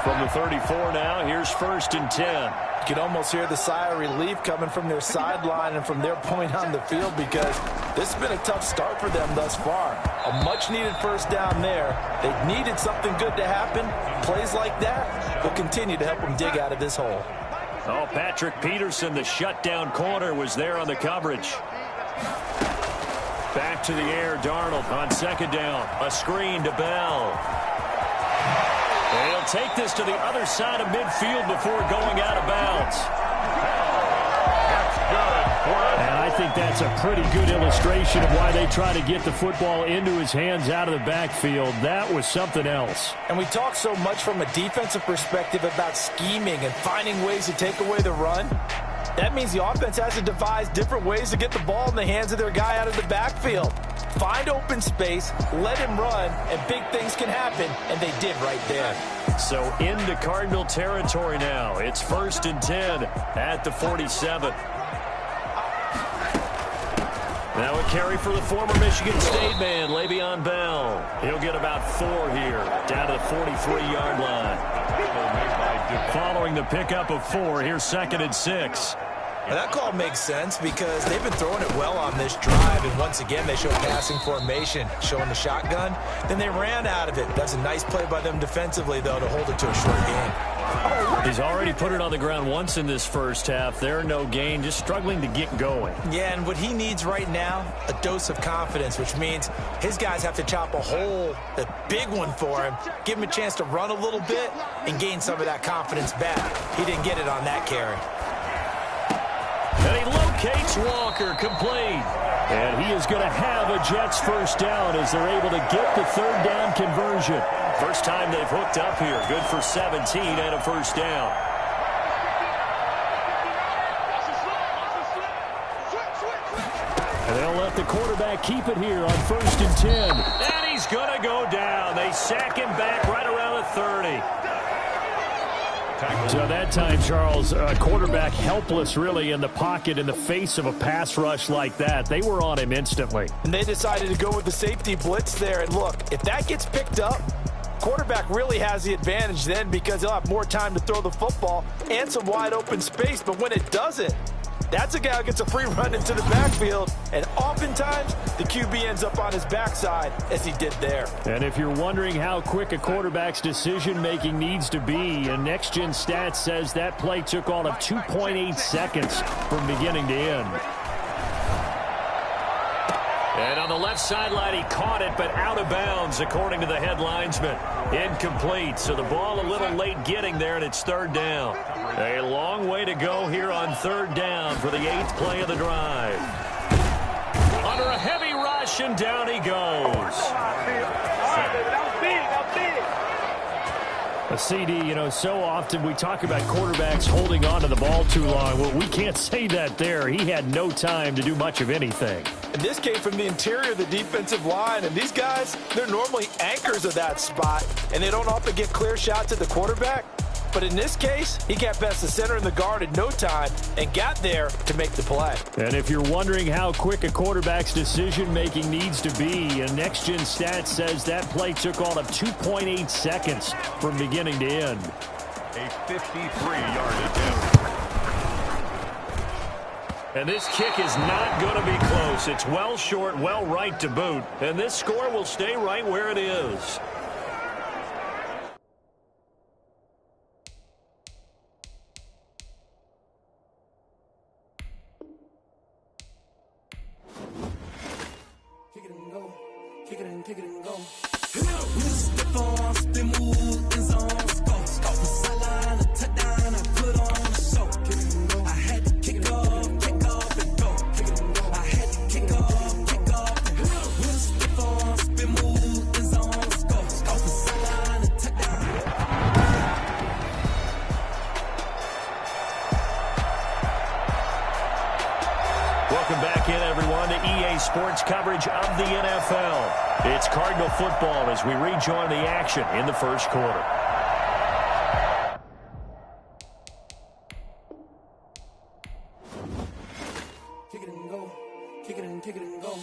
From the 34 now, here's 1st and 10. You can almost hear the sigh of relief coming from their sideline and from their point on the field because this has been a tough start for them thus far. A much-needed first down there. They needed something good to happen. Plays like that will continue to help them dig out of this hole. Oh, Patrick Peterson, the shutdown corner, was there on the coverage. Back to the air, Darnold on 2nd down. A screen to Bell. They'll take this to the other side of midfield before going out of bounds. That's good. And I think that's a pretty good illustration of why they try to get the football into his hands out of the backfield. That was something else. And we talk so much from a defensive perspective about scheming and finding ways to take away the run. That means the offense has to devise different ways to get the ball in the hands of their guy out of the backfield. Find open space, let him run, and big things can happen, and they did right there. So into Cardinal territory now. It's 1st and 10 at the 47. Now a carry for the former Michigan State man, Le'Veon Bell. He'll get about 4 here, down to the 43-yard line. Following the pickup of 4, here's 2nd and 6. Now that call makes sense because they've been throwing it well on this drive, and once again they showed passing formation, showing the shotgun. Then they ran out of it. That's a nice play by them defensively, though, to hold it to a short game. He's already put it on the ground once in this first half. There, no gain, just struggling to get going. Yeah, and what he needs right now, a dose of confidence, which means his guys have to chop a hole, a big one for him, give him a chance to run a little bit, and gain some of that confidence back. He didn't get it on that carry. And he locates Walker, complete. And he is going to have a Jets first down as they're able to get the 3rd down conversion. First time they've hooked up here. Good for 17 and a first down. And they'll let the quarterback keep it here on 1st and 10. And he's going to go down. They sack him back right around the 30. So that time, Charles, quarterback helpless really in the pocket in the face of a pass rush like that. They were on him instantly. And they decided to go with the safety blitz there. And look, if that gets picked up, quarterback really has the advantage then because he'll have more time to throw the football and some wide open space. But when it doesn't, that's a guy who gets a free run into the backfield, and oftentimes the QB ends up on his backside as he did there. And if you're wondering how quick a quarterback's decision-making needs to be, and Next Gen Stats says that play took all of 2.8 seconds from beginning to end. And on the left sideline, he caught it, but out of bounds, according to the head linesman. Incomplete, so the ball a little late getting there, and it's 3rd down. A long way to go here on 3rd down for the 8th play of the drive. Under reception. Down he goes. A CD, so often we talk about quarterbacks holding on to the ball too long. Well, we can't say that there. He had no time to do much of anything. And this came from the interior of the defensive line. And these guys, they're normally anchors of that spot. And they don't often get clear shots at the quarterback. But in this case, he got past the center and the guard in no time and got there to make the play. And if you're wondering how quick a quarterback's decision-making needs to be, a next-gen stat says that play took all of 2.8 seconds from beginning to end. A 53-yard attempt. And this kick is not going to be close. It's well short, well right to boot. And this score will stay right where it is. Kick it and go. We step on, spin, move, in zone, go. The sideline, a touchdown, I put on a show. Kick it and go. I had to kick off and go. Kick it and go. I had to kick off and go. We step on, spin, move, in zone, go. The sideline, a touchdown. Welcome back in, everyone, to EA Sports coverage of the NFL. It's Cardinal football as we rejoin the action in the first quarter. Kick it and go.